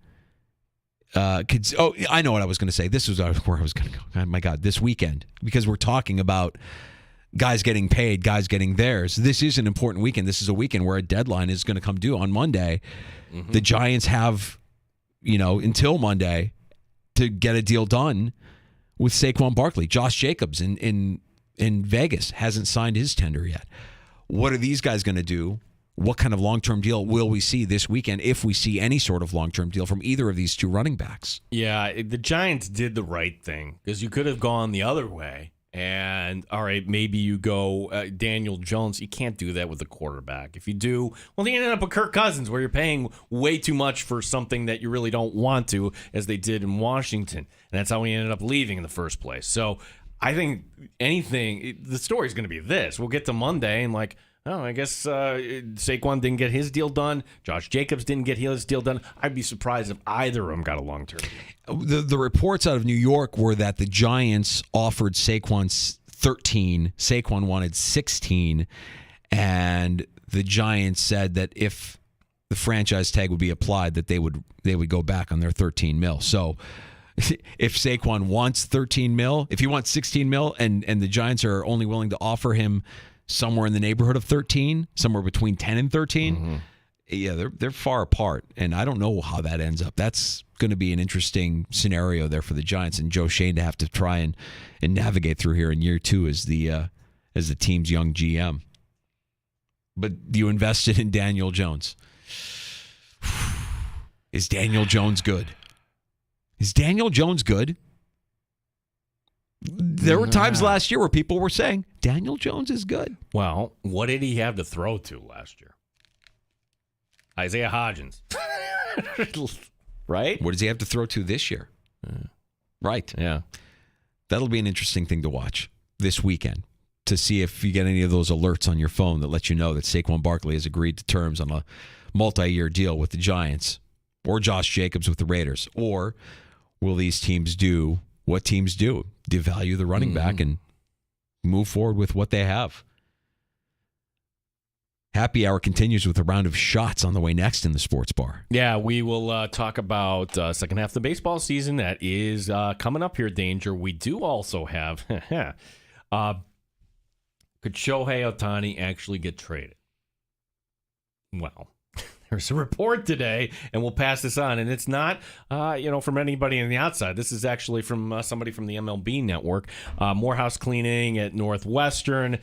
could. Oh, I know what I was going to say. This was where I was going to go. Oh my God, this weekend, because we're talking about guys getting paid, guys getting theirs. This is an important weekend. This is a weekend where a deadline is going to come due on Monday. Mm-hmm. The Giants have, until Monday to get a deal done with Saquon Barkley. Josh Jacobs in Vegas hasn't signed his tender yet. What are these guys going to do? What kind of long-term deal will we see this weekend, if we see any sort of long-term deal from either of these two running backs? Yeah, the Giants did the right thing, because you could have gone the other way. And, all right, maybe you go Daniel Jones. You can't do that with the quarterback. If you do, well, then you end up with Kirk Cousins, where you're paying way too much for something that you really don't want to, as they did in Washington. And that's how we ended up leaving in the first place. So I think the story's going to be this. We'll get to Monday and I guess Saquon didn't get his deal done. Josh Jacobs didn't get his deal done. I'd be surprised if either of them got a long-term deal. The reports out of New York were that the Giants offered Saquon 13. Saquon wanted 16. And the Giants said that if the franchise tag would be applied, that they would go back on their 13 mil. So if Saquon wants 13 mil, if he wants 16 mil, and the Giants are only willing to offer him somewhere in the neighborhood of 13, somewhere between 10 and 13. Mm-hmm. Yeah, they're far apart, and I don't know how that ends up. That's going to be an interesting scenario there for the Giants and Joe Shane to have to try and navigate through here in year two as the team's young GM. but you invested in Daniel Jones. Is Daniel Jones good? Is Daniel Jones good? There were times last year where people were saying Daniel Jones is good. Well, what did he have to throw to last year? Isaiah Hodgins. Right? What does he have to throw to this year? Right. Yeah. That'll be an interesting thing to watch this weekend to see if you get any of those alerts on your phone that let you know that Saquon Barkley has agreed to terms on a multi-year deal with the Giants or Josh Jacobs with the Raiders. Or will these teams do what teams do? Devalue the running back and move forward with what they have. Happy Hour continues with a round of shots on the way next in the sports bar. Yeah, we will talk about second half of the baseball season that is coming up here, Danger. We do also have, could Shohei Ohtani actually get traded? Well, there's a report today, and we'll pass this on. And it's not, from anybody on the outside. This is actually from somebody from the MLB network. Morehouse cleaning at Northwestern.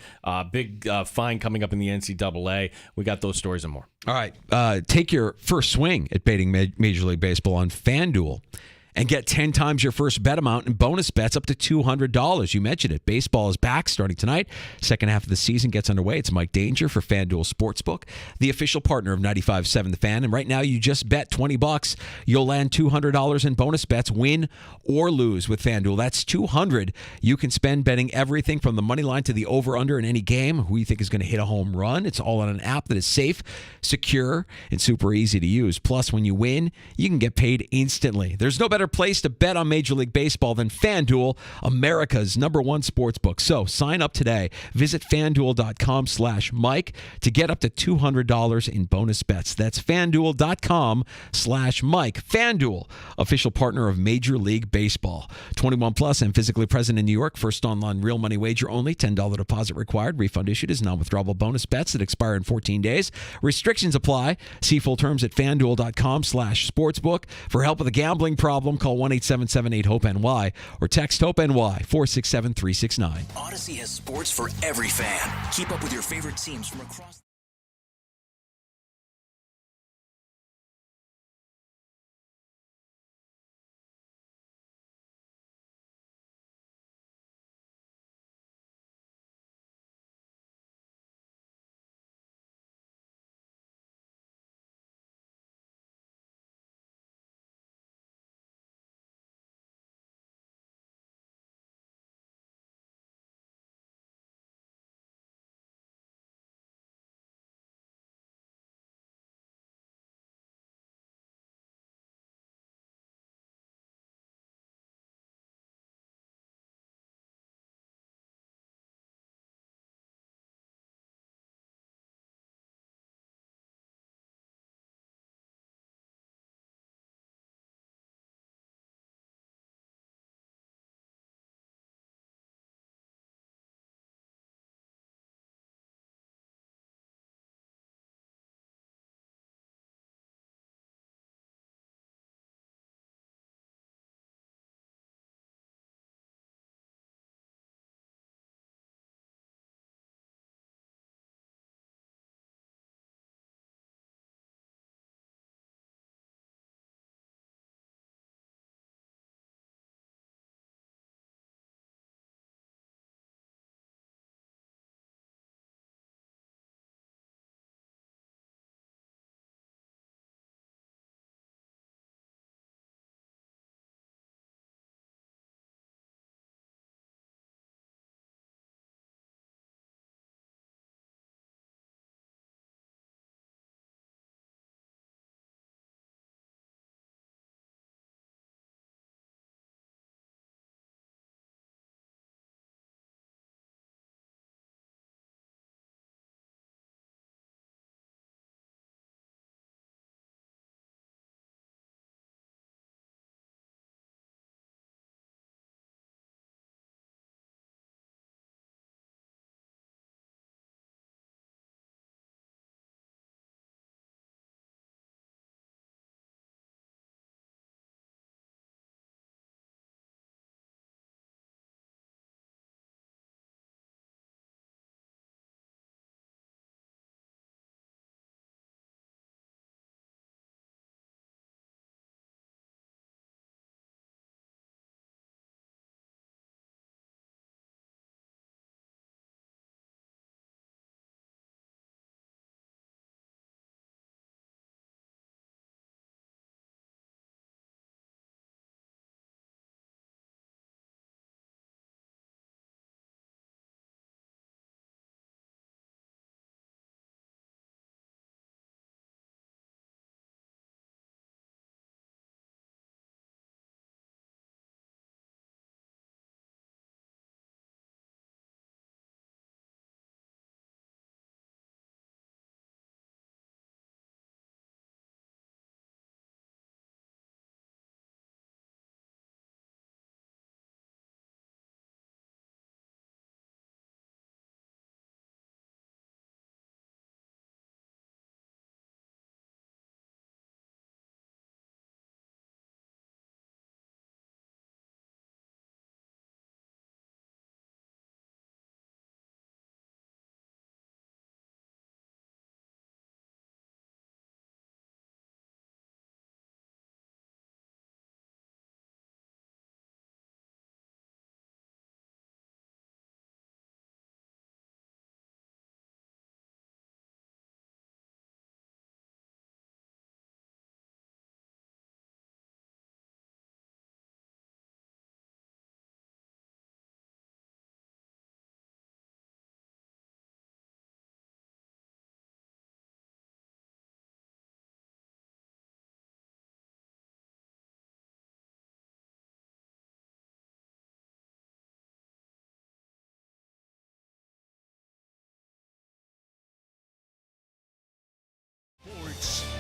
Big fine coming up in the NCAA. We got those stories and more. All right. Take your first swing at baiting Major League Baseball on FanDuel and get 10 times your first bet amount and bonus bets up to $200. You mentioned it. Baseball is back starting tonight. Second half of the season gets underway. It's Mike Danger for FanDuel Sportsbook, the official partner of 95.7 The Fan. And right now, you just bet $20. You'll land $200 in bonus bets, win or lose with FanDuel. That's $200 you can spend betting everything from the money line to the over-under in any game. Who you think is going to hit a home run? It's all on an app that is safe, secure, and super easy to use. Plus, when you win, you can get paid instantly. There's no better place to bet on Major League Baseball than FanDuel, America's #1 sportsbook. So sign up today. Visit FanDuel.com/Mike to get up to $200 in bonus bets. That's FanDuel.com/Mike. FanDuel, official partner of Major League Baseball. 21 plus and physically present in New York. First online real money wager only. $10 deposit required. Refund issued as non-withdrawable bonus bets that expire in 14 days. Restrictions apply. See full terms at FanDuel.com/sportsbook. For help with a gambling problem, call 1-877-8-HOPE-NY or text HOPE-NY 467-369. Odyssey has sports for every fan. Keep up with your favorite teams from across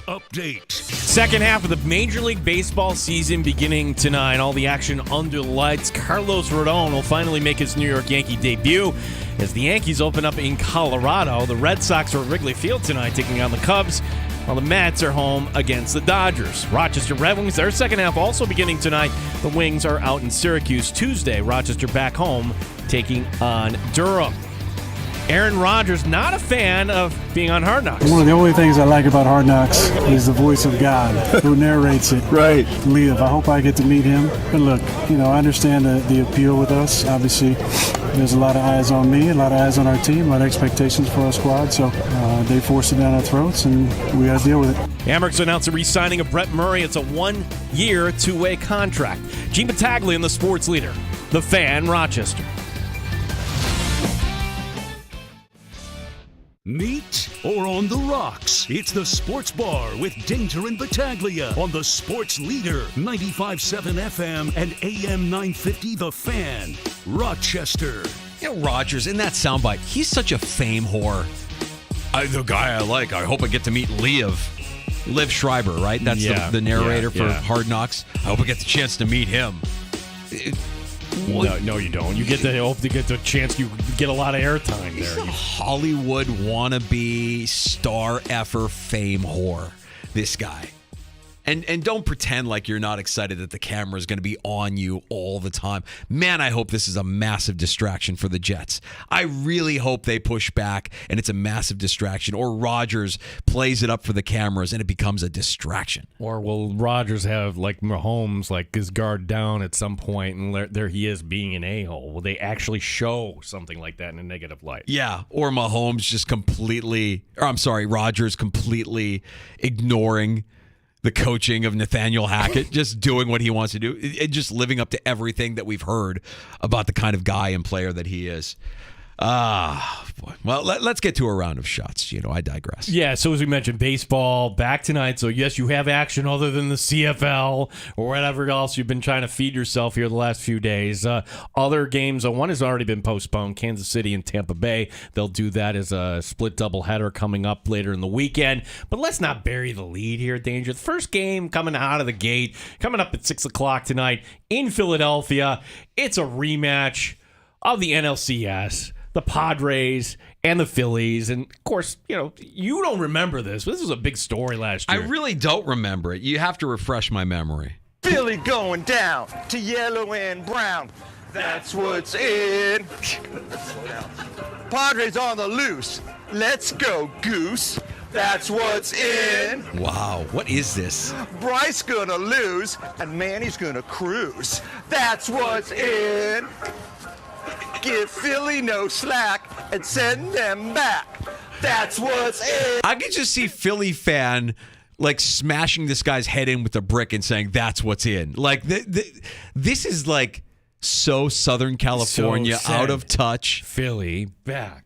update. Second half of the Major League Baseball season beginning tonight. All the action under the lights. Carlos Rodon will finally make his New York Yankee debut as the Yankees open up in Colorado. The Red Sox are at Wrigley Field tonight taking on the Cubs, while the Mets are home against the Dodgers. Rochester Red Wings, their second half also beginning tonight. The Wings are out in Syracuse Tuesday. Rochester back home taking on Durham. Aaron Rodgers, not a fan of being on Hard Knocks. One of the only things I like about Hard Knocks is the voice of God who narrates it. Right. Liv, I hope I get to meet him. But look, I understand the appeal with us. Obviously, there's a lot of eyes on me, a lot of eyes on our team, a lot of expectations for our squad. So they force it down our throats, and we got to deal with it. Amerks announced the re-signing of Brett Murray. It's a 1-year, 2-way contract. Gene Battaglia, the sports leader, the Fan, Rochester. Neat or on the rocks? It's the Sports Bar with Danger and Battaglia on the Sports Leader, 95.7 FM and AM 950 The Fan, Rochester. Rodgers, in that soundbite, he's such a fame whore. The guy I like, I hope I get to meet Liv Schreiber, right? That's the narrator for Hard Knocks. I hope I get the chance to meet him. No, you don't. You hope to get the chance. You get a lot of airtime He's there. a Hollywood wannabe star effer fame whore. This guy. And don't pretend like you're not excited that the camera is going to be on you all the time. Man, I hope this is a massive distraction for the Jets. I really hope they push back and it's a massive distraction, or Rodgers plays it up for the cameras and it becomes a distraction. Or will Rodgers have, like Mahomes, like his guard down at some point, and there he is being an a-hole? Will they actually show something like that in a negative light? Yeah, or Mahomes just Rodgers completely ignoring the coaching of Nathaniel Hackett, just doing what he wants to do, and just living up to everything that we've heard about the kind of guy and player that he is. Boy. Well, let's get to a round of shots. I digress. Yeah, so as we mentioned, baseball back tonight. So, yes, you have action other than the CFL or whatever else you've been trying to feed yourself here the last few days. Other games, one has already been postponed, Kansas City and Tampa Bay. They'll do that as a split doubleheader coming up later in the weekend. But let's not bury the lead here, Danger. The first game coming out of the gate, coming up at 6 o'clock tonight in Philadelphia. It's a rematch of the NLCS. The Padres and the Phillies. And, of course, you don't remember this, but this was a big story last year. I really don't remember it. You have to refresh my memory. Philly going down to yellow and brown. That's what's in. Padres on the loose. Let's go, Goose. That's what's in. Wow, what is this? Bryce gonna lose, and Manny's gonna cruise. That's what's in. Give Philly no slack and send them back. That's what's in. I could just see Philly fan like smashing this guy's head in with a brick and saying, "That's what's in." Like this is like so Southern California, out of touch. Philly back.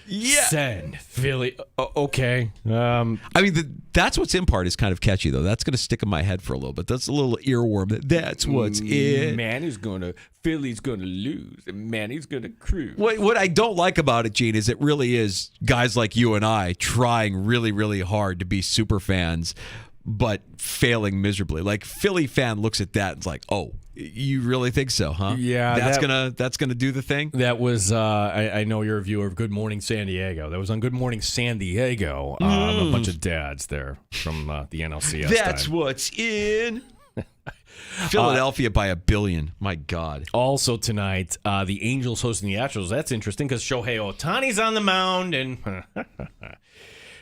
Yeah. Send Philly. Okay. That's what's in part is kind of catchy, though. That's going to stick in my head for a little bit. That's a little earworm. That's what's in. Philly's going to lose, and Manny's going to cruise. What I don't like about it, Gene, is it really is guys like you and I trying really, really hard to be super fans, but failing miserably. Like, Philly fan looks at that and is like, oh, you really think so, huh? Yeah. That's gonna do the thing? That was, I know you're a viewer of Good Morning San Diego. That was on Good Morning San Diego. A bunch of dads there from the NLCS. That's what's in. Philadelphia by 1 billion. My God. Also tonight, the Angels hosting the Astros. That's interesting because Shohei Ohtani's on the mound, and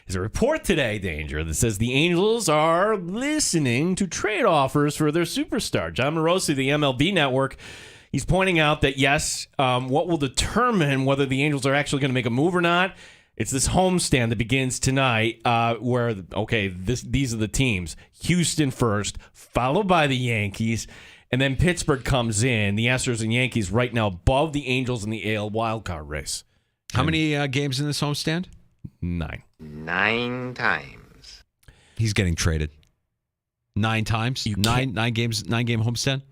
there's a report today, Danger, that says the Angels are listening to trade offers for their superstar. John Morosi, the MLB Network, he's pointing out that, yes, what will determine whether the Angels are actually going to make a move or not, it's this homestand that begins tonight where, these are the teams. Houston first, followed by the Yankees, and then Pittsburgh comes in. The Astros and Yankees right now above the Angels in the AL wildcard race. How many games in this homestand? 9. 9 times. He's getting traded. 9 times? 9 games, 9-game homestand?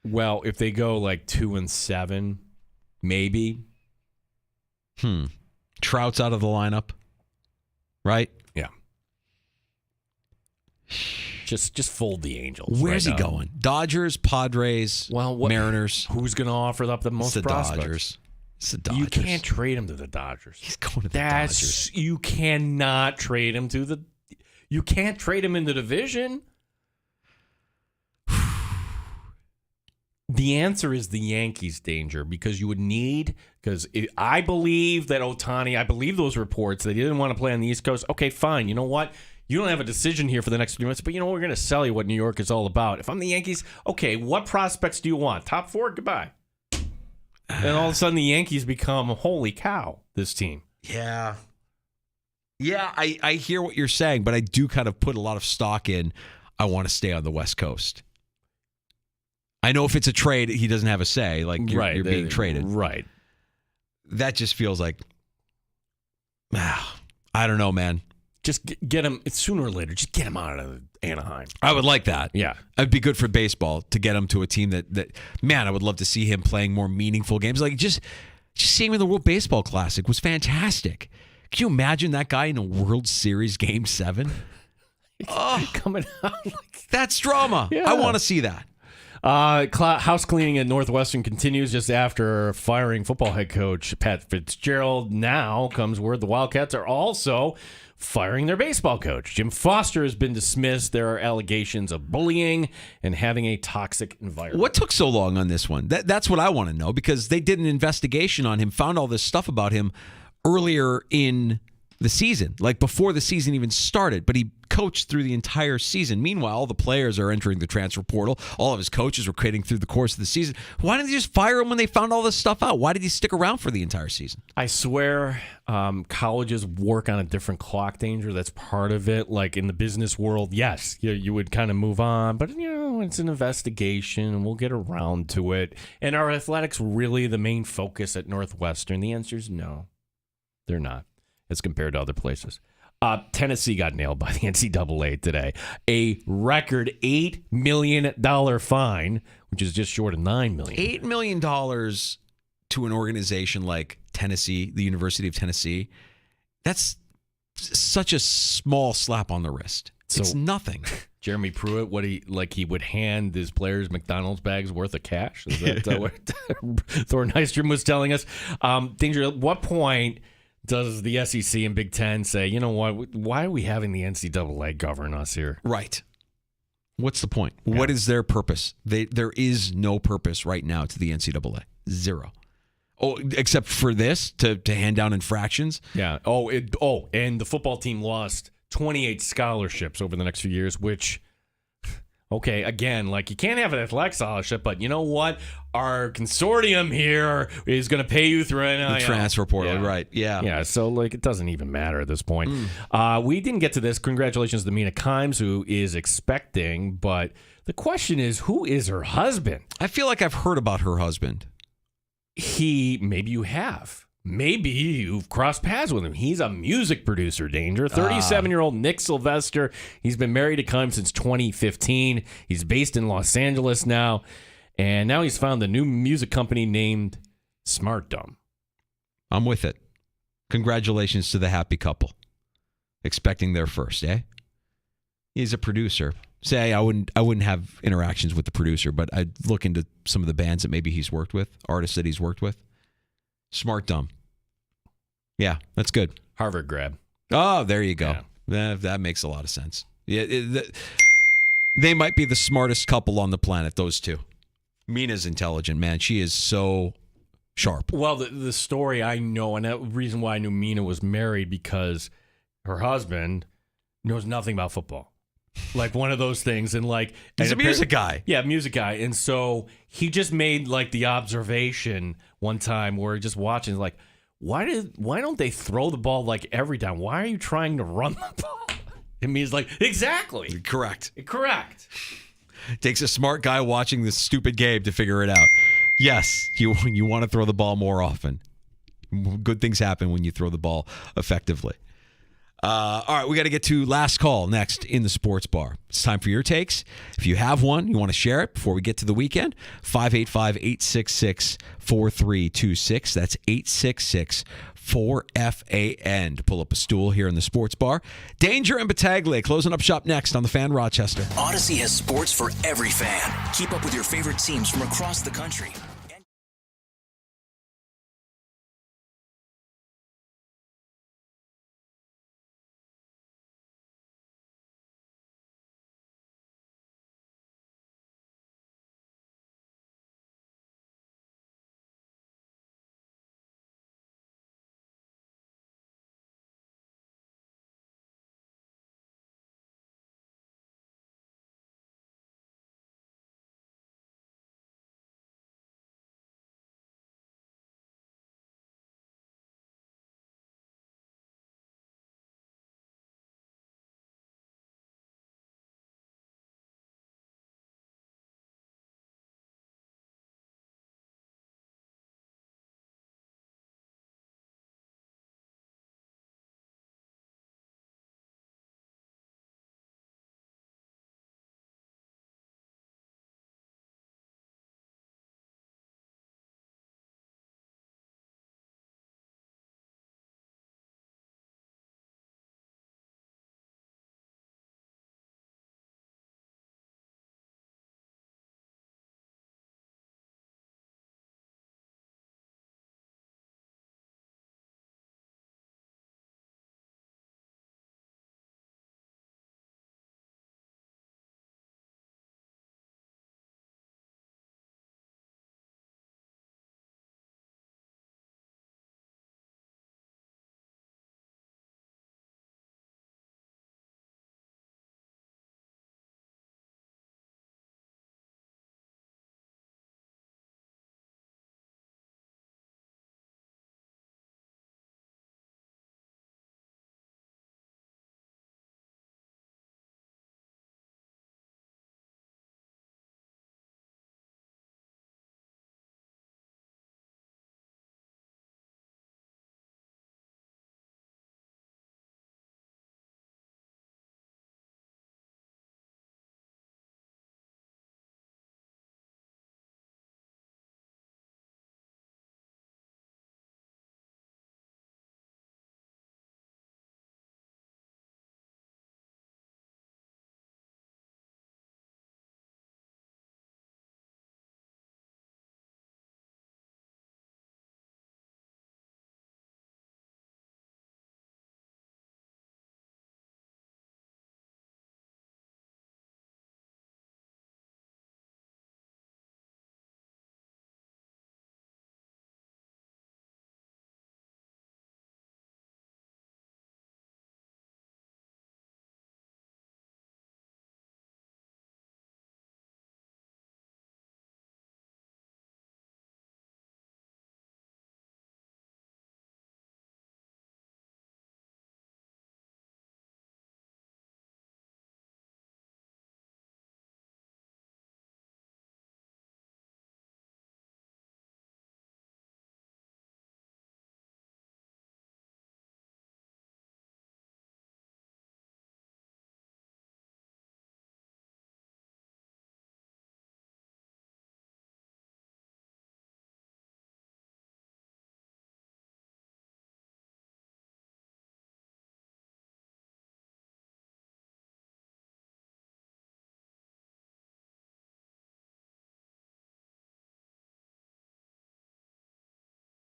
Well, if they go like 2-7, maybe. Trout's out of the lineup, right? Yeah. Just fold the Angels. Where's right he now. going? Dodgers, Padres, Mariners. Who's going to offer up the most the prospects? Dodgers. It's the Dodgers. You can't trade him to the Dodgers. He's going to the Dodgers. You cannot trade him to the. You can't trade him in the division. The answer is the Yankees, Danger, because you would need. Because I believe that Ohtani. I believe those reports that he didn't want to play on the East Coast. Okay, fine. You know what? You don't have a decision here for the next 3 months, but you know we're going to sell you what New York is all about. If I'm the Yankees, okay, what prospects do you want? Top 4, goodbye. And all of a sudden the Yankees become, holy cow, this team. Yeah. Yeah, I hear what you're saying, but I do kind of put a lot of stock in I want to stay on the West Coast. I know if it's a trade, he doesn't have a say. Like, you're being traded. Right. That just feels like, I don't know, man. Just get him, sooner or later, just get him out of Anaheim. I would like that. Yeah. It'd be good for baseball to get him to a team that man, I would love to see him playing more meaningful games. Like, just seeing him in the World Baseball Classic was fantastic. Can you imagine that guy in a World Series Game 7? Coming out. That's drama. Yeah. I want to see that. House cleaning at Northwestern continues just after firing football head coach Pat Fitzgerald. Now comes word the Wildcats are also firing their baseball coach. Jim Foster has been dismissed. There are allegations of bullying and having a toxic environment. What took so long on this one? That's what I want to know, because they did an investigation on him, found all this stuff about him earlier in the season, like before the season even started, but he coached through the entire season. Meanwhile, all the players are entering the transfer portal. All of his coaches were creating through the course of the season. Why didn't they just fire him when they found all this stuff out? Why did he stick around for the entire season? I swear colleges work on a different clock, Danger. That's part of it. Like in the business world, yes, you would kind of move on, but it's an investigation and we'll get around to it. And are athletics really the main focus at Northwestern? The answer is no, they're not, as compared to other places. Tennessee got nailed by the NCAA today. A record $8 million fine, which is just short of $9 million. $8 million to an organization like Tennessee, the University of Tennessee, that's such a small slap on the wrist. It's nothing. Jeremy Pruitt, he would hand his players McDonald's bags worth of cash? Is that what Thor Nystrom was telling us? Danger, at what point does the SEC and Big Ten say, you know what, why are we having the NCAA govern us here? Right. What's the point? Yeah. What is their purpose? There is no purpose right now to the NCAA. Zero. Oh, except for this, to hand down infractions. Yeah. And the football team lost 28 scholarships over the next few years, which... Okay, again, you can't have an athletic scholarship, but you know what? Our consortium here is going to pay you through NIL. The transfer portal, right. Yeah. Yeah, so it doesn't even matter at this point. We didn't get to this. Congratulations to Mina Kimes, who is expecting, but the question is, who is her husband? I feel like I've heard about her husband. Maybe you have. Maybe you've crossed paths with him. He's a music producer, Danger. 37-year-old Nick Sylvester. He's been married to Kimes since 2015. He's based in Los Angeles now. And now he's found a new music company named Smart Dumb. I'm with it. Congratulations to the happy couple. Expecting their first, eh? He's a producer. Say I wouldn't have interactions with the producer, but I'd look into some of the bands that maybe he's worked with, artists that he's worked with. Smart Dumb. Yeah, that's good. Harvard grad. Oh, there you go. Yeah. That makes a lot of sense. Yeah, they might be the smartest couple on the planet, those two. Mina's intelligent, man. She is so sharp. Well, the story I know, and the reason why I knew Mina was married, because her husband knows nothing about football. Like one of those things. And he's a music guy. Yeah, music guy. And so he just made the observation one time where just watching, why don't they throw the ball every down? Why are you trying to run the ball? And he's like, exactly. Correct. Takes a smart guy watching this stupid game to figure it out. Yes, you want to throw the ball more often. Good things happen when you throw the ball effectively. All right, we got to get to last call next in the sports bar. It's time for your takes. If you have one, you want to share it before we get to the weekend, 585-866-4326. That's 866-4FAN to pull up a stool here in the sports bar. Danger and Battaglia closing up shop next on the Fan Rochester. Odyssey has sports for every fan. Keep up with your favorite teams from across the country.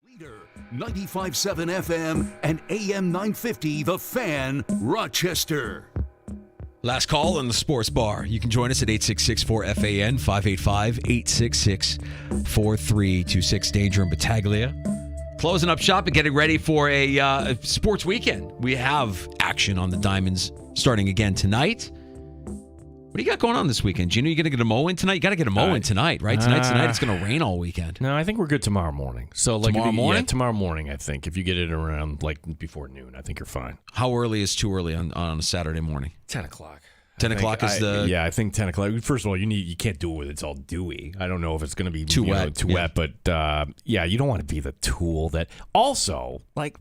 Leader 95.7 FM and AM 950 The Fan, Rochester. Last call in the sports bar. You can join us at 866-4FAN, 585-866-4326. Danger and Battaglia. Closing up shop and getting ready for a sports weekend. We have action on the Diamonds starting again tonight. What do you got going on this weekend? Gino, you going to get a mow in tonight? You got to get a mow in tonight, right? Tonight's the night. It's going to rain all weekend. No, I think we're good tomorrow morning. So like tomorrow morning? Yeah, tomorrow morning, I think. If you get it around like before noon, I think you're fine. How early is too early on a Saturday morning? 10 o'clock. 10 o'clock is the... Yeah, I think 10 o'clock. First of all, you can't do it when it's all dewy. I don't know if it's going to be too wet, but yeah, you don't want to be the tool that... Also, like,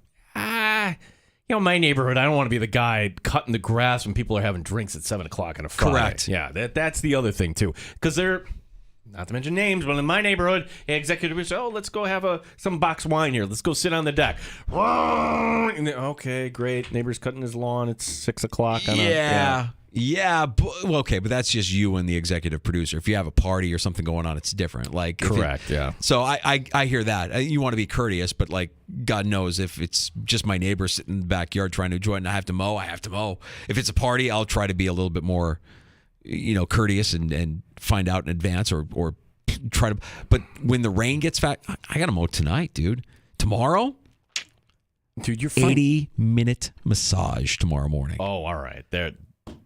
my neighborhood, I don't want to be the guy cutting the grass when people are having drinks at 7 o'clock on a Friday. Correct. Yeah, that's the other thing, too. Because they're, not to mention names, but in my neighborhood, executive producer, let's go have some box wine here. Let's go sit on the deck. And okay, great. Neighbor's cutting his lawn. It's 6 o'clock. Yeah, but that's just you and the executive producer. If you have a party or something going on, it's different. Like, correct, yeah. So I hear that. You want to be courteous, but like, God knows if it's just my neighbor sitting in the backyard trying to enjoy it and I have to mow. If it's a party, I'll try to be a little bit more, courteous and find out in advance or try to. But when the rain gets back, I got to mow tonight, dude. Tomorrow? Dude, you're 80-minute massage tomorrow morning. Oh, all right.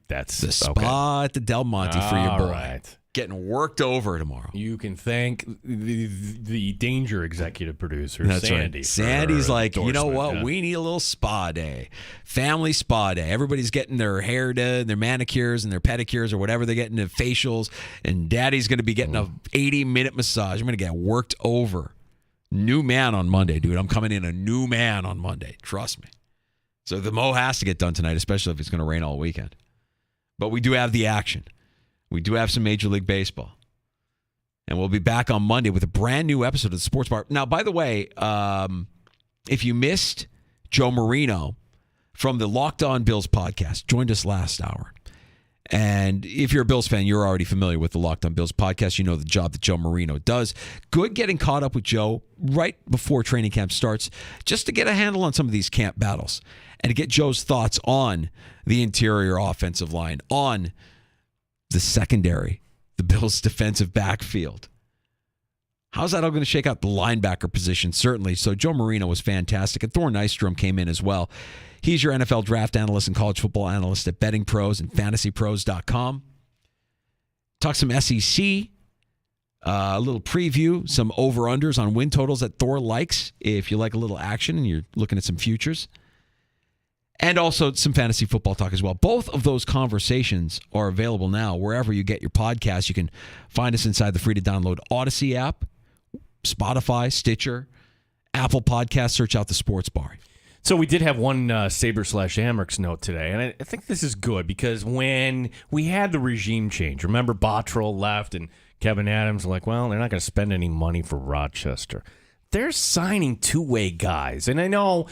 That's the spa at the Del Monte for your boy. Right. Getting worked over tomorrow. You can thank the Danger executive producer, That's Sandy. Right. Sandy's like, you know what? Yeah. We need a little spa day. Family spa day. Everybody's getting their hair done, their manicures and their pedicures or whatever they're getting, their facials. And Daddy's going to be getting a 80-minute massage. I'm going to get worked over. New man on Monday, dude. I'm coming in a new man on Monday. Trust me. So the mow has to get done tonight, especially if it's going to rain all weekend. But we do have the action. We do have some Major League Baseball. And we'll be back on Monday with a brand new episode of the Sports Bar. Now, by the way, if you missed Joe Marino from the Locked On Bills podcast, joined us last hour. And if you're a Bills fan, you're already familiar with the Locked On Bills podcast. You know the job that Joe Marino does. Good getting caught up with Joe right before training camp starts, just to get a handle on some of these camp battles and to get Joe's thoughts on the interior offensive line, on the secondary, the Bills' defensive backfield. How's that all going to shake out? The linebacker position, certainly. So Joe Marino was fantastic. And Thor Nystrom came in as well. He's your NFL draft analyst and college football analyst at Betting Pros and FantasyPros.com. Talk some SEC, a little preview, some over-unders on win totals that Thor likes if you like a little action and you're looking at some futures. And also some fantasy football talk as well. Both of those conversations are available now wherever you get your podcasts. You can find us inside the free-to-download Odyssey app, Spotify, Stitcher, Apple Podcasts. Search out the Sports Bar. So we did have one Sabre/Amerks note today, and I think this is good because when we had the regime change, remember Bottrell left and Kevin Adams were like, well, they're not going to spend any money for Rochester. They're signing two-way guys, and I know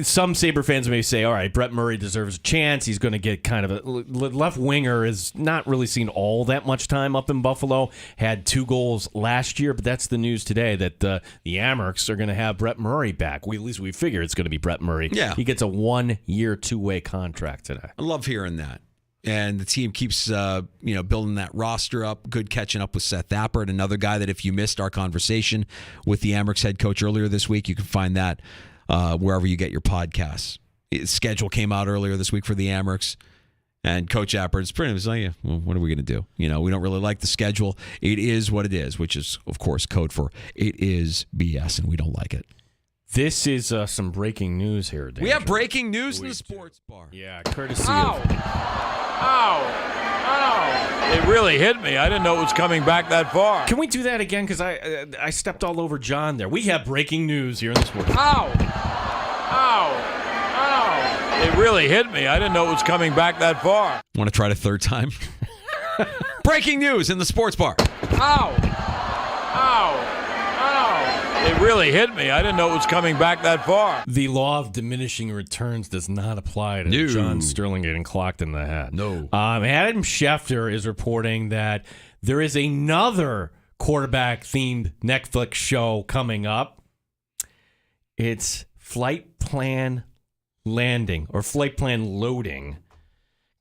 some Sabre fans may say, all right, Brett Murray deserves a chance. He's going to get kind of a left winger has not really seen all that much time up in Buffalo. Had 2 goals last year, but that's the news today that the Amerks are going to have Brett Murray back. At least we figure it's going to be Brett Murray. Yeah. He gets a 1-year, 2-way contract today. I love hearing that. And the team keeps building that roster up. Good catching up with Seth Appert, another guy that if you missed our conversation with the Amerks head coach earlier this week, you can find that wherever you get your podcasts. His schedule came out earlier this week for the Amerks, and Coach Appert's pretty much like, well, what are we going to do? We don't really like the schedule. It is what it is, which is, of course, code for it is BS, and we don't like it. This is some breaking news here, Danger. We have breaking news in the Sports Bar. Yeah, courtesy Ow! It really hit me. I didn't know it was coming back that far. Can we do that again? Because I stepped all over John there. We have breaking news here in the Sports. Ow! It really hit me. I didn't know it was coming back that far. Want to try it a third time? Breaking news in the Sports Bar. It really hit me. I didn't know it was coming back that far. The law of diminishing returns does not apply to John Sterling getting clocked in the head. No. Adam Schefter is reporting that there is another quarterback-themed Netflix show coming up. It's Flight Plan Landing or Flight Plan Loading.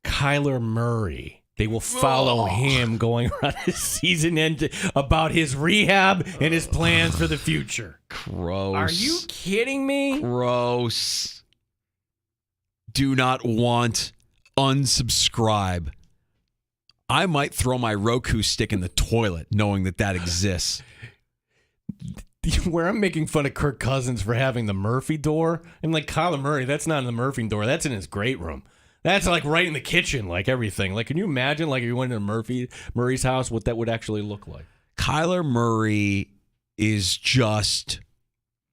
Kyler Murray. They will follow him going around his season end about his rehab and his plans for the future. Gross. Are you kidding me? Gross. Do not want. Unsubscribe. I might throw my Roku stick in the toilet knowing that exists. Where I'm making fun of Kirk Cousins for having the Murphy door. I'm like, Kyler Murray, that's not in the Murphy door. That's in his great room. That's like right in the kitchen, like everything. Like, can you imagine, like, if you went to Murray's house, what that would actually look like? Kyler Murray is just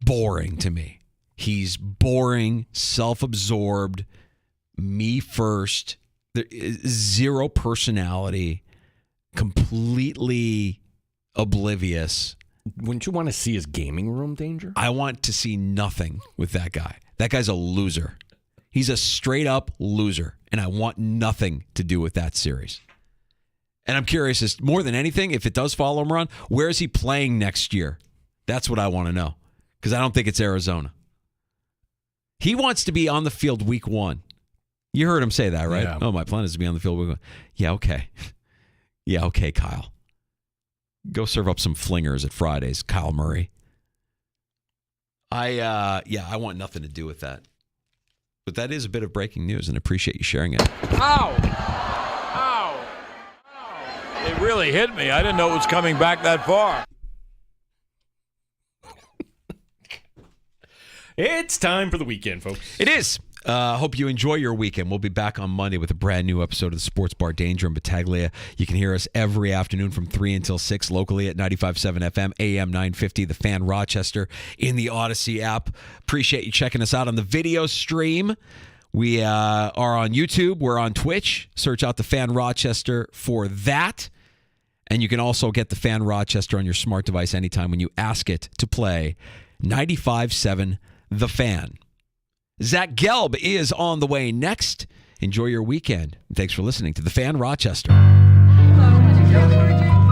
boring to me. He's boring, self-absorbed, me first. There is zero personality, completely oblivious. Wouldn't you want to see his gaming room, Danger? I want to see nothing with that guy. That guy's a loser. He's a straight-up loser, and I want nothing to do with that series. And I'm curious, as more than anything, if it does follow him around, where is he playing next year? That's what I want to know, because I don't think it's Arizona. He wants to be on the field week 1. You heard him say that, right? Yeah. Oh, my plan is to be on the field week 1. Yeah, okay. Yeah, okay, Kyle. Go serve up some flingers at Fridays, Kyle Murray. I want nothing to do with that. But that is a bit of breaking news, and I appreciate you sharing it. Ow! Ow! Ow! It really hit me. I didn't know it was coming back that far. It's time for the weekend, folks. It is. Hope you enjoy your weekend. We'll be back on Monday with a brand new episode of the Sports Bar Danger and Battaglia. You can hear us every afternoon from 3 until 6 locally at 95.7 FM, AM 950, The Fan Rochester, in the Odyssey app. Appreciate you checking us out on the video stream. We are on YouTube. We're on Twitch. Search out The Fan Rochester for that. And you can also get The Fan Rochester on your smart device anytime when you ask it to play 95.7 The Fan. Zach Gelb is on the way next. Enjoy your weekend. Thanks for listening to The Fan Rochester. Hello.